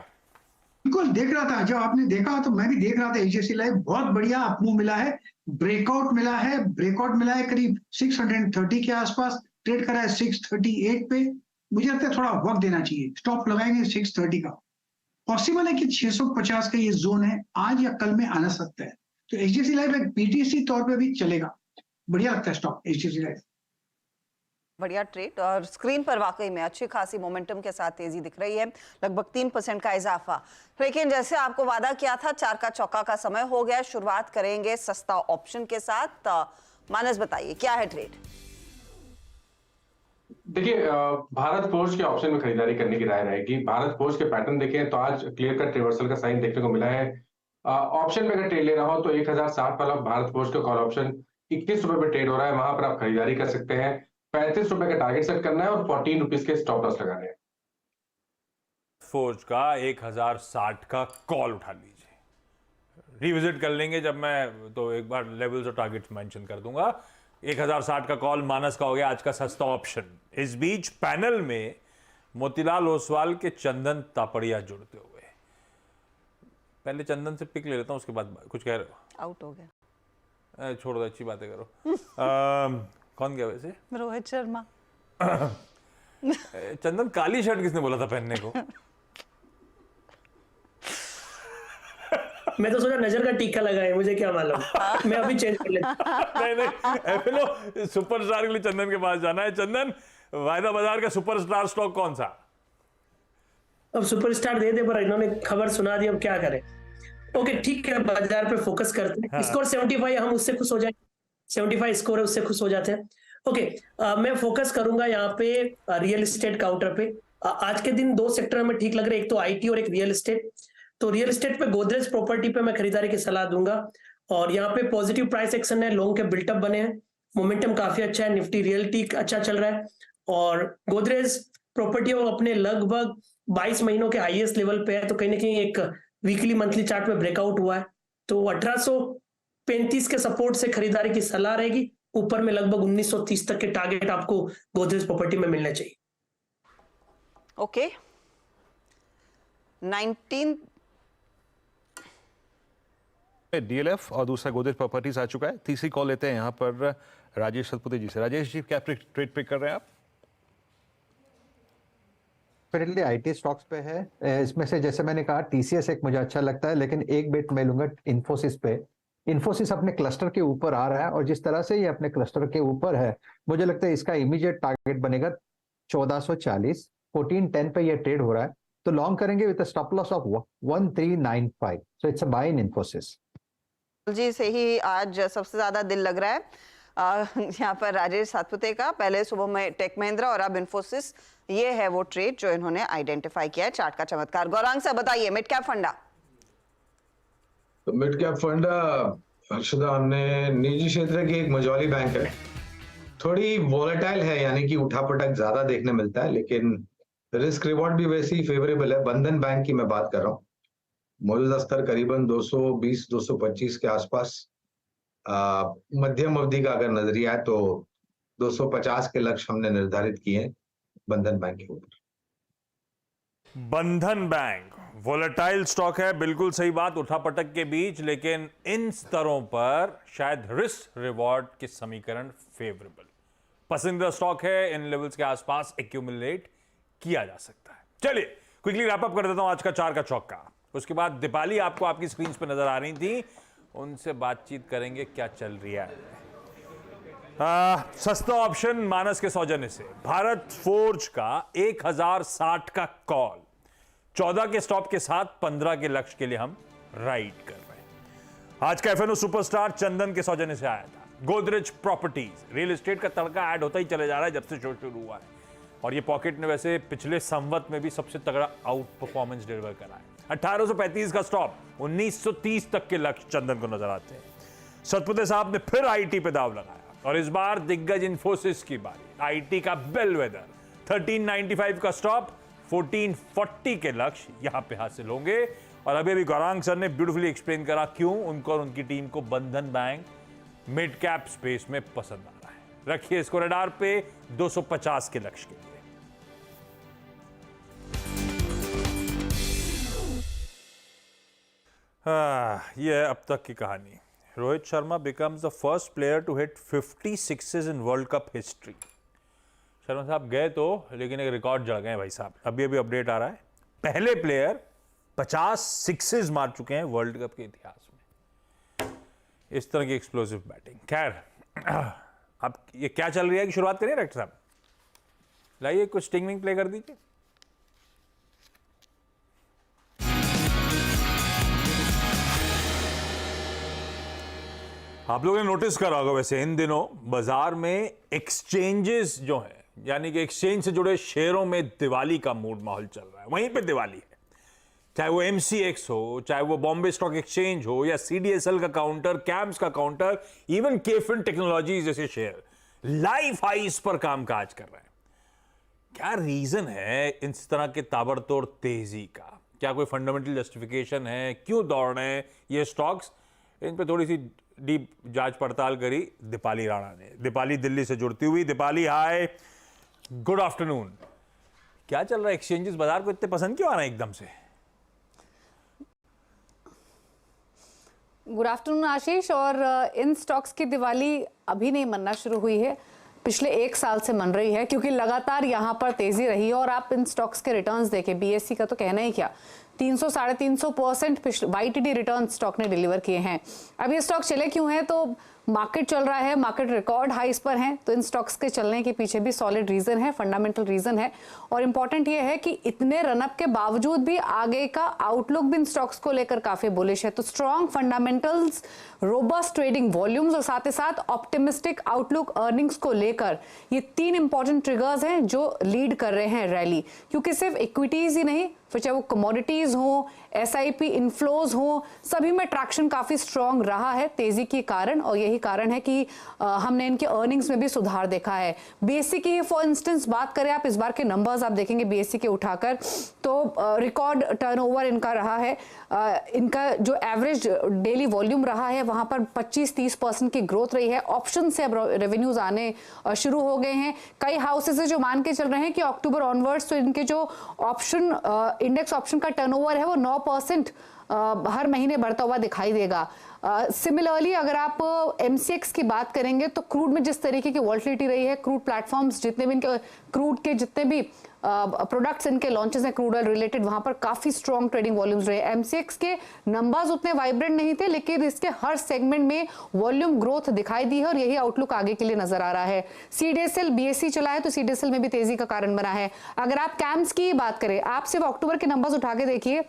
बिल्कुल देख रहा था, जब आपने देखा तो मैं भी देख रहा था। HDFC लाइफ बहुत बढ़िया अपमूव मिला है, ब्रेकआउट मिला है करीब 630 के आसपास, ट्रेड करा है 638 पे। मुझे लगता है थोड़ा वक्त देना चाहिए, स्टॉप लगाएंगे 630 का। पॉसिबल है कि 650 का ये जोन है, आज या कल में आना सकता है। तो HDFC लाइफ एक PTC तौर पे भी चलेगा, बढ़िया लगता है स्टॉक HDFC लाइफ। बढ़िया ट्रेड और स्क्रीन पर वाकई में अच्छी खासी मोमेंटम के साथ तेजी दिख रही है, लगभग 3% का इजाफा। लेकिन जैसे आपको वादा किया था, चार का चौका का समय हो गया। शुरुआत करेंगे सस्ता ऑप्शन के साथ। मानस बताइए क्या है ट्रेड? देखिए भारत फोर्ज के ऑप्शन में खरीदारी करने की राय रहेगी। भारत फोर्ज के पैटर्न देखें तो आज क्लियर कट रिवर्सल का साइन देखने को मिला है। ऑप्शन में अगर ट्रेड ले रहा हो तो 1060 वाला भारत फोर्ज का कॉल ऑप्शन 21 रुपए पे ट्रेड हो रहा है, वहां पर आप खरीदारी कर सकते हैं। 35 रुपए का टारगेट सेट करना है और 14 रुपीज के स्टॉप लॉस लगाने हैं। फोर्ज का 1060 का कॉल उठा लीजिए, रिविजिट कर लेंगे जब मैं तो एक बार लेवल्स और टारगेट्स मेंशन कर दूंगा। 1060 का कॉल मानस का हो गया आज का सस्ता ऑप्शन। इस बीच पैनल में मोतीलाल ओसवाल के चंदन तापड़िया जुड़ते हुए। पहले चंदन से पिक ले लेता हूं, उसके बाद कुछ कह रहे हो? आउट हो गया। छोड़ दो, अच्छी बातें करो। कौन गया वैसे? रोहित शर्मा। चंदन काली शर्ट किसने बोला था पहनने को? मैं तो सोचा नजर का टीका लगाए, मुझे क्या मालूम। मैं अभी चेंज कर लेता। नहीं एफएलओ सुपरस्टार के लिए चंदन के पास जाना है। चंदन, वायदा बाजार का सुपरस्टार स्टॉक कौन सा? अब सुपरस्टार दे दे, पर इन्होंने खबर सुना दी, अब क्या करें। ओके ठीक है, बाजार पे फोकस करते हैं। स्कोर 75 हम उससे खुश हो जाए, 75 स्कोर है उससे खुश हो जाते हैं। ओके मैं फोकस करूंगा यहाँ पे रियल एस्टेट काउंटर पे। आज के दिन दो सेक्टर में ठीक लग रहे हैं, एक तो IT और एक रियल एस्टेट। तो रियल एस्टेट पे गोदरेज प्रॉपर्टी पे मैं खरीदारी की सलाह दूंगा और यहाँ पे पॉजिटिव प्राइस एक्शन है, लोगों के बिल्टअप बने हैं, मोमेंटम काफी अच्छा है, निफ्टी रियलिटी अच्छा चल रहा है और गोदरेज प्रॉपर्टी अपने लगभग 22 महीनों के हाईएस्ट लेवल पे है। तो कहीं ना कहीं एक वीकली मंथली चार्ट में ब्रेकआउट हुआ है, तो 1835 के सपोर्ट से खरीदारी की सलाह रहेगी। ऊपर में लगभग 1930 तक के टारगेट आपको गोदरेज प्रॉपर्टी में मिलने चाहिए। ओके 19 DLF और दूसरा गोदरेज प्रॉपर्टीज आ चुका है। तीसरी कॉल लेते हैं यहाँ पर राजेश सतपुते जी से। राजेश जी क्या ट्रेड पिक कर रहे हैं आप? डेफिनेटली IT स्टॉक्स पे है। इसमें से जैसे मैंने कहा TCS एक मुझे अच्छा लगता है, लेकिन एक बेट मैं लूंगा इन्फोसिस पे। इन्फोसिस अपने क्लस्टर के ऊपर आ रहा है और जिस तरह से ये अपने क्लस्टर के ऊपर है, मुझे लगता है इसका इमीडिएट टारगेट बनेगा 1440। 1410 पे ये ट्रेड हो रहा है, तो लॉन्ग करेंगे with stop loss of 1395। So it's a buy in Infosys. जी से ही आज सबसे ज्यादा दिल लग रहा है यहाँ पर राजेश सातपुते का। पहले सुबह में टेक महिंद्रा और अब इन्फोसिस, ये है वो ट्रेड जो इन्होंने आइडेंटिफाई किया है। चार्ट का चमत्कार। गौरांग से बताइए मिड कैप फंडा। तो मिड कैप फंडा हर्षदा, हमने निजी क्षेत्र की एक मझौली बैंक है, थोड़ी वॉलेटाइल है, यानी कि उठापटक ज्यादा देखने मिलता है, लेकिन रिस्क रिवॉर्ड भी वैसे ही फेवरेबल है। बंधन बैंक की मैं बात कर रहा हूँ, मौजूदा स्तर करीबन 220-225 के आसपास। मध्यम अवधि का अगर नजरिया है तो 250 के लक्ष्य हमने निर्धारित किए हैं बंधन बैंक के ऊपर। बंधन बैंक वोलेटाइल स्टॉक है, बिल्कुल सही बात, उठापटक के बीच, लेकिन इन स्तरों पर शायद रिस्क रिवॉर्ड के समीकरण फेवरेबल। पसंदीदा स्टॉक है, इन लेवल्स के आसपास एक्यूमुलेट किया जा सकता है। चलिए क्विकली रैप अप कर देता हूं आज का चार का चौका। उसके बाद दीपाली आपको आपकी स्क्रीन पर नजर आ रही थी, उनसे बातचीत करेंगे क्या चल रही है। सस्ता ऑप्शन मानस के सौजन्य से भारत फोर्ज का 1060 का कॉल, 14 के स्टॉप के साथ 15 के लक्ष्य के लिए हम राइड कर रहे हैं। आज का एफएनओ सुपरस्टार चंदन के सौजन्य से आया था। गोदरेज प्रॉपर्टीज, रियल एस्टेट का तड़का ऐड होता ही चले जा रहा है जब से शो शुरू हुआ है, और ये पॉकेट ने वैसे पिछले संवत में भी सबसे तगड़ा आउट परफॉर्मेंस डिलीवर करा है। 1835 का स्टॉप, 1930 तक के लक्ष्य चंदन को नजर आते हैं। सतपुते साहब ने फिर IT पे दाव लगाया और इस बार दिग्गज इन्फोसिस की बारी। IT का बेलवेदर, 1395 का स्टॉप, 1440 के लक्ष्य यहां पे हासिल होंगे और अभी अभी गौरांग सर ने ब्यूटीफुली एक्सप्लेन करा क्यों उनको और उनकी टीम को बंधन बैंक मिड कैप स्पेस में पसंद आ रहा है। रखिए इसको रडार पे 250 के लक्ष्य के लिए। ये है अब तक की कहानी। Rohit Sharma becomes the first player to hit 50 sixes in world cup history. Sharma साहब गए तो, लेकिन एक रिकॉर्ड जड़ गए भाई साहब। अभी अभी अपडेट आ रहा है, पहले प्लेयर 50 सिक्सेस मार चुके हैं वर्ल्ड कप के इतिहास में। इस तरह की एक्सप्लोसिव बैटिंग। खैर, अब ये क्या चल रही है कि शुरुआत करें डायरेक्टर साहब? लाइए कुछ स्टिंग प्ले कर दीजिए। आप लोगों ने नोटिस करा होगा वैसे इन दिनों बाजार में एक्सचेंजेस जो है, यानी कि एक्सचेंज से जुड़े शेयरों में दिवाली का मूड माहौल चल रहा है। वहीं पे दिवाली है, चाहे वो MCX हो, चाहे वो बॉम्बे स्टॉक एक्सचेंज हो, या CDSL का काउंटर, कैम्स का काउंटर, इवन केफिन टेक्नोलॉजीज जैसे शेयर लाइफ हाइस पर कामकाज कर रहे हैं। क्या रीजन है इस तरह के ताबड़तोड़ तेजी का? क्या कोई फंडामेंटल जस्टिफिकेशन है? क्यों दौड़ रहे हैं ये स्टॉक्स? इन पे थोड़ी सी डीप जांच पड़ताल करी दीपाली राणा ने। दीपाली दिल्ली से जुड़ती हुई। दीपाली हाय, गुड आफ्टरनून। क्या चल रहा है? एक्सचेंजेस बाजार को इतने पसंद क्यों आ रहे हैं एकदम से? गुड आफ्टरनून आशीष। और इन स्टॉक्स की दिवाली अभी नहीं मनना शुरू हुई है, पिछले 1 साल से मन रही है, क्योंकि लगातार यहाँ पर तेजी रही है। और आप इन स्टॉक्स के रिटर्न्स देखें, BSE का तो कहना ही क्या, 300-350% YTD रिटर्न स्टॉक ने डिलीवर किए हैं। अब ये स्टॉक चले क्यों हैं? तो मार्केट चल रहा है, मार्केट रिकॉर्ड हाइस पर हैं, तो इन स्टॉक्स के चलने के पीछे भी सॉलिड रीजन है, फंडामेंटल रीजन है। और इंपॉर्टेंट ये है कि इतने रनअप के बावजूद भी आगे का आउटलुक भी इन स्टॉक्स को लेकर काफी बुलिश है। तो strong fundamentals, robust trading volumes और साथ ही साथ ऑप्टिमिस्टिक आउटलुक अर्निंग्स को लेकर, ये 3 इंपॉर्टेंट ट्रिगर्स हैं जो लीड कर रहे हैं रैली। क्योंकि सिर्फ इक्विटीज ही नहीं, फिर चाहे वो कमोडिटीज हो, SIP इनफ्लोज हो, सभी में ट्रैक्शन काफी स्ट्रॉन्ग रहा है तेजी के कारण। और यही कारण है कि हमने इनके अर्निंग्स में भी सुधार देखा है। BSE की फॉर इंस्टेंस बात करें आप, इस बार के नंबर्स आप देखेंगे BSE के उठाकर, तो रिकॉर्ड टर्नओवर इनका रहा है। इनका जो एवरेज डेली वॉल्यूम रहा है वहां पर 25-30% की ग्रोथ रही है। ऑप्शन से अब रेवेन्यूज आने शुरू हो गए हैं। कई हाउसेस जो मान के चल रहे हैं कि अक्टूबर ऑनवर्ड्स तो इनके जो ऑप्शन इंडेक्स ऑप्शन का टर्नओवर है वो 9% हर महीने बढ़ता हुआ दिखाई देगा। सिमिलरली अगर आप MCX की बात करेंगे तो क्रूड में जिस तरीके की वॉलिटिलिटी रही है, क्रूड प्लेटफॉर्म्स जितने भी इनके क्रूड के जितने भी प्रोडक्ट्स इनके लॉन्चेस हैं क्रूड ऑयल रिलेटेड, वहां पर काफी स्ट्रॉन्ग ट्रेडिंग वॉल्यूम्स रहे। MCX के नंबर्स उतने वाइब्रेंट नहीं थे, लेकिन इसके हर सेगमेंट में वॉल्यूम ग्रोथ दिखाई दी है और यही आउटलुक आगे के लिए नजर आ रहा है। CDSL BSE चला है तो CDSL में भी तेजी का कारण बना है। अगर आप कैम्स की बात करें, आप सिर्फ अक्टूबर के नंबर्स उठा के देखिए,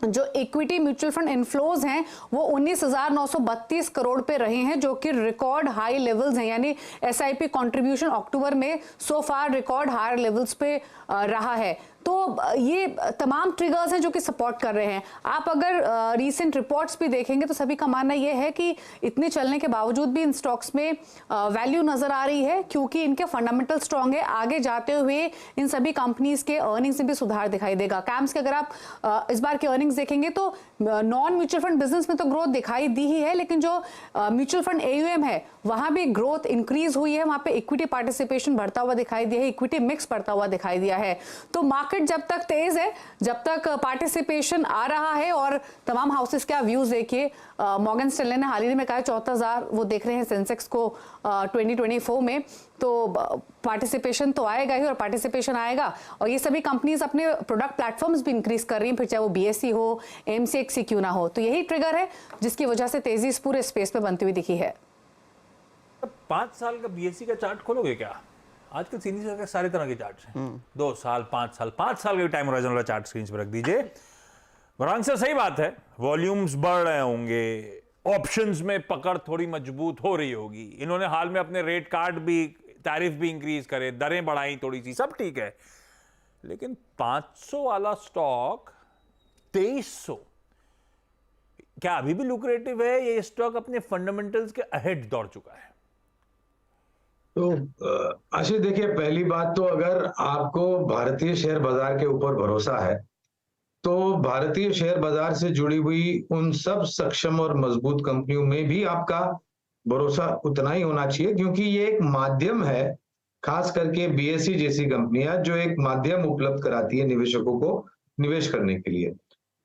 जो इक्विटी म्यूचुअल फंड इनफ्लोज हैं वो 19,932 करोड़ पे रहे हैं, जो कि रिकॉर्ड हाई लेवल्स हैं। यानी SIP कंट्रीब्यूशन अक्टूबर में सो फार रिकॉर्ड हायर लेवल्स पे रहा है। तो ये तमाम ट्रिगर्स हैं जो कि सपोर्ट कर रहे हैं। आप अगर रीसेंट रिपोर्ट्स भी देखेंगे तो सभी का मानना ये है कि इतने चलने के बावजूद भी इन स्टॉक्स में वैल्यू नजर आ रही है, क्योंकि इनके फंडामेंटल स्ट्रॉन्ग है। आगे जाते हुए इन सभी कंपनीज के अर्निंग्स में भी सुधार दिखाई देगा। कैम्स के अगर आप इस बार के अर्निंग्स देखेंगे तो नॉन म्यूचुअल फंड बिजनेस में तो ग्रोथ दिखाई दी ही है, लेकिन जो म्यूचुअल फंड AUM है वहां भी ग्रोथ इंक्रीज हुई है। वहां पे इक्विटी पार्टिसिपेशन बढ़ता हुआ दिखाई दिया है, इक्विटी मिक्स बढ़ता हुआ दिखाई दिया है। तो मार्केट जब तक तेज है, जब तक पार्टिसिपेशन आ रहा है, और तमाम हाउसेस का व्यूज देखिए, मॉर्गन स्टैनले ने हाल ही में कहा 14,000 वो देख रहे हैं सेंसेक्स को 2024 में, तो पार्टिसिपेशन तो आएगा ही, और पार्टिसिपेशन आएगा और ये सभी कंपनीज अपने प्रोडक्ट प्लेटफॉर्म्स भी इंक्रीज कर रही हैं, फिर चाहे वो BSE हो, MCX क्यों ना हो। तो यही ट्रिगर है जिसकी वजह से तेजी इस पूरे स्पेस पे बनती हुई दिखी है। 5 साल का BSE का चार्ट खोलोगे क्या? आजकल सीनियर का सारे तरह के चार्ट्स हैं, 2 साल 5 साल 5 साल का टाइम होराइजन वाला चार्ट स्क्रीन पर रख दीजिए। वरांग सर सही बात है, वॉल्यूम्स बढ़ रहे होंगे, ऑप्शंस में पकड़ थोड़ी मजबूत हो रही होगी। इन्होंने हाल में अपने रेट कार्ड भी, टैरिफ भी इंक्रीज करे, दरें बढ़ाई थोड़ी सी, सब ठीक है, लेकिन 500 वाला स्टॉक 2300, क्या अभी भी लुक्रेटिव है? ये स्टॉक अपने फंडामेंटल्स के अहेड दौड़ चुका है? तो आशीष देखिए, पहली बात तो अगर आपको भारतीय शेयर बाजार के ऊपर भरोसा है तो भारतीय शेयर बाजार से जुड़ी हुई उन सब सक्षम और मजबूत कंपनियों में भी आपका भरोसा उतना ही होना चाहिए, क्योंकि ये एक माध्यम है, खास करके बीएसई जैसी कंपनियां जो एक माध्यम उपलब्ध कराती है निवेशकों को निवेश करने के लिए।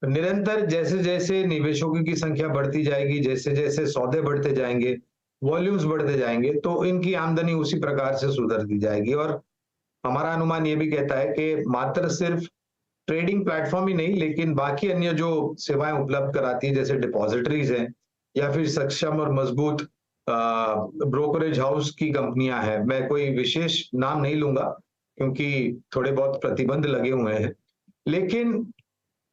निरंतर जैसे जैसे निवेशकों की संख्या बढ़ती जाएगी, जैसे जैसे सौदे बढ़ते जाएंगे, वॉल्यूम्स बढ़ते जाएंगे, तो इनकी आमदनी उसी प्रकार से सुधरती जाएगी। और हमारा अनुमान ये भी कहता है कि मात्र सिर्फ ट्रेडिंग प्लेटफॉर्म ही नहीं, लेकिन बाकी अन्य जो सेवाएं उपलब्ध कराती है, जैसे डिपॉजिटरीज हैं या फिर सक्षम और मजबूत ब्रोकरेज हाउस की कंपनियां हैं, मैं कोई विशेष नाम नहीं लूंगा क्योंकि थोड़े बहुत प्रतिबंध लगे हुए हैं, लेकिन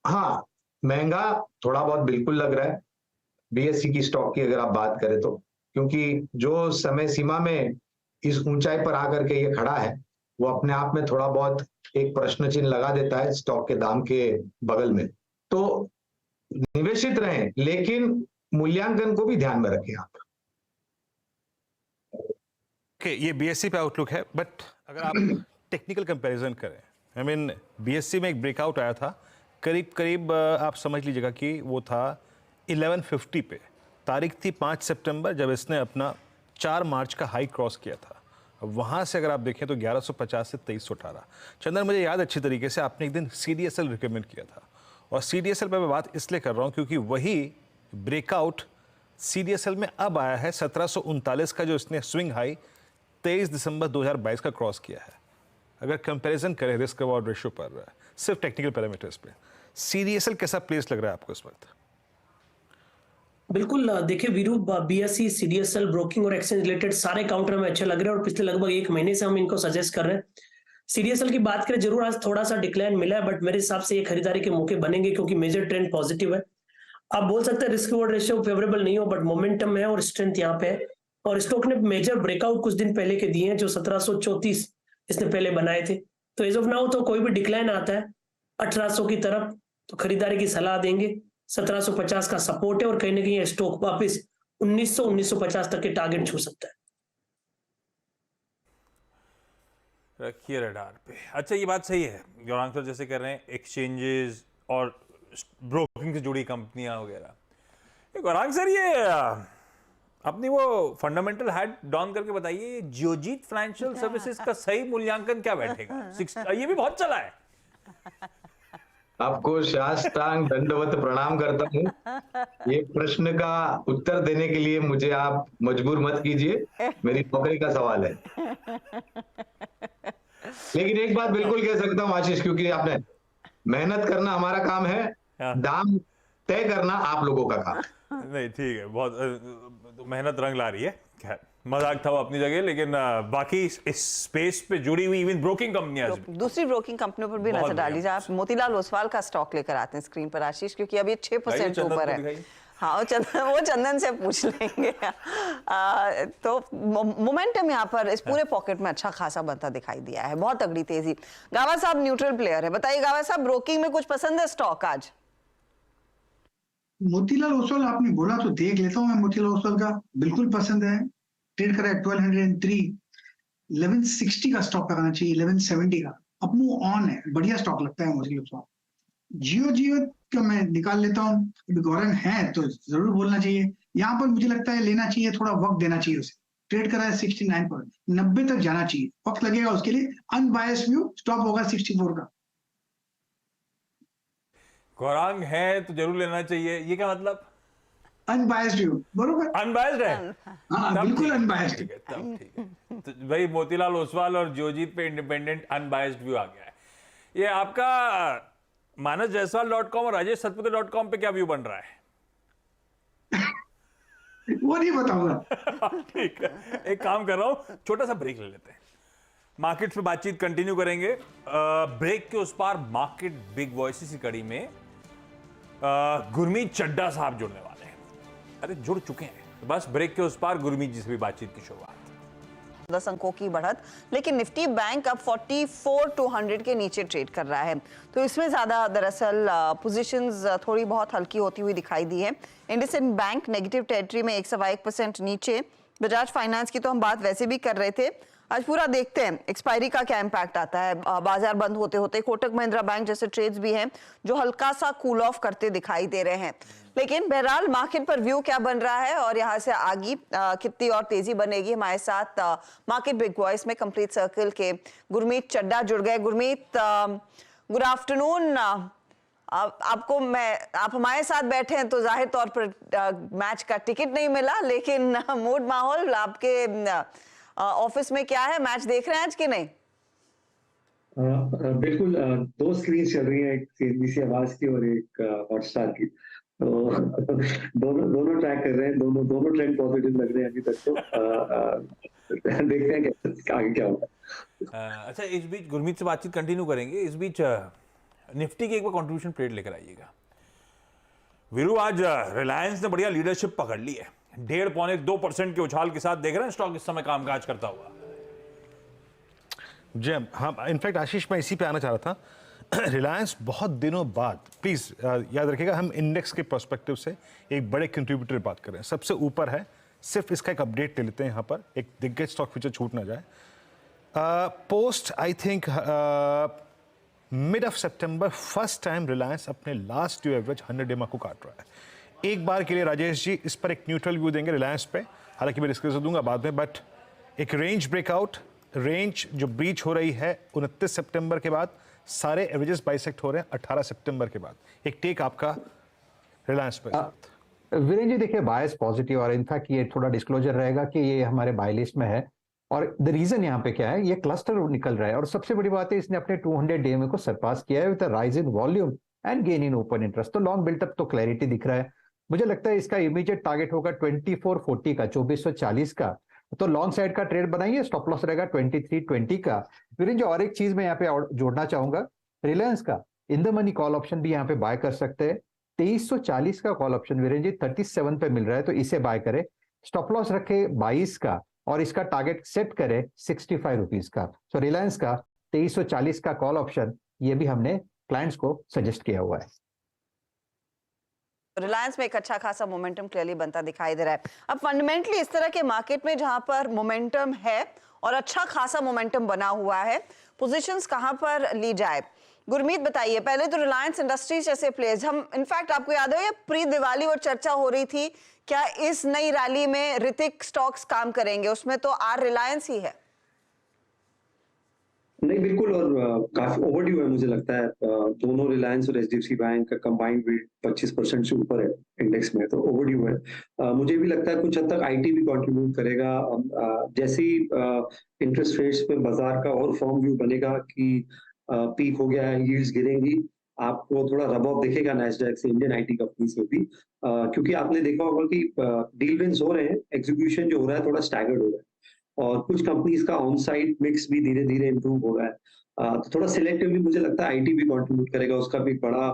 हाँ, महंगा थोड़ा बहुत बिल्कुल लग रहा है बीएसई की स्टॉक की अगर आप बात करें तो, क्योंकि जो समय सीमा में इस ऊंचाई पर आकर के ये खड़ा है वो अपने आप में थोड़ा बहुत एक प्रश्न चिन्ह लगा देता है स्टॉक के दाम के बगल में। तो निवेशित रहें, लेकिन मूल्यांकन को भी ध्यान में रखें आप। ये बीएससी पे आउटलुक है, बट अगर आप टेक्निकल कंपैरिजन करें, आई मीन बीएससी में एक ब्रेकआउट आया था करीब करीब आप समझ लीजिएगा कि वो था 1150 पे, तारीख थी 5 सितंबर जब इसने अपना 4 मार्च का हाई क्रॉस किया था। वहाँ से अगर आप देखें तो 1150 से 2318। चंदन, मुझे याद अच्छी तरीके से आपने एक दिन CDSL रिकमेंड किया था, और CDSL पे मैं बात इसलिए कर रहा हूँ क्योंकि वही ब्रेकआउट CDSL में अब आया है 1739 का, जो इसने स्विंग हाई 23 दिसंबर 2022 का क्रॉस किया है। अगर कंपैरिजन करें रिस्क रिवॉर्ड रेशियो पर सिर्फ टेक्निकल पैरामीटर्स पे, CDSL कैसा प्लेस लग रहा है आपको इस वक्त? बिल्कुल, देखिए वीरू, बीएसई, CDSL, ब्रोकिंग और एक्सचेंज रिलेटेड सारे काउंटर में अच्छे लग रहे हैं और पिछले लगभग 1 महीने से हम इनको सजेस्ट कर रहे हैं। CDSL की बात करें, जरूर आज थोड़ा सा डिक्लाइन मिला है, बट मेरे हिसाब से ये खरीदारी के मौके बनेंगे क्योंकि मेजर ट्रेंड पॉजिटिव है। आप बोल सकते हैं रिस्क रिवॉर्ड रेशियो फेवरेबल नहीं हो, बट मोमेंटम है और स्ट्रेंथ यहाँ पे है। और स्टॉक ने मेजर ब्रेकआउट कुछ दिन पहले के दिए हैं, जो 1734 इसने पहले बनाए थे। तो एज ऑफ नाउ तो कोई भी डिक्लाइन आता है 1800 की तरफ तो खरीदारी की सलाह देंगे। 1750 का सपोर्ट है और कहीं ना कहीं स्टॉक वापस 1950 तक के टारगेट छू सकता है। रखिए रडार पे। अच्छा, ये बात सही है गौरांग सर जैसे कर रहे हैं, एक्सचेंजेस और ब्रोकिंग से जुड़ी कंपनियां वगैरह। गौरांग सर, ये अपनी वो फंडामेंटल हैट डॉन करके बताइए, जियोजीत फाइनेंशियल सर्विसेज का सही मूल्यांकन क्या बैठेगा? ये भी बहुत चला है। आपको साष्टांग दंडवत प्रणाम करता हूँ। ये प्रश्न का उत्तर देने के लिए मुझे आप मजबूर मत कीजिए, मेरी नौकरी का सवाल है। लेकिन एक बात बिल्कुल कह सकता हूँ आशीष, क्योंकि आपने मेहनत करना हमारा काम है, दाम तय करना आप लोगों का काम। नहीं, ठीक है, बहुत मेहनत रंग ला रही है। खैर, मजाक था वो अपनी जगह, लेकिन बाकी इस स्पेस पे जुड़ी हुई इवन ब्रोकिंग कंपनियां, दूसरी ब्रोकिंग कंपनियों पर भी नजर डाल लीजिए। आप मोतीलाल ओसवाल का स्टॉक लेकर आते हैं स्क्रीन पर आशीष, क्योंकि अभी 6% ऊपर है। हाँ, वो चंदन से पूछ लेंगे। तो मोमेंटम यहाँ पर इस पूरे पॉकेट में अच्छा खासा बनता दिखाई दिया है, बहुत तगड़ी तेजी। गावा साहब न्यूट्रल प्लेयर है, बताइए गावा साहब, ब्रोकिंग में कुछ पसंद है स्टॉक आज? मोतीलाल ओसवाल आपने बोला तो देख लेता हूँ मैं। मोतीलाल ओसवाल का बिल्कुल पसंद है, ट्रेड करा है 1203, 1160 का स्टॉक लगाना चाहिए, 1170 का अब मूव ऑन है, बढ़िया स्टॉक लगता है मोतीलाल ओसवाल। जियो का मैं निकाल लेता हूँ, गौरन है तो जरूर बोलना चाहिए। यहाँ पर मुझे लगता है लेना चाहिए, थोड़ा वक्त देना चाहिए उसे। ट्रेड करा है 69 पर, 90 तक जाना चाहिए, वक्त लगेगा उसके लिए। अनबायस्ड व्यू, स्टॉप होगा 64 का। गौरांग है तो जरूर लेना चाहिए, ये क्या मतलब? अनबायस्ड व्यू, बरोबर, अनबायस्ड है। हाँ, बिल्कुल अनबायस्ड। तब ठीक है। तो भाई मोतीलाल ओसवाल और जियोजीत पे इंडिपेंडेंट अनबायस्ड व्यू आ गया है। ये आपका manasjaiswal.com और rajeshsatputhe.com पे क्या व्यू बन रहा है? वो नहीं बताऊंगा। ठीक है, एक काम कर रहा हूं, छोटा सा ब्रेक ले लेते हैं, मार्केट पे बातचीत कंटिन्यू करेंगे। ब्रेक के उस पार मार्केट बिग वॉइसेस की कड़ी में गुरमीत चड्ढा साहब जुड़ने वाले हैं। अरे जुड़ चुके हैं, तो बस ब्रेक के उस पार गुरमीत जी से भी बातचीत की शुरुआत। 10 अंकों की बढ़त, लेकिन निफ्टी बैंक अब 44,200 के नीचे ट्रेड कर रहा है। तो इसमें ज्यादा दरअसल पोजीशंस थोड़ी बहुत हल्की होती हुई दिखाई दी है। इंडसइंड बैंक नेगेटिव टेरिटरी में 1.1% नीचे। बजाज फाइनेंस की तो हम बात वैसे भी कर रहे थे, आज पूरा देखते हैं एक्सपायरी का क्या इम्पैक्ट आता है। बाजार बंद होते होते कोटक महिंद्रा बैंक जैसे ट्रेड्स भी हैं जो हल्का सा कूल ऑफ करते दिखाई दे रहे हैं, लेकिन बहरहाल मार्केट पर व्यू क्या बन रहा है और यहाँ से आगे कितनी और तेजी बनेगी। हमारे साथ मार्केट बिग वॉइस में कंप्लीट सर्कल के गुरमीत चड्डा जुड़ गए। Gurmeet, good afternoon. आप हमारे साथ बैठे हैं तो जाहिर तौर पर मैच का टिकट नहीं मिला, लेकिन मूड माहौल आपके ऑफिस में क्या है? मैच देख रहे हैं आज कि नहीं? बिल्कुल, दो स्क्रीन चल रही है, एक सीएनबीसी आवाज की और एक हॉटस्टार की, तो दोनों ट्रैक कर रहे हैं, दोनों ट्रेंड पॉजिटिव लग रहे हैं अभी तक। तो देखते हैं क्या आगे क्या होगा। अच्छा, इस बीच गुरमीत से बातचीत कंटिन्यू करेंगे। इस बीच निफ्टी की एक बार कंट्रीब्यूशन प्लेट लेकर आइएगा। वीरू, आज रिलायंस ने बढ़िया लीडरशिप पकड़ ली है, 1.5-2% के उछाल के साथ देख रहे हैं स्टॉक इस समय कामकाज करता हुआ। जी हाँ, इनफैक्ट आशीष मैं इसी पे आना चाह रहा था। रिलायंस बहुत दिनों बाद, प्लीज याद रखिएगा, हम इंडेक्स के पर्सपेक्टिव से एक बड़े कंट्रीब्यूटर बात कर रहे हैं, सबसे ऊपर है। सिर्फ इसका एक अपडेट ले लेते हैं यहाँ पर, एक दिग्गज स्टॉक फ्यूचर छूट ना जाए। Post I think mid of September first time Reliance अपने लास्ट ड्यू एवरेज 100 EMA को काट रहा है। एक बार के लिए राजेश जी इस पर एक न्यूट्रल व्यू देंगे रिलायंस पे, हालांकि मैं डिस्कस दूंगा बाद में, बट एक रेंज ब्रेकआउट, रेंज जो ब्रीच हो रही है 29 सितंबर के बाद, सारे एवरेजेस बाइसेक्ट हो रहे हैं 18 सितंबर के बाद। एक टेक आपका रिलायंस पे। वीरेंद्र जी, देखिए बायस पॉजिटिव, और इनफैक्ट ये थोड़ा डिस्क्लोजर रहेगा कि ये हमारे बाय लिस्ट में है, और द रीजन यहाँ पे क्या है, ये क्लस्टर निकल रहा है, और सबसे बड़ी बात है इसने अपने 200 DMA को सरपास किया है with rise in volume and gain in open interest. तो लॉन्ग बिल्टअप तो क्लैरिटी दिख रहा है। मुझे लगता है इसका इमीडिएट टारगेट होगा 2440 का, 2440 का। तो लॉन्ग साइड का ट्रेड बनाइए, स्टॉप लॉस रहेगा 2320 का। वीरेंद्र जी, और एक चीज मैं यहाँ पे जोड़ना चाहूंगा, रिलायंस का in the money call option भी यहाँ पे बाय कर सकते हैं। 2340 का कॉल ऑप्शन वीरेंद्र जी 37 पे मिल रहा है, तो इसे बाय करे, स्टॉप लॉस रखे 22 का, और इसका टारगेट सेट करे 65 रुपीज का। तो रिलायंस का 2340 का कॉल ऑप्शन, ये भी हमने क्लाइंट्स को सजेस्ट किया हुआ है। रिलायंस में एक अच्छा खासा मोमेंटम क्लियरली बनता दिखाई दे रहा है। अब फंडामेंटली इस तरह के मार्केट में जहां पर मोमेंटम है और अच्छा खासा मोमेंटम बना हुआ है, पोजीशंस कहां पर ली जाए? गुरमीत बताइए। पहले तो रिलायंस इंडस्ट्रीज जैसे प्लेयर्स, हम इनफैक्ट आपको याद हो, प्री दिवाली और चर्चा हो रही थी, क्या इस नई रैली में ऋतिक स्टॉक्स काम करेंगे? उसमें तो आर रिलायंस ही है। नहीं, बिल्कुल, और काफी ओवरड्यू है मुझे लगता है। दोनों रिलायंस और एचडीएफसी बैंक का कंबाइंड वेट 25% से ऊपर है इंडेक्स में, तो ओवरड्यू है। मुझे भी लगता है कुछ हद तक आईटी भी कंट्रीब्यूट करेगा। जैसे ही इंटरेस्ट रेट्स पे बाजार का और फॉर्म व्यू बनेगा कि पीक हो गया है, यील्ड्स गिरेंगी, आपको थोड़ा रब ऑफ दिखेगा नैस्डैक से, इंडियन आईटी कंपनी से भी, क्योंकि आपने देखा होगा कि डील विंस हो रहे हैं, एग्जीक्यूशन जो हो रहा है थोड़ा स्टैगर्ड हो रहा है, और कुछ कंपनीज का ऑन साइट मिक्स भी धीरे धीरे इंप्रूव हो रहा है। तो थोड़ा सिलेक्टिवली मुझे लगता है आईटी भी कंट्रीब्यूट करेगा, उसका भी बड़ा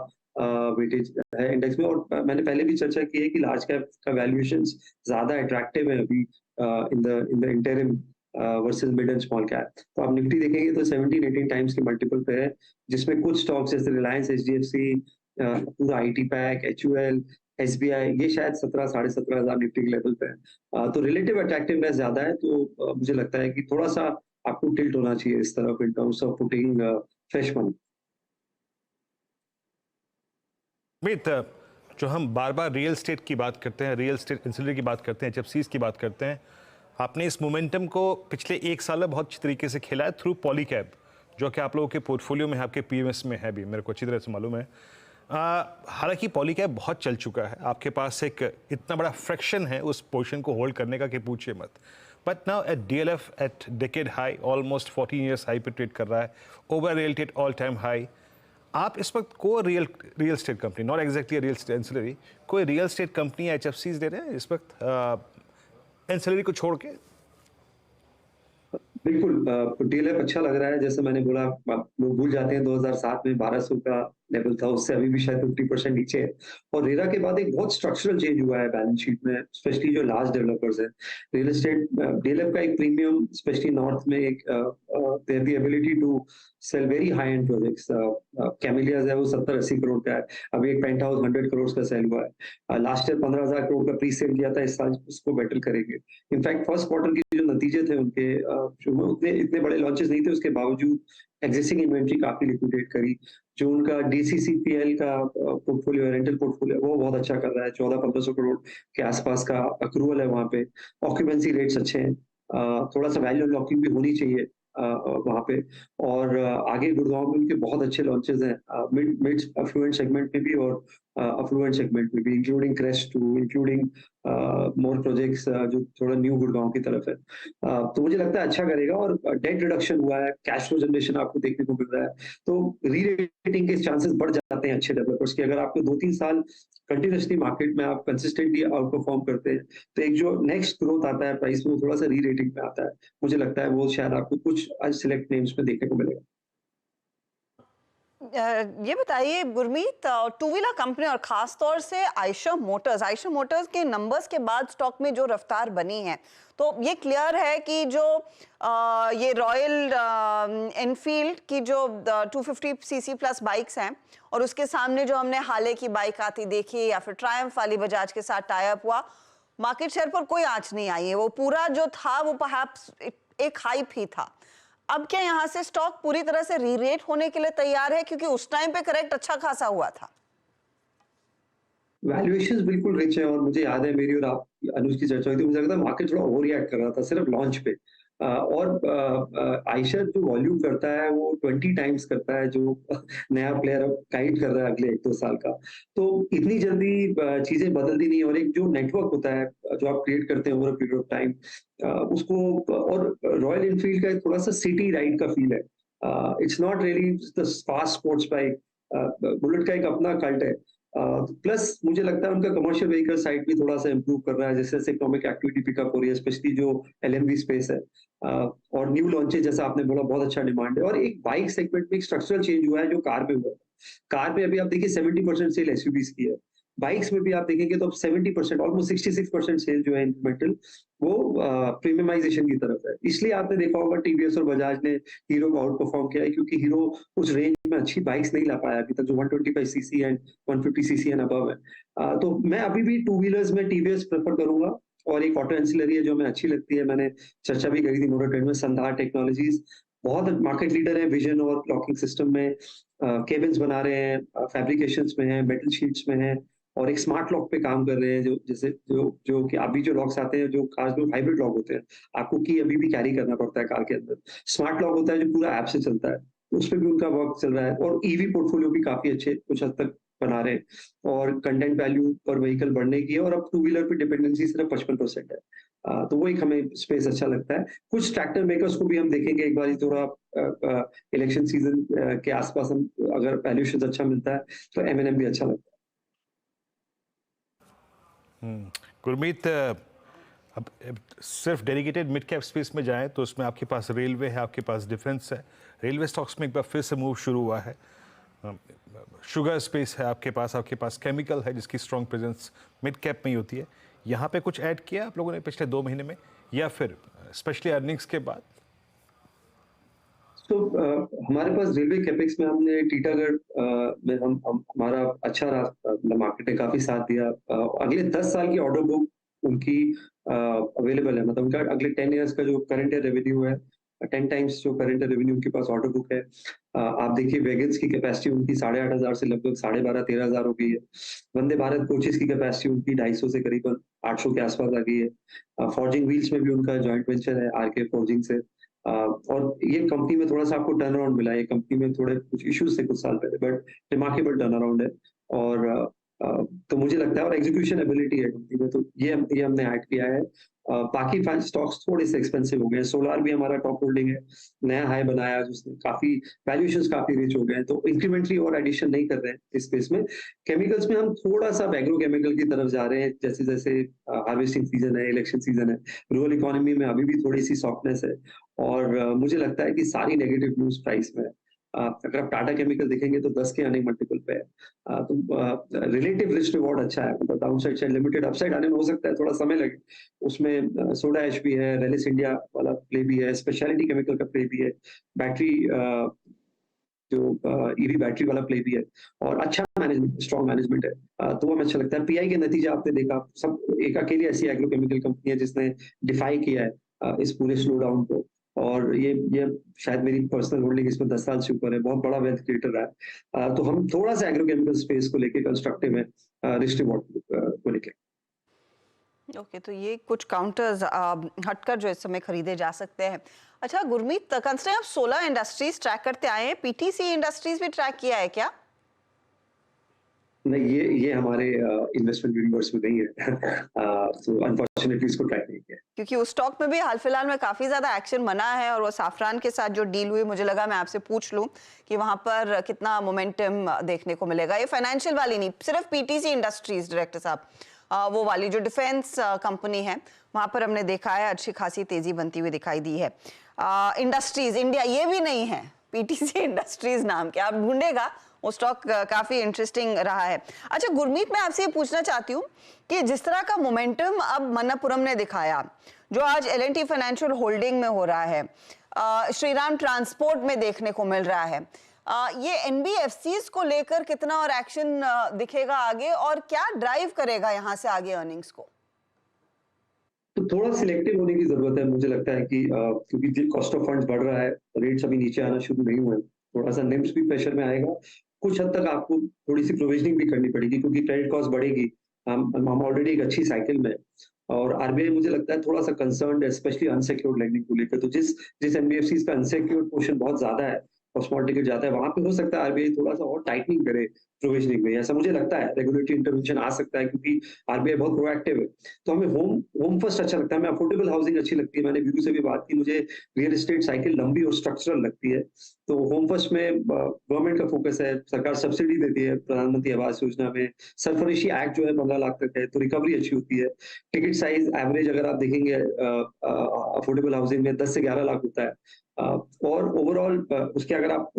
वेटेज है इंडेक्स में। और मैंने पहले भी चर्चा की है कि लार्ज कैप का वैल्यूएशंस ज्यादा अट्रैक्टिव है अभी in the interim versus mid and small cap. तो आप निफ्टी देखेंगे तो 17-18 टाइम्स के मल्टीपल पे है, जिसमें कुछ स्टॉक्स जैसे रिलायंस, एचडीएफसी, पूरा आईटी पैक, एचयूएल, एसबीआई, ये शायद 17,000-17,500 निफ्टी के लेवल पे है। तो रिलेटिव अट्रैक्टिवनेस ज्यादा है, तो मुझे लगता है कि थोड़ा सा आपको टिल्ट होना चाहिए इस तरफ in terms of putting fresh money. जो हम बार बार रियल एस्टेट की बात करते हैं, रियल एस्टेट इंसुलरी की बात करते हैं, एचएफसीज की बात करते हैं, आपने इस मोमेंटम को पिछले एक साल में बहुत अच्छी तरीके से खेला है थ्रू पॉलीकैब, जो कि आप लोगों के पोर्टफोलियो में है, आपके पीएमएस में है भी, मेरे को अच्छी तरह से मालूम है। हालांकि पॉलीकैब बहुत चल चुका है, आपके पास एक इतना बड़ा फ्रैक्शन है उस पोजीशन को होल्ड करने का कि पूछिए मत। But now at DLF at decade high, almost 14 years high पे ट्रेड कर रहा है, over real estate all time high. आप इस वक्त कोई real estate company, not exactly real estate ancillary, कोई रियल एस्टेट कंपनी या एचएफसीज दे रहे हैं इस वक्त एंसिलरी को छोड़ के? बिल्कुल, डीएलएफ अच्छा लग रहा है। जैसे मैंने बोला, लोग भूल जाते हैं 2007 में 1200 का लेवल था, उससे अभी भी शायद 50% नीचे है। और रेरा के बाद एक बहुत स्ट्रक्चरल चेंज हुआ है बैलेंस शीट में, स्पेशली जो लार्ज डेवलपर्स है। रियल एस्टेट डीएलएफ का एक प्रीमियम स्पेशली नॉर्थ में एक they have the ability to sell very high end projects. Camellias है वो 70-80 करोड़ का है, अभी एक पेंट हाउस 100 करोड़ का सेल हुआ है। लास्ट ईयर 15,000 करोड़ का प्री सेल किया था, इस साल उसको बेटर करेंगे। इनफैक्ट फर्स्ट क्वार्टर के जो नतीजे थे उनके उतने इतने बड़े लॉन्चेस नहीं थे, उसके बावजूद एक्जिस्टिंग इन्वेंट्री काफी लिक्विडेट करी। जो उनका डीसीसीपीएल का पोर्टफोलियो है, रेंटल पोर्टफोलियो, वो बहुत अच्छा कर रहा है, 1400-1500 करोड़ के आसपास का अक्रूवल है वहां पे। ऑक्यूपेंसी रेट्स अच्छे हैं, थोड़ा सा वैल्यू अनलॉकिंग भी होनी चाहिए वहां पे। और आगे गुड़गांव में उनके बहुत अच्छे लॉन्चेस हैं, मिड अफ्लुएंट सेगमेंट में भी और अफ्लुएंट सेगमेंट में भी, including crest 2, including more projects जो थोड़ा न्यू गुड़गांव की तरफ है। तो मुझे लगता है अच्छा करेगा। और डेट रिडक्शन हुआ है, कैश फ्लो जनरेशन आपको देखने को मिल रहा है, तो री रेटिंग के चांसेस बढ़ जाते हैं अच्छे डेवलपर्स के। अगर आपको 2-3 साल कंटिन्यूसली मार्केट में आप कंसिस्टेंटली आउट परफॉर्म करते हैं, तो एक जो नेक्स्ट ग्रोथ आता है प्राइस में, वो थोड़ा सा री रेटिंग में आता है। मुझे लगता है वो शायद आपको कुछ सिलेक्ट नेम्स में देखने को मिलेगा। ये बताइए गुरमीत, टू व्हीलर कंपनी और खास तौर से आयशर मोटर्स के नंबर्स के बाद स्टॉक में जो रफ्तार बनी है, तो ये क्लियर है कि जो ये रॉयल एनफील्ड की जो 250 सीसी प्लस बाइक्स हैं और उसके सामने जो हमने हाले की बाइक आती देखी या फिर ट्रायम्फ वाली बजाज के साथ टाई अप हुआ, मार्केट शेयर पर कोई आंच नहीं आई है। वो पूरा जो था वो परहैप्स एक हाइप ही था। अब क्या यहाँ से स्टॉक पूरी तरह से रीरेट होने के लिए तैयार है, क्योंकि उस टाइम पे करेक्ट अच्छा खासा हुआ था? वैल्यूएशंस बिल्कुल रिच है, और मुझे याद है मेरी और आप अनुज की चर्चा हुई थी, मुझे लगता है मार्केट थोड़ा ओवर रिएक्ट कर रहा था सिर्फ लॉन्च पे। और आयशर जो वॉल्यूम करता है वो 20 टाइम्स करता है जो नया प्लेयर गाइड कर रहा है अगले 1-2 साल का। तो इतनी जल्दी चीजें बदलती नहीं है। और एक जो नेटवर्क होता है जो आप क्रिएट करते हैं over a period of time, उसको, और रॉयल एनफील्ड का थोड़ा सा सिटी राइड का फील है। It's not really the fast sports bike, bullet का एक अपना कल्ट है। प्लस मुझे लगता है उनका कमर्शियल व्हीकल साइड भी थोड़ा सा इंप्रूव कर रहा है, जैसे जैसे इकोनॉमिक एक्टिविटी पिकअप हो रही है, स्पेशली जो एलएमवी स्पेस है। और न्यू लॉन्चेज जैसा आपने बोला, बहुत अच्छा डिमांड है। और एक बाइक सेगमेंट में एक स्ट्रक्चरल चेंज हुआ है जो कार में हुआ है। कार में अभी आप देखिए 70% सेल एसयूवीज की है, बाइक्स में भी आप देखेंगे तो अब 70%, ऑलमोस्ट 66% सेल जो है इंक्रीमेंटल, वो प्रीमियमाइजेशन की तरफ है। इसलिए आपने देखा होगा टीवीएस और बजाज ने हीरो को आउट परफॉर्म किया है, क्योंकि हीरो उस रेंज में अच्छी बाइक्स नहीं ला पाया अभी तक, जो 125 CC and 150 CC and above है। तो मैं अभी भी टू व्हीलर्स में टीवीएस प्रेफर करूंगा। और एक ऑटो एंसिलरी है जो मैं अच्छी लगती है, मैंने चर्चा भी करी थी मोटर ट्रेड में, संधार टेक्नोलॉजीज बहुत मार्केट लीडर है विजन और लॉकिंग सिस्टम में, केबिन्स बना रहे हैं, फैब्रिकेशंस में है, मेटल शीट्स में है, और एक स्मार्ट लॉक पे काम कर रहे हैं, जो जैसे जो कि अभी जो लॉक्स आते हैं, जो कार्स में हाइब्रिड लॉक होते हैं, आपको की अभी भी कैरी करना पड़ता है कार के अंदर। स्मार्ट लॉक होता है जो पूरा ऐप से चलता है, उस पर भी उनका वर्क चल रहा है। और ईवी पोर्टफोलियो भी काफी अच्छे कुछ हद तक बना रहे हैं, और कंटेंट वैल्यू पर व्हीकल बढ़ने की है, और अब टू व्हीलर पे डिपेंडेंसी सिर्फ 55% है। तो वो एक हमें स्पेस अच्छा लगता है। कुछ ट्रैक्टर मेकर्स को भी हम देखेंगे एक बार, थोड़ा इलेक्शन सीजन के आसपास हम अगर वैल्यूएशन अच्छा मिलता है तो एमएनएम भी अच्छा लगता है। गुरमीत, अब सिर्फ डेडिकेटेड मिड कैप स्पेस में जाएं तो उसमें आपके पास रेलवे है, आपके पास डिफेंस है, रेलवे स्टॉक्स में एक बार फिर से मूव शुरू हुआ है। शुगर स्पेस है आपके पास केमिकल है जिसकी स्ट्रॉन्ग प्रेजेंस मिड कैप में ही होती है। यहाँ पे कुछ ऐड किया आप लोगों ने पिछले 2 महीने में, या फिर स्पेशली अर्निंग्स के बाद? तो हमारे पास रेलवे कैपेक्स में हमने टीटागढ़ में हमारा अच्छा मार्केट ने काफी साथ दिया। अगले 10 साल की ऑर्डर बुक उनकी अवेलेबल है, मतलब उनका अगले 10 इयर्स का जो करंट ईयर रेवेन्यू है, 10 टाइम्स जो करंट रेवेन्यू उनके पास ऑर्डर बुक है। आप देखिए वैगन्स की कैपेसिटी उनकी 8,500 से लगभग 12,500-13,000 हो गई है। वंदे भारत कोचेस की कैपेसिटी उनकी 250 से करीबन 800 के आसपास आ गई है। फॉर्जिंग व्हील्स में भी उनका जॉइंट वेंचर है आरके फॉर्जिंग से। और ये कंपनी में थोड़ा सा आपको टर्न अराउंड मिला है, ये कंपनी में थोड़े कुछ इश्यूज थे कुछ साल पहले, बट रिमार्केबल टर्न अराउंड है। और तो मुझे लगता है, और एग्जीक्यूशन एबिलिटी है कंपनी में, तो ये हमने ऐड किया है। बाकी 5 स्टॉक्स थोड़े से एक्सपेंसिव हो गए। सोलार भी हमारा टॉप होल्डिंग है, नया हाई बनाया जिसने काफी वैल्यूएशंस काफी रिच हो गए हैं, तो इंक्रीमेंटली और एडिशन नहीं कर रहे हैं इस स्पेस में। केमिकल्स में हम थोड़ा सा एग्रो केमिकल की तरफ जा रहे हैं, जैसे जैसे हार्वेस्टिंग सीजन है, इलेक्शन सीजन है, रूरल इकोनॉमी में अभी भी थोड़ी सी सॉफ्टनेस है, और मुझे लगता है कि सारी नेगेटिव न्यूज प्राइस में है। अगर आप टाटा केमिकल देखेंगे तो 10 के अर्निंग मल्टीपल पे है। तो रिलेटिव रिस्क रिवॉर्ड अच्छा है, मतलब डाउनसाइड से लिमिटेड, अपसाइड आने में हो सकता है थोड़ा समय लगे। उसमें सोडा ऐश भी है, रेलिस इंडिया वाला प्ले भी है, स्पेशलिटी केमिकल का प्ले भी है, बैटरी जो ईवी बैटरी वाला प्ले भी है, और अच्छा मैनेजमेंट, स्ट्रॉन्ग मैनेजमेंट है। तो वो हमें अच्छा लगता है। पीआई के नतीजे आपने देखा, सब एक अकेली ऐसी एग्रोकेमिकल कंपनी है जिसने डिफाई किया है इस पूरे स्लो डाउन को, और ये शायद मेरी पर्सनल होल्डिंग इसमें 10 साल से ऊपर है, बहुत बड़ा वेल्थ क्रिएटर रहा है। तो हम थोड़ा सा एग्रोकेमिकल स्पेस को लेके कंस्ट्रक्टिव है, रिस्क रिवॉर्ड को लेके। ओके, तो ये कुछ काउंटर्स हटकर जो इस समय खरीदे जा सकते हैं। अच्छा गुरमीत, कंसिडर आप 16 इंडस्ट्रीज ट्रैक करते आए हैं, पीटीसी इंडस्ट्रीज भी ट्रैक किया है क्या? नहीं, ये हमारे इन्वेस्टमेंट यूनिवर्स में नहीं है, तो अनफॉर्चुनेटली इसको ट्रैक नहीं किया। क्योंकि उस स्टॉक में भी हाल फिलहाल में काफी ज्यादा एक्शन बना है, और वो साफरान के साथ जो डील हुई, मुझे लगा मैं आपसे पूछ लूं कि वहां पर कितना मोमेंटम देखने को मिलेगा। ये फाइनेंशियल वाली नहीं, सिर्फ पीटीसी इंडस्ट्रीज डायरेक्टर साहब, वो वाली जो डिफेंस कंपनी है, वहां पर हमने देखा है अच्छी खासी तेजी बनती हुई दिखाई दी है। इंडस्ट्रीज इंडिया ये भी नहीं है, पीटीसी इंडस्ट्रीज नाम के, आप ढूंढेगा वो स्टॉक काफी इंटरेस्टिंग रहा है। अच्छा गुरमीत, मैं आपसे ये पूछना चाहती हूँ कि जिस तरह का मोमेंटम अब मन्नपुरम ने दिखाया, जो आज एल&टी फाइनेंशियल होल्डिंग में हो रहा है, श्रीराम ट्रांसपोर्ट में देखने को मिल रहा है, ये एनबीएफसीज को लेकर कितना और एक्शन दिखेगा आगे, और क्या ड्राइव करेगा यहाँ से आगे अर्निंग्स को? तो थोड़ा सिलेक्टिव होने की जरूरत है, मुझे लगता है कि क्योंकि कॉस्ट ऑफ फंड्स बढ़ रहा है, रेट्स अभी नीचे आना शुरू नहीं हुए, थोड़ा सा निम्स भी प्रेशर में आएगा। कुछ हद तक आपको थोड़ी सी प्रोविजनिंग भी करनी पड़ेगी, क्योंकि क्रेडिट कॉस्ट बढ़ेगी। हम ऑलरेडी एक अच्छी साइकिल में, और आरबीआई मुझे लगता है थोड़ा सा कंसर्न्ड है, स्पेशली अनसिक्योर्ड लेंडिंग को लेकर। तो जिस एनबीएफसीज का अनसिक्योर्ड पोर्शन बहुत ज्यादा है और स्मॉल टिकट जाता है, वहां पे हो सकता है आरबीआई थोड़ा सा और टाइटनिंग करे प्रोविजनिंग में, ऐसा मुझे लगता है। रेगुलेटरी इंटरवेंशन आ सकता है, क्योंकि आरबीआई बहुत प्रोएक्टिव है। तो हमें होम फर्स्ट अच्छा लगता है, हमें अफोर्डेबल हाउसिंग अच्छी लगती है। मैंने वीरू से भी बात की, मुझे रियल एस्टेट साइकिल लंबी और स्ट्रक्चरल लगती है। तो होम फर्स्ट में गवर्नमेंट का फोकस है, सरकार सब्सिडी देती है प्रधानमंत्री आवास योजना में, सरफरोशी एक्ट जो है 15 लाख तक है, तो रिकवरी अच्छी होती है। टिकट साइज एवरेज अगर आप देखेंगे अफोर्डेबल हाउसिंग में 10 से 11 लाख होता है। और ओवरऑल उसके अगर आप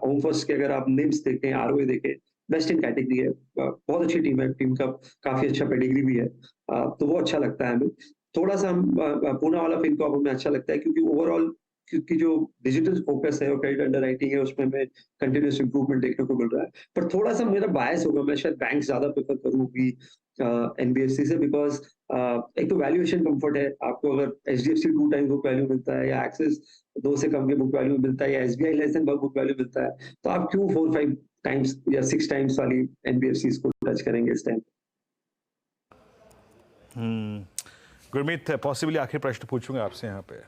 होम फर्स्ट के अगर आप निम्स देखें, आरओए देखें, बेस्ट इन कैटेगरी है। बहुत अच्छी टीम है, टीम का काफी अच्छा पेडिग्री भी है, तो वो अच्छा लगता है हमें। थोड़ा सा पूना वाला फिनकॉर्प हमें अच्छा लगता है, क्योंकि ओवरऑल क्योंकि जो डिजिटल फोकस है और क्रेडिट अंडरराइटिंग है, उसमें हमें कंटिन्यूअस इंप्रूवमेंट देखने को मिल रहा है। पर थोड़ा सा मेरा बायस होगा, मैं शायद बैंक ज्यादा प्रेफर करूंगी एनबीएफसी से, बिकॉज एक तो वैल्यूएशन कंफर्ट है। आपको अगर एचडीएफसी 2 टाइम्स बुक वैल्यू मिलता है, या एक्सिस 2 से कम के बुक वैल्यू मिलता है, या SBI less than book value मिलता है, तो आप क्यों 4-5 टाइम्स या 6 टाइम्स वाली एनबीएफसी को टच करेंगे इस टाइम? गुरमीत, पॉसिबली आखिरी प्रश्न पूछूंगा आपसे यहाँ पे।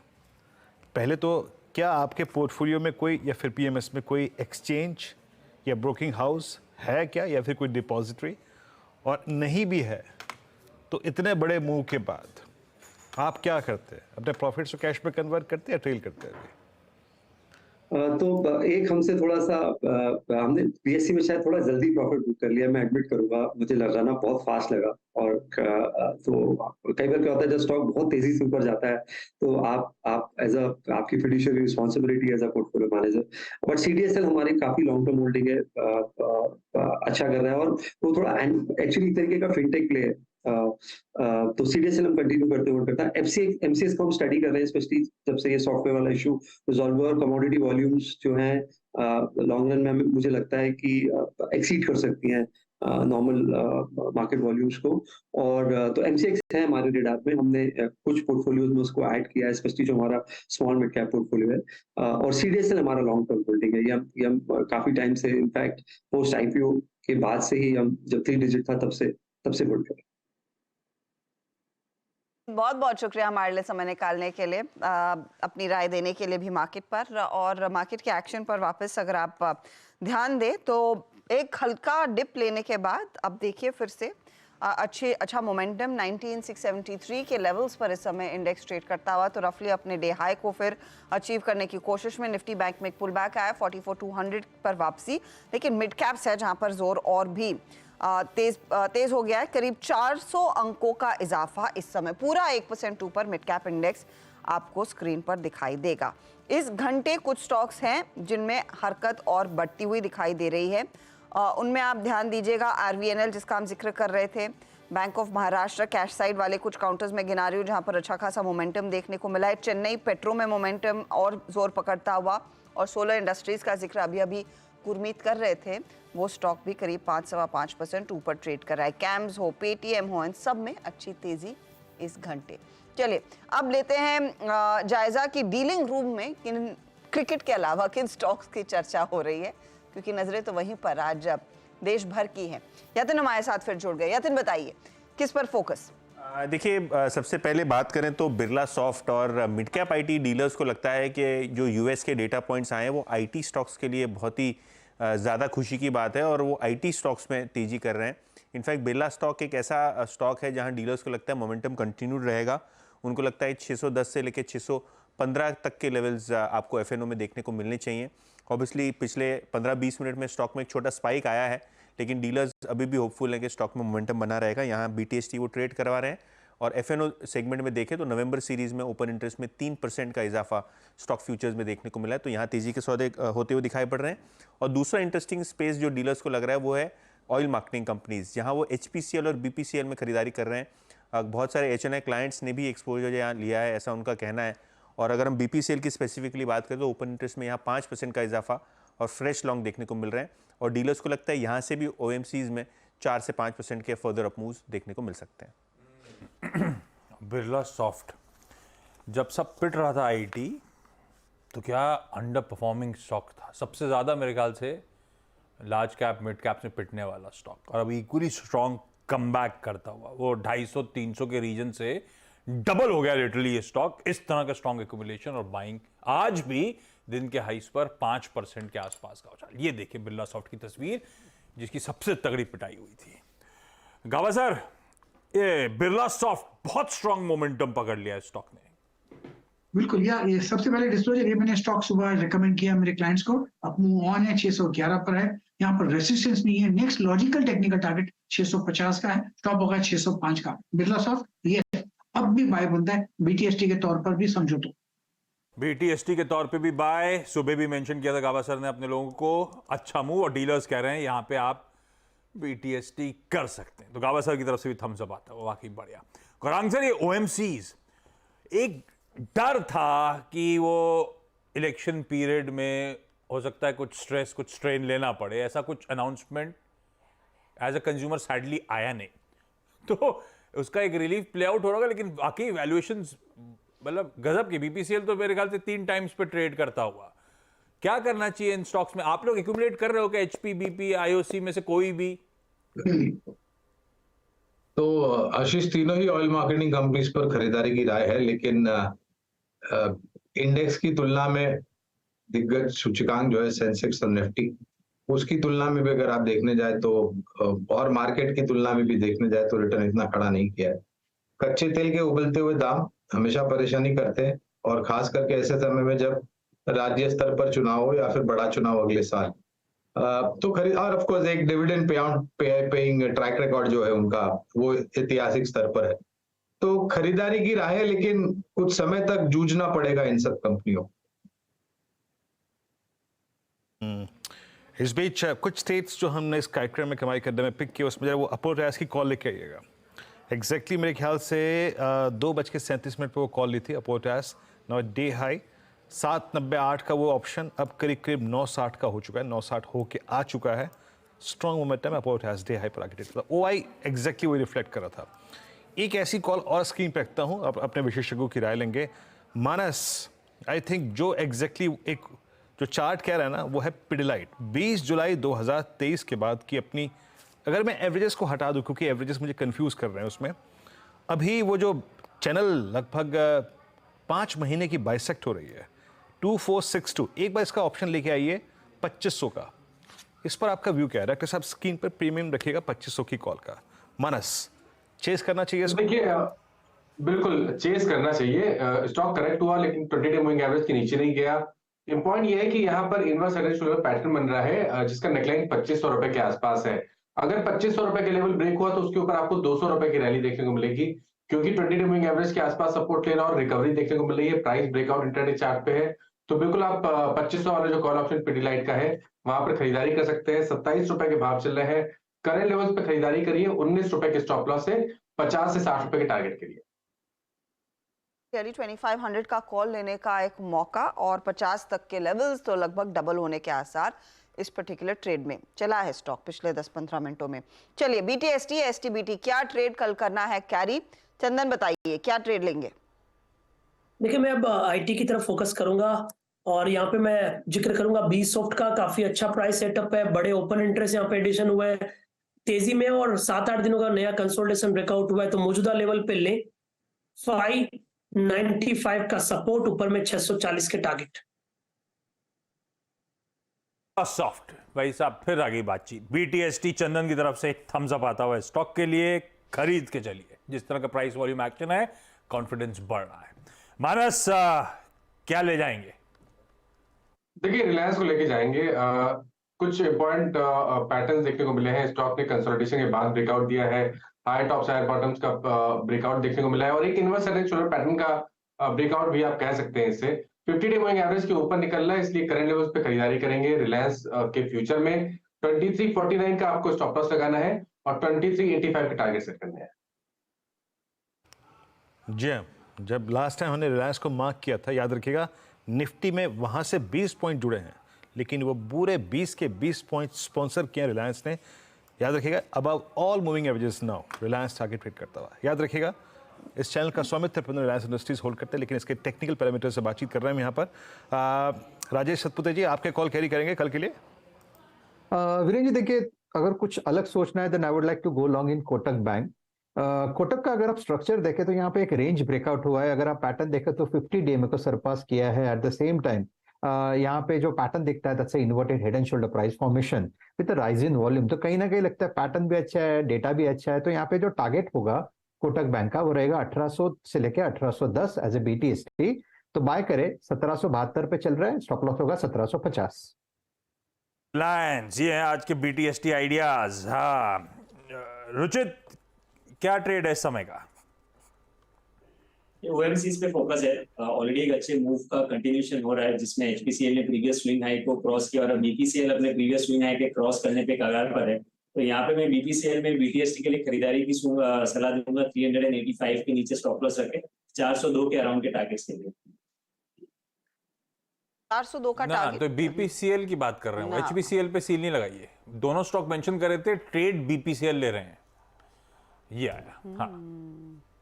पहले तो क्या आपके पोर्टफोलियो में कोई, या फिर पीएमएस में कोई एक्सचेंज या ब्रोकिंग हाउस है क्या, या फिर कोई डिपॉजिटरी? और नहीं भी है तो इतने बड़े मूव के बाद आप क्या करते हैं? अपने प्रॉफिट्स को कैश में कन्वर्ट करते हैं या ट्रेल करते हैं? तो एक हमसे थोड़ा सा हमने बीएससी में शायद थोड़ा जल्दी प्रॉफिट बुक कर लिया, मैं एडमिट करूंगा, मुझे लगाना बहुत फास्ट लगा। और तो कई बार क्या होता है, जब स्टॉक बहुत तेजी से ऊपर जाता है, तो आप एज अ आपकी fiduciary responsibility as a portfolio manager. But CDSL हमारी काफी लॉन्ग टर्म होल्डिंग है, अच्छा कर रहा है, और वो थोड़ा एक्चुअली एक तरीके का फिनटेक प्ले है। तो सीडीएसएल हम कंटिन्यू करते हुए करता है। एमसीएस को हम स्टडी कर रहे हैं, स्पेशली जब से ये सॉफ्टवेयर वाला इशू रिजॉल्व हुआ, और कमोडिटी वॉल्यूम्स जो हैं लॉन्ग रन में मुझे लगता है कि एक्सीड कर सकती हैं नॉर्मल मार्केट वॉल्यूम्स को। और तो एमसीएक्स है हमारे रेडार में, हमने कुछ पोर्टफोलियोज में उसको ऐड किया है, स्पेशली जो हमारा स्मॉल मिड कैप पोर्टफोलियो है। और सीडीएसएल हमारा लॉन्ग टर्म होल्डिंग है, ये हम काफी टाइम से, इनफैक्ट पोस्ट आईपीओ के बाद से ही, हम जब 3 डिजिट था तब से होल्ड कर। बहुत बहुत शुक्रिया हमारे लिए समय निकालने के लिए, अपनी राय देने के लिए भी मार्केट पर, और मार्केट के एक्शन पर वापस अगर आप ध्यान दें तो एक हल्का डिप लेने के बाद अब देखिए फिर से अच्छा मोमेंटम 19673 के लेवल्स पर इस समय इंडेक्स ट्रेड करता हुआ, तो रफली अपने डे हाई को फिर अचीव करने की कोशिश में। निफ्टी बैंक में एक पुल बैक आया, 44200 पर वापसी, लेकिन मिड कैप्स है जहां पर जोर और भी तेज हो गया है। करीब 400 अंकों का इजाफा इस समय, पूरा 1% ऊपर मिड कैप इंडेक्स आपको स्क्रीन पर दिखाई देगा। इस घंटे कुछ स्टॉक्स हैं जिनमें हरकत और बढ़ती हुई दिखाई दे रही है। उनमें आप ध्यान दीजिएगा, RVNL जिसका हम जिक्र कर रहे थे, bank of Maharashtra, cash side वाले कुछ काउंटर्स में गिना रही हूँ जहाँ पर अच्छा खासा मोमेंटम देखने को मिला है। चेन्नई पेट्रो में मोमेंटम और जोर पकड़ता हुआ, और सोलर इंडस्ट्रीज का जिक्र अभी अभी गुरमीत कर रहे थे, वो स्टॉक भी करीब 5.25% ऊपर ट्रेड कर रहा है। कैम्स हो, पेटीएम हो, इन सब में अच्छी तेजी इस घंटे। चलिए अब लेते हैं जायजा की डीलिंग रूम में किन क्रिकेट के अलावा किन स्टॉक्स की चर्चा हो रही है, क्योंकि नजरें तो वहीं पर आज देश भर की हैं। यतिन हमारे साथ फिर जुड़ गए। यतिन बताइए किस पर फोकस? देखिए, सबसे पहले बात करें तो बिरला सॉफ्ट और मिड कैप आईटी डीलर्स को लगता है कि जो यूएस के डेटा पॉइंट्स आए हैं वो आईटी स्टॉक्स के लिए बहुत ही ज़्यादा खुशी की बात है और वो आईटी स्टॉक्स में तेजी कर रहे हैं। इनफैक्ट बिरला स्टॉक एक ऐसा स्टॉक है जहां डीलर्स को लगता है मोमेंटम कंटिन्यूड रहेगा। उनको लगता है 610 से लेकर 615 तक के लेवल्स आपको एफएनओ में देखने को मिलने चाहिए। ऑब्वियसली पिछले 15-20 मिनट में स्टॉक में एक छोटा स्पाइक आया है, लेकिन डीलर्स अभी भी होपफुल हैं कि स्टॉक में मोमेंटम बना रहेगा। यहाँ BTST वो ट्रेड करवा रहे हैं और एफएनओ सेगमेंट में देखें तो नवंबर सीरीज में ओपन इंटरेस्ट में 3% का इजाफा स्टॉक फ्यूचर्स में देखने को मिला है, तो यहाँ तेजी के सौदे होते हुए दिखाई पड़ रहे हैं। और दूसरा इंटरेस्टिंग स्पेस जो डीलर्स को लग रहा है वो है ऑयल मार्केटिंग कंपनीज, जहाँ वो HPCL और BPCL में खरीदारी कर रहे हैं। बहुत सारे HNI क्लाइंट्स ने भी एक्सपोजर यहाँ लिया है, ऐसा उनका कहना है। और अगर हम BPCL की स्पेसिफिकली बात करें तो ओपन इंटरेस्ट में यहाँ 5% का इजाफा और फ्रेश लॉन्ग देखने को मिल रहे हैं, और डीलर्स को लगता है यहाँ से भी OMCs में 4 से 5% के फर्दर अप मूव्स देखने को मिल सकते हैं। बिरला सॉफ्ट जब सब पिट रहा था आईटी, तो क्या अंडर परफॉर्मिंग स्टॉक था, सबसे ज़्यादा मेरे ख्याल से लार्ज कैप मिड कैप में पिटने वाला स्टॉक, और अभी इक्वली स्ट्रॉन्ग कमबैक करता हुआ वो 250-300 के रीजन से डबल हो गया लिटरली ये स्टॉक। इस तरह का स्ट्रॉन्ग एक्यूमुलेशन और बाइंग आज भी दिन के हाइस पर 5% के आसपास का उछाल। ये देखिए बिरला सॉफ्ट की तस्वीर जिसकी सबसे तगड़ी पिटाई हुई थी। गावा सर, ये बिरला सॉफ्ट बहुत स्ट्रॉन्ग मोमेंटम पकड़ लिया स्टॉक ने। बिल्कुल, ये सबसे पहले डिस्क्लोजर, ये मैंने स्टॉक सुबह रिकमेंड किया मेरे क्लाइंट्स को। अब मूव ऑन है, 611 पर है, यहाँ पर रेसिस्टेंस नहीं है। नेक्स्ट लॉजिकल टेक्निकल टारगेट 650 का है, स्टॉप होगा 605 का। बिरला सॉफ्ट ये अब भी बाय बनता है, BTST के तौर पर भी समझो तो। BTST के तौर पे भी बाय, सुबह भी मेंशन किया था गावा सर ने अपने लोगों को, अच्छा मूव, और डीलर्स कह रहे हैं यहाँ पे आप BTST कर सकते हैं, तो गावा सर की तरफ से भी थम्स अप आता है, वो वाकई बढ़िया। गौरांग सर, ये OMCs, एक डर था कि वो इलेक्शन पीरियड में हो सकता है कुछ स्ट्रेस, कुछ स्ट्रेन लेना पड़े, ऐसा कुछ announcement as a consumer sadly आया नहीं, तो उसका एक रिलीफ प्ले आउट हो रहा है। लेकिन बाकी वैल्यूएशंस मतलब गजब की। BPCL तो मेरे ख्याल से 3 टाइम्स पे ट्रेड करता हुआ। क्या करना चाहिए इन स्टॉक्स में? आप लोग एक्यूमुलेट कर रहे हो कि HP, BP, IOC में से कोई भी? तो आशीष, तीनों ही ऑयल मार्केटिंग कंपनीज पर खरीदारी की राय है, लेकिन इंडेक्स की तुलना में दिग्गज सूचकांक जो है सेंसेक्स और निफ्टी, उसकी तुलना में भी अगर आप देखने जाए तो, और मार्केट की तुलना में भी देखने जाए तो रिटर्न इतना खड़ा नहीं किया है। कच्चे तेल के उबलते हुए दाम हमेशा परेशानी करते हैं, और खास करके ऐसे समय में जब राज्य स्तर पर चुनाव हो या फिर बड़ा चुनाव अगले साल, तो खरीद, और ऑफ कोर्स एक डिविडेंड पेइंग ट्रैक रिकॉर्ड जो है उनका वो ऐतिहासिक स्तर पर है, तो खरीदारी की राह है, लेकिन कुछ समय तक जूझना पड़ेगा इन सब कंपनियों। इस बीच कुछ स्टेट्स जो हमने इस कार्यक्रम में कमाई करने में पिक किए, उसमें जरा वो अपोटैस की कॉल लेके आइएगा। एग्जैक्टली मेरे ख्याल से 2:37 पर वो कॉल ली थी अपोटैस। नाउ डे हाई 7.98 का वो ऑप्शन अब करीब करीब 9.60 का हो चुका है, 9.60 होके आ चुका है। स्ट्रॉन्ग मोमेंटम अपोटैस डे हाई पर आगे OI एग्जैक्टली वही रिफ्लेक्ट कर रहा था। एक ऐसी कॉल और स्क्रीन पे रखता हूँ, अब अपने विशेषज्ञों की राय लेंगे। मानस, आई थिंक जो एग्जैक्टली एक जो चार्ट कह रहा है ना, वो है पिडिलाइट 20 जुलाई 2023 के बाद की अपनी, अगर मैं एवरेजेस को हटा दूं क्योंकि एवरेजेस मुझे कंफ्यूज कर रहे हैं उसमें, अभी वो जो चैनल लगभग 5 महीने की बाइसेक्ट हो रही है 2462। एक बार इसका ऑप्शन लेके आइए 2500 का, इस पर आपका व्यू क्या है? डॉक्टर साहब स्क्रीन पर प्रीमियम रखिएगा 2500 की कॉल का। मानस, चेस करना चाहिए इसको? देखिए, बिल्कुल चेस करना चाहिए। स्टॉक करेक्ट हुआ लेकिन 20 डे मूविंग एवरेज के नीचे नहीं गया। पॉइंट ये है कि यहाँ पर इनवर्स पैटर्न बन रहा है जिसका नेकलाइन 2500 रुपए के आसपास है। अगर 2500 रुपए के लेवल ब्रेक हुआ तो उसके ऊपर आपको 200 रुपए की रैली देखने को मिलेगी, क्योंकि 20 डे मूविंग एवरेज के आसपास सपोर्ट लेना और रिकवरी देखने को मिल रही है। प्राइस ब्रेकआउट इंट्राडे चार्ट पे है, तो बिल्कुल आप 2500 वाला जो कॉल ऑप्शन पिडिलाइट का है वहां पर खरीदारी कर सकते हैं। 27 रुपए के भाव चल रहे हैं, करंट लेवल्स पे खरीदारी करिए। 19 रुपए के स्टॉप लॉस है, 50 से 60 रुपए के टारगेट के लिए। 2500 का कॉल लेने का एक मौका और 50 तक के लेवल्स, तो लगभग डबल होने के आसार इस पर्टिकुलर ट्रेड में। चला है स्टॉक पिछले 10-15 मिनटों में। चलिए BTST STBT क्या ट्रेड कल करना है कैरी? चंदन बताइए क्या ट्रेड लेंगे? देखिए मैं अब IT की तरफ फोकस करूंगा और यहाँ पे मैं जिक्र करूंगा बी सॉफ्ट का। काफी अच्छा प्राइस सेटअप है, बड़े ओपन इंटरेस्ट यहाँ पे एडिशन हुआ है तेजी में और 7-8 दिनों का नया कंसोलिडेशन ब्रेकआउट हुआ है, तो मौजूदा लेवल पे लें। 595 का सपोर्ट, ऊपर में 640 के टारगेट। सॉफ्ट भाई साहब, फिर आ गई बातचीत। BTST चंदन की तरफ से थम्स अप आता हुआ है स्टॉक के लिए, खरीद के चलिए। जिस तरह का प्राइस वॉल्यूम एक्शन है, कॉन्फिडेंस बढ़ रहा है। मानस क्या ले जाएंगे? देखिए रिलायंस को लेके जाएंगे। कुछ इंपॉर्टेंट पैटर्न्स देखने को मिले हैं। स्टॉक ने कंसोलिडेशन के बाद ब्रेकआउट दिया है, हाई टॉप्स हायर बॉटम्स का ब्रेकआउट देखने को मिला है और एक इनवर्स सेलेक्शन पैटर्न का ब्रेकआउट भी आप कह सकते हैं। इससे 50 डे मूविंग एवरेज के ऊपर निकल रहा है, इसलिए करंट लेवल्स पे खरीदारी करेंगे। रिलायंस के फ्यूचर में 2349 का आपको स्टॉप लॉस लगाना है और 2385 के टारगेट सेट करने हैं। जी हाँ, जब लास्ट टाइम हमने रिलायंस को मार्क किया था, याद रखिएगा, निफ्टी में वहां से 20 पॉइंट जुड़े हैं, लेकिन वो पूरे 20 के 20 पॉइंट स्पॉन्सर किए रिलायंस ने। याद रखिएगा, above all moving averages now Reliance target hit करता हुआ। याद रखिएगा, इस चैनल का स्वामित्व रिलायंस इंडस्ट्रीज होल्ड करते हैं, लेकिन इसके टेक्निकल पैरामीटर से बातचीत कर रहे हैं यहाँ पर। राजेश सतपुते जी, आपके कॉल कैरी करेंगे कल के लिए? वीरेंद्र जी देखिए, अगर कुछ अलग सोचना है then I would like to go long in Kotak bank. Kotak का अगर आप स्ट्रक्चर देखें तो यहाँ पे एक रेंज ब्रेकआउट हुआ है। अगर आप पैटर्न देखें तो 50 डे में को सरपास किया है। एट द सेम टाइम यहाँ पे जो पैटर्न दिखता है that's a inverted head and shoulder price formation with rise in volume, तो कहीं ना कहीं लगता है पैटर्न भी अच्छा है, डेटा भी अच्छा है। तो यहाँ पे जो टारगेट होगा कोटक बैंक का वो रहेगा 1800 से लेकर 1810 एज ए BTST। तो बाय करे 1772 पे चल रहा है, स्टॉप लॉस होगा 1750। रिलायंस, ये है आज के BTST आइडियाज। हाँ रुचित, क्या ट्रेड है इस समय का? OMCs पे फोकस है। ऑलरेडी एक अच्छे मूव का कंटिन्यूशन हो रहा है, जिसमें HPCL ने प्रीवियस स्विंग हाई को क्रॉस किया और अब BPCL अपने प्रीवियस स्विंग हाई के क्रॉस करने पे कगार पर है। तो यहाँ पे मैं BPCL में BTST के लिए खरीदारी की सलाह दूंगा। 385 के नीचे स्टॉप लॉस रखे, 402 के अराउंड के टारगेट्स के लिए। 402 का टारगेट। तो BPCL की बात कर रहे हूँ, HPCL पे सील नहीं लगाइए। दोनों स्टॉक मेंशन कर रहे थे, ट्रेड BPCL ले रहे हैं, ये आया। हाँ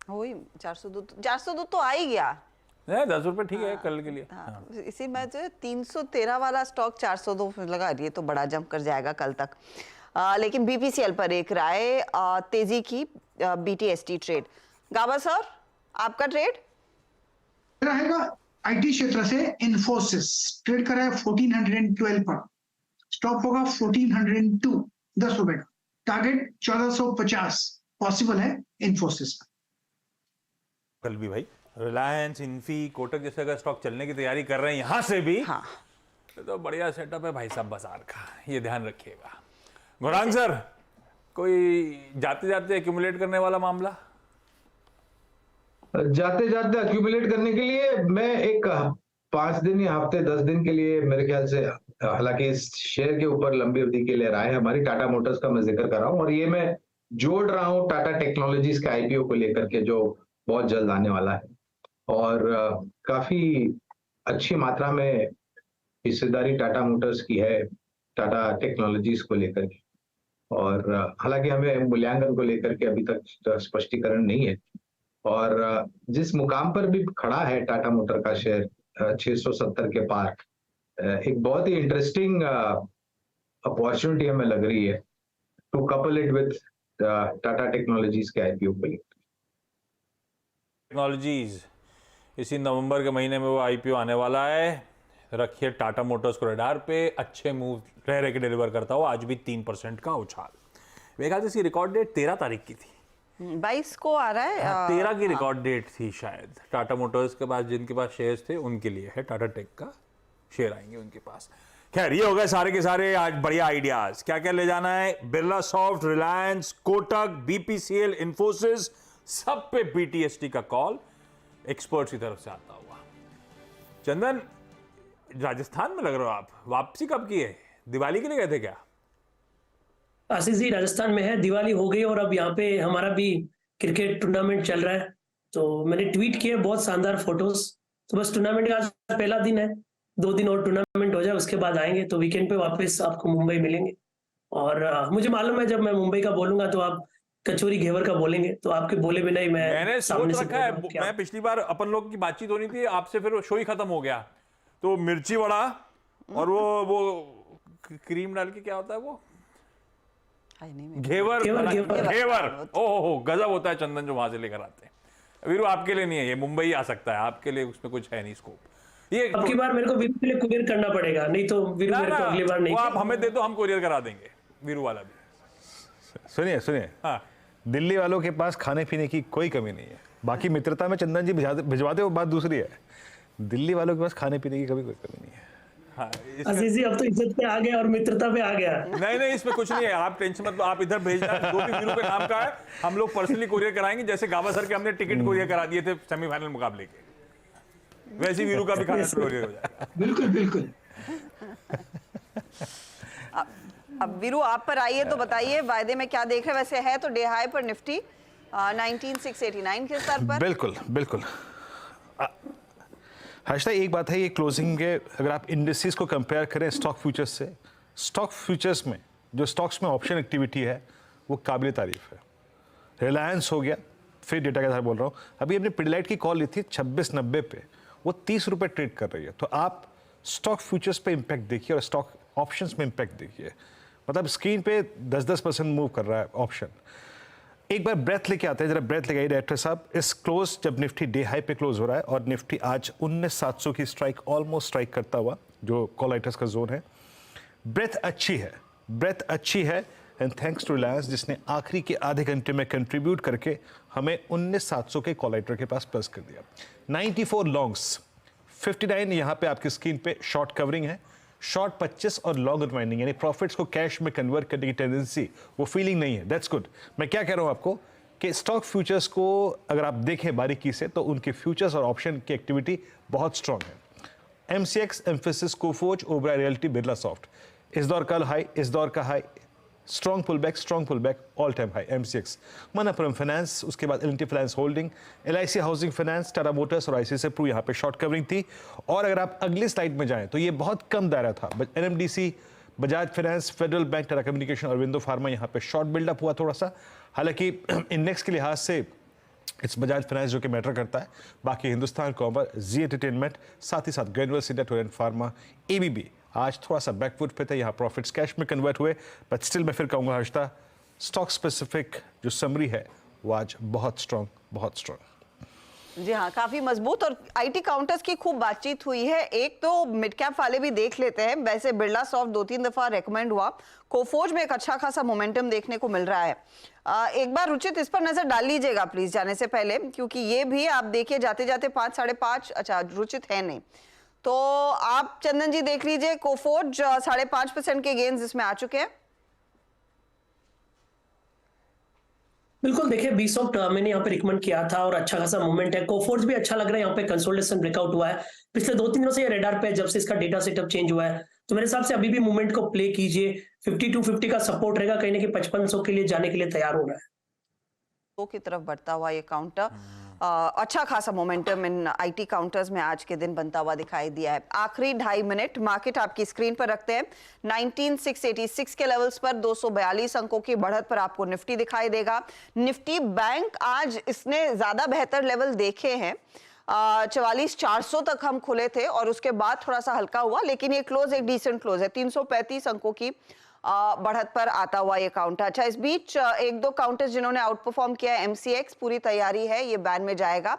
वही 402 तो आ ही गया। 10 रुपए ठीक है कल के लिए। हाँ। इसी में जो 313 वाला स्टॉक 402 लगा दिए तो बड़ा जंप कर जाएगा कल तक। लेकिन BPCL पर एक राय, तेजी की BTST ट्रेड। गाबा सर, आपका ट्रेड रहेगा IT क्षेत्र से इन्फोसिस। ट्रेड कर रहा है 1412 पर, स्टॉप होगा 1402, 10 रुपए का। टारगेट 1450 पॉसिबल है इन्फोसिस का। कल भी भाई रिलायंस, इन्फी, कोटक जैसे अगर स्टॉक चलने की तैयारी कर रहे हैं यहां से भी, हाँ। तो बढ़िया सेटअप है भाई साहब बाजार का, ये ध्यान रखिएगा। गौरांग सर, कोई जाते जाते एक्यूमुलेट करने वाला मामला? जाते जाते एक्यूमुलेट करने के लिए मैं एक 5 दिन या हफ्ते 10 दिन के लिए मेरे ख्याल से, हालांकि इस शेयर के ऊपर लंबी अवधि के लिए राय है हमारी, टाटा मोटर्स का मैं जिक्र कर रहा हूं और ये मैं जोड़ रहा हूं टाटा टेक्नोलॉजीज के IPO को लेकर के, जो बहुत जल्द आने वाला है और काफी अच्छी मात्रा में हिस्सेदारी टाटा मोटर्स की है टाटा टेक्नोलॉजीज को लेकर के। और हालांकि हमें मूल्यांकन को लेकर के अभी तक स्पष्टीकरण नहीं है और जिस मुकाम पर भी खड़ा है टाटा मोटर का शेयर 670 के पार, एक बहुत ही इंटरेस्टिंग अपॉर्चुनिटी हमें लग रही है to couple it with Tata technologies के IPO को लेकर। टेक्नोलॉजीज, इसी नवंबर के महीने में वो IPO आने वाला है। रखिए टाटा मोटर्स को रडार पे, अच्छे मूव रह के डिलीवर करता हो। आज भी 3% का उछाल। मेरे ख्याल से इसकी रिकॉर्ड डेट 13 तारीख की थी, 22 को आ रहा है। 13 की रिकॉर्ड डेट थी शायद। टाटा मोटर्स के पास जिनके पास शेयर्स थे उनके लिए है, टाटा टेक का शेयर आएंगे उनके पास। खैर ये हो गए सारे के सारे आज बढ़िया आइडियाज। क्या क्या ले जाना है? बिरला सॉफ्ट, रिलायंस, कोटक, बीपीसीएल, इंफोसिस, सब पे बीटीएसटी का कॉल एक्सपर्ट्स की तरफ से आता हुआ। चंदन, राजस्थान में लग रहे हो आप, वापसी कब की है? दिवाली के लिए गए थे क्या? आशीष जी राजस्थान में है, दिवाली हो गई और अब यहाँ पे हमारा भी क्रिकेट टूर्नामेंट चल रहा है, तो मैंने ट्वीट किए बहुत शानदार फोटोज। तो बस टूर्नामेंट का आज पहला दिन है, 2 दिन और टूर्नामेंट हो जाए उसके बाद आएंगे, तो वीकेंड पे वापस आपको मुंबई मिलेंगे। और मुझे मालूम है जब मैं मुंबई का बोलूंगा तो आप कचौरी घेवर का बोलेंगे, तो आपके बोले बिना ही मैंने सामने सोच से रखा है। बोल रहा हूँ कि मैं पिछली बार अपन लोग की बातचीत होनी थी आपसे, फिर शो ही खत्म हो गया। तो मिर्ची वड़ा और वो क्रीम डाल के क्या होता है वो, घेवर, घेवर। ओहो गजब होता है चंदन जो वहां से लेकर आते हैं। वीरू आपके लिए नहीं है ये, मुंबई आ सकता है आपके लिए, उसमें कुछ है नहीं स्कोप। ये अब की बार मेरे को वीरू के लिए कुरियर करना पड़ेगा, नहीं तो वीरू मेरे को अगली बार नहीं। वो आप हमें दे दो, हम कुरियर करा देंगे वीरू वाला भी। सुनिए सुनिए, हाँ, दिल्ली वालों के पास खाने पीने की कोई कमी नहीं है। बाकी मित्रता में चंदन जी भिजवाते वो बात दूसरी है। दिल्ली वालों के पास खाने पीने की कभी कोई कमी नहीं है। हाँ, अजीज जी अब तो इज्जत पे आ गया और मित्रता पे आ गया। नहीं इसमें कुछ नहीं है, आप टेंशन मत लो। आप इधर भेजना, जो भी वीरू के नाम का है हम लोग पर्सनली कुरियर कराएंगे। जैसे गावस्कर के हमने टिकट कुरियर करा दिए थे सेमीफाइनल मुकाबले के, वैसे वीरू का भी खाना कुरियर हो जाएगा। बिल्कुल बिल्कुल। अब वीरू आप पर आइए तो बताइए वायदे में क्या देख रहे हैं? वैसे है तो डे हाई पर निफ्टी 19,689 के स्तर पर। बिल्कुल बिल्कुल। हर्षदा एक बात है, ये क्लोजिंग के अगर आप इंडिसेस को कंपेयर करें स्टॉक फ्यूचर्स से, स्टॉक फ्यूचर्स में जो स्टॉक्स में ऑप्शन एक्टिविटी है वो काबिल तारीफ है। रिलायंस हो गया, फिर डेटा के साथ बोल रहा हूँ, अभी अपने पिडिलाइट की कॉल ली थी 2690 पे, वो 30 रुपये ट्रेड कर रही है। तो आप स्टॉक फ्यूचर्स पे इम्पैक्ट देखिए और स्टॉक ऑप्शंस में इम्पैक्ट देखिए। मतलब स्क्रीन पे 10% मूव कर रहा है ऑप्शन। एक बार ब्रेथ लेके आते हैं, जरा ब्रेथ लगाइए डायरेक्टर साहब। इस क्लोज जब निफ्टी डे हाई पे क्लोज हो रहा है और निफ्टी आज 19,700 की स्ट्राइक ऑलमोस्ट स्ट्राइक करता हुआ, जो कॉलाइटर्स का जोन है, ब्रेथ अच्छी है, ब्रेथ अच्छी है। एंड थैंक्स टू रिलायंस जिसने आखिरी के आधे घंटे में कंट्रीब्यूट करके हमें 19,700 के कॉलाइटर के पास प्लस कर दिया। 94 लॉन्ग्स, 59 यहाँ पे आपकी स्क्रीन पे शॉर्ट कवरिंग है, शॉर्ट 25 और लॉन्ग अनवाइंडिंग, यानी प्रॉफिट्स को कैश में कन्वर्ट करने की टेंडेंसी, वो फीलिंग नहीं है। That's good. मैं क्या कह रहा हूं आपको कि स्टॉक फ्यूचर्स को अगर आप देखें बारीकी से तो उनके फ्यूचर्स और ऑप्शन की एक्टिविटी बहुत स्ट्रांग है। MCX, emphasis, Coforge, Oberoi realty, Birla soft, इस दौर का हाई, इस दौर का high, strong pullback, all time high. MCX, Manappuram finance, उसके बाद L&T finance holding, LIC housing finance, Tata Motors और आईसीआईसीआई प्रू यहाँ पे शॉर्ट कवरिंग थी। और अगर आप अगली स्लाइड में जाएं तो ये बहुत कम दायरा था। NMDC, Bajaj finance, federal bank, Tata communication और विंडो फार्मा यहाँ पे शॉर्ट बिल्डअप हुआ थोड़ा सा। हालांकि इंडेक्स के लिहाज से इट्स बजाज फाइनेंस जो कि मैटर करता है, बाकी हिंदुस्तान कॉमर, जी एंटरटेनमेंट, साथ ही साथ Granules India, Torrent pharma, ABB आज थोड़ा सा बैकफुट पे थे, यहाँ प्रॉफिट्स कैश में कन्वर्ट हुए। बट स्टिल मैं फिर कहूँगा हर्षदा, स्टॉक स्पेसिफिक जो समरी है वो आज बहुत स्ट्रांग, बहुत स्ट्रांग। जी हाँ, काफी मजबूत। और आईटी काउंटर्स की खूब बातचीत हुई है। एक तो मिड कैप वाले भी देख लेते हैं। वैसे बिरला सॉफ्ट 2-3 दफा रेकमेंड हुआ, कोफोर्ज में एक अच्छा खासा मोमेंटम देखने को मिल रहा है। एक बार रुचित इस पर नजर डाल लीजिएगा प्लीज जाने से पहले, क्योंकि ये भी आप देखिए जाते जाते 5, 5.5। अच्छा रुचित है नहीं तो आप चंदन जी देख लीजिए, कोफोर्ज 5.5% के गेन्स इसमें आ चुके हैं। बिल्कुल, देखिए बीसॉफ्ट मैंने यहाँ पे रिकमेंड किया था और अच्छा खासा मूवमेंट है। कोफोर्ज भी अच्छा लग रहा है, यहाँ पे कंसोलिडेशन ब्रेकआउट हुआ है पिछले 2-3 दिनों से, ये रेडार पे जब से इसका डेटा सेटअप चेंज हुआ है। तो मेरे हिसाब से अभी भी मूवमेंट को प्ले कीजिए। 5250 का सपोर्ट रहेगा, कहीं ना कहीं 5500 के लिए जाने के लिए तैयार हो रहा है। तो की तरफ बढ़ता हुआ ये काउंटर, अच्छा खासा मोमेंटम इन आईटी काउंटर्स में आज के दिन बनता हुआ दिखाई दिया है। आखिरी 2.5 मिनट मार्केट आपकी स्क्रीन पर रखते हैं 19,686 के लेवल्स पर 242 अंकों की बढ़त पर आपको निफ्टी दिखाई देगा। निफ्टी बैंक आज इसने ज्यादा बेहतर लेवल देखे हैं, 44,400 तक हम खुले थे और उसके बाद थोड़ा सा हल्का हुआ, लेकिन ये क्लोज एक डिसेंट क्लोज है, 335 अंकों की बढ़त पर आता हुआ ये काउंटर। अच्छा, इस बीच 1-2 काउंटर्स जिन्होंने आउट परफॉर्म किया है, एमसीएक्स पूरी तैयारी है, ये बैन में जाएगा।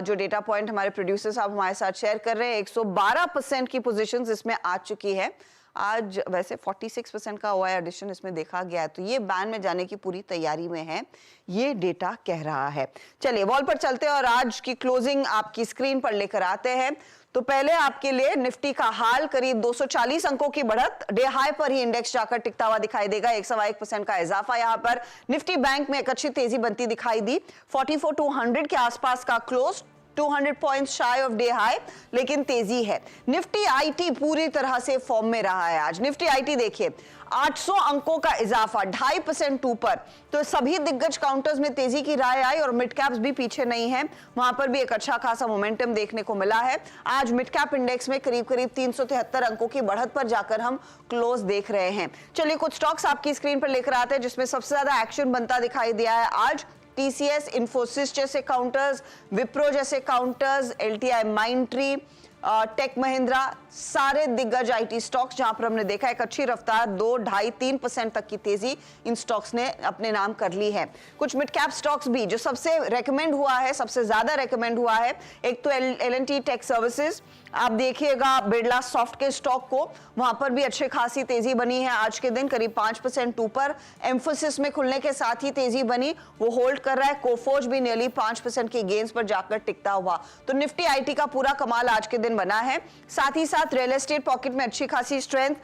जो डेटा पॉइंट हमारे प्रोड्यूसर साहब हमारे साथ शेयर कर रहे हैं, 112% की पोजीशंस इसमें आ चुकी है। आज वैसे 46% का ओआई एडिशन इसमें देखा गया है, तो ये बैन में जाने की पूरी तैयारी में है, ये डेटा कह रहा है। चलिए वॉल पर चलते हैं और आज की क्लोजिंग आपकी स्क्रीन पर लेकर आते हैं। तो पहले आपके लिए निफ्टी का हाल करीब 240 अंकों की बढ़त, डे हाई पर ही इंडेक्स जाकर टिकता हुआ दिखाई देगा। 1.1% का इजाफा यहां पर। निफ्टी बैंक में एक अच्छी तेजी बनती दिखाई दी, 44,200 के आसपास का close, 200 points shy of day high, लेकिन तेजी है। निफ्टी आईटी पूरी तरह से फॉर्म में रहा है आज। निफ्टी आईटी देखिए 800 अंकों का इजाफा, 2.5% ऊपर, तो सभी दिग्गज काउंटर्स में तेजी की राय आई और मिड कैप्स भी पीछे नहीं है, वहां पर भी एक अच्छा खासा मोमेंटम देखने को मिला है। आज मिड कैप इंडेक्स में करीब 373 अंकों की बढ़त पर जाकर हम क्लोज देख रहे हैं। चलिए कुछ स्टॉक्स आपकी स्क्रीन पर लेकर आते हैं जिसमें सबसे ज्यादा एक्शन बनता दिखाई दिया है आज। टीसीएस, इन्फोसिस जैसे काउंटर्स, विप्रो जैसे counters, LTI mindtree, tech Mahindra, सारे दिग्गज आईटी स्टॉक्स जहां पर हमने देखा एक अच्छी रफ्तार 2, 2.5, 3% तक की तेजी इन स्टॉक्स ने अपने नाम कर ली है। कुछ मिड कैप स्टॉक्स भी जो सबसे रेकमेंड हुआ है, सबसे ज्यादा रेकमेंड हुआ है, एक तो एल&टी टेक सर्विसेज, आप देखिएगा बिरला सॉफ्ट के स्टॉक को, वहां पर भी अच्छी खासी तेजी बनी है आज के दिन, करीब 5% ऊपर। एम्फोसिस में खुलने के साथ ही तेजी बनी, वो होल्ड कर रहा है। कोफोर्ज भी नियरली 5% की गेन्स पर जाकर टिकता हुआ। तो निफ्टी आईटी का पूरा कमाल आज के दिन बना है। साथ ही साथ रियल एस्टेट पॉकेट में अच्छी खासी strength,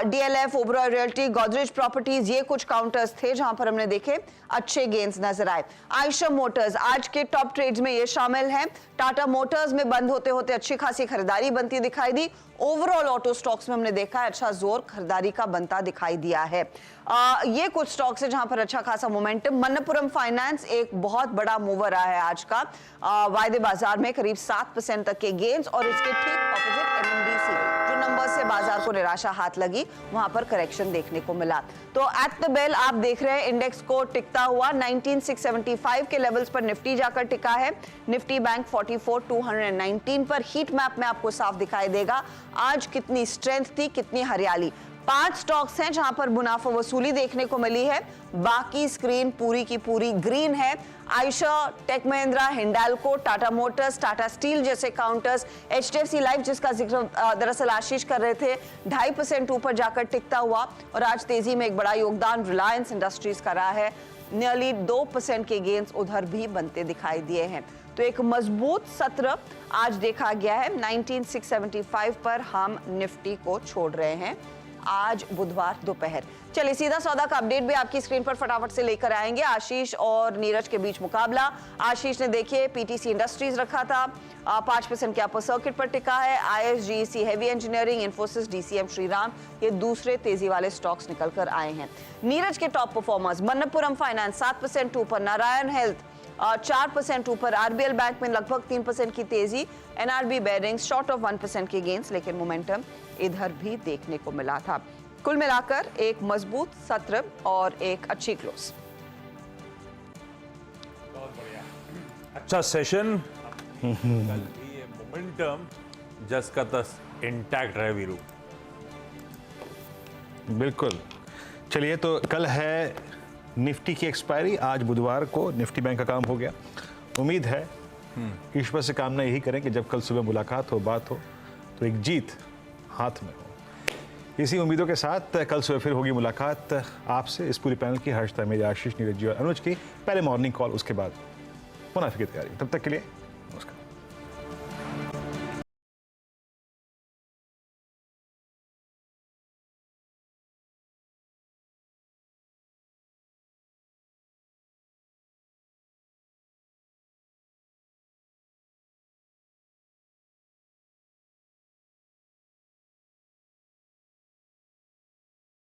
DLF, Oberoi realty, Godrej properties, ये कुछ काउंटर्स थे जहां पर हमने देखे अच्छे गेन्स नजर आए। आयशर मोटर्स आज के टॉप ट्रेड्स में ये शामिल है। टाटा मोटर्स में बंद होते होते अच्छी खासी खरीदारी बनती दिखाई दी। ओवरऑल ऑटो स्टॉक्स में हमने देखा है अच्छा जोर खरीदारी का बनता दिखाई दिया है। ये कुछ स्टॉक्स है जहां पर अच्छा खासा मोमेंटम। मन्नपुरम फाइनेंस एक बहुत बड़ा मूवर रहा है आज का, वायदे बाजार में करीब 7% तक के गेन्स, और इसके ठीक ऑपोजिट एमएमडीसी जो नंबर से बाजार को निराशा हाथ लगी, वहां पर करेक्शन देखने को मिला। तो एट द बेल आप देख रहे हैं इंडेक्स को टिकता हुआ 19,675 के लेवल्स पर निफ्टी जाकर टिका है। निफ्टी बैंक 44,219 पर। हीट मैप में आपको साफ दिखाई देगा आज कितनी स्ट्रेंथ थी, कितनी हरियाली। 5 स्टॉक्स हैं जहां पर मुनाफा वसूली देखने को मिली है, बाकी स्क्रीन पूरी की पूरी ग्रीन है। Eicher, tech Mahindra, Hindalco, Tata motors, Tata steel जैसे काउंटर्स, एचडीएफसी लाइफ जिसका जिक्र दरअसल आशीष कर रहे थे, 2.5% ऊपर जाकर टिकता हुआ, और आज तेजी में एक बड़ा योगदान रिलायंस इंडस्ट्रीज का रहा है, नियरली 2% के गेन्स उधर भी बनते दिखाई दिए हैं। तो एक मजबूत सत्र आज देखा गया है। 19,675 पर हम निफ्टी को छोड़ रहे हैं आज बुधवार दोपहर। चलिए सीधा सौदा का अपडेट भी आपकी स्क्रीन पर फटाफट से लेकर आएंगे। आशीष और नीरज के बीच मुकाबला। आशीष ने देखिए पीटीसी इंडस्ट्रीज रखा था, 5% के अपर सर्किट पर टिका है। ISGEC heavy engineering, Infosys, DCM, Shriram, ये दूसरे तेजी वाले स्टॉक्स निकल कर आए हैं। नीरज के टॉप परफॉर्मर्स, मन्नपुरम फाइनेंस 7% ऊपर, नारायण हेल्थ 4% ऊपर, आरबीएल बैंक में लगभग 3% की तेजी, एनआरबी बेयरिंग्स शॉर्ट ऑफ 1% की गेन्स, लेकिन मोमेंटम इधर भी देखने को मिला था। कुल मिलाकर एक मजबूत सत्र और एक अच्छी क्लोज। बहुत बढ़िया, अच्छा सेशन। कल भी ये मोमेंटम जस का तस इंटैक्ट रहे वीरू। बिल्कुल। चलिए तो कल है निफ्टी की एक्सपायरी, आज बुधवार को निफ्टी बैंक का काम हो गया। उम्मीद है ईश्वर से कामना यही करें कि जब कल सुबह मुलाकात हो, बात हो, तो एक जीत हाथ में हो। इसी उम्मीदों के साथ कल सुबह फिर होगी मुलाकात आपसे, इस पूरी पैनल की, हर्षता, मेरी, आशीष, नीरज जी और अनुज की। पहले मॉर्निंग कॉल, उसके बाद मुनाफे की तैयारी। तब तक के लिए नमस्कार।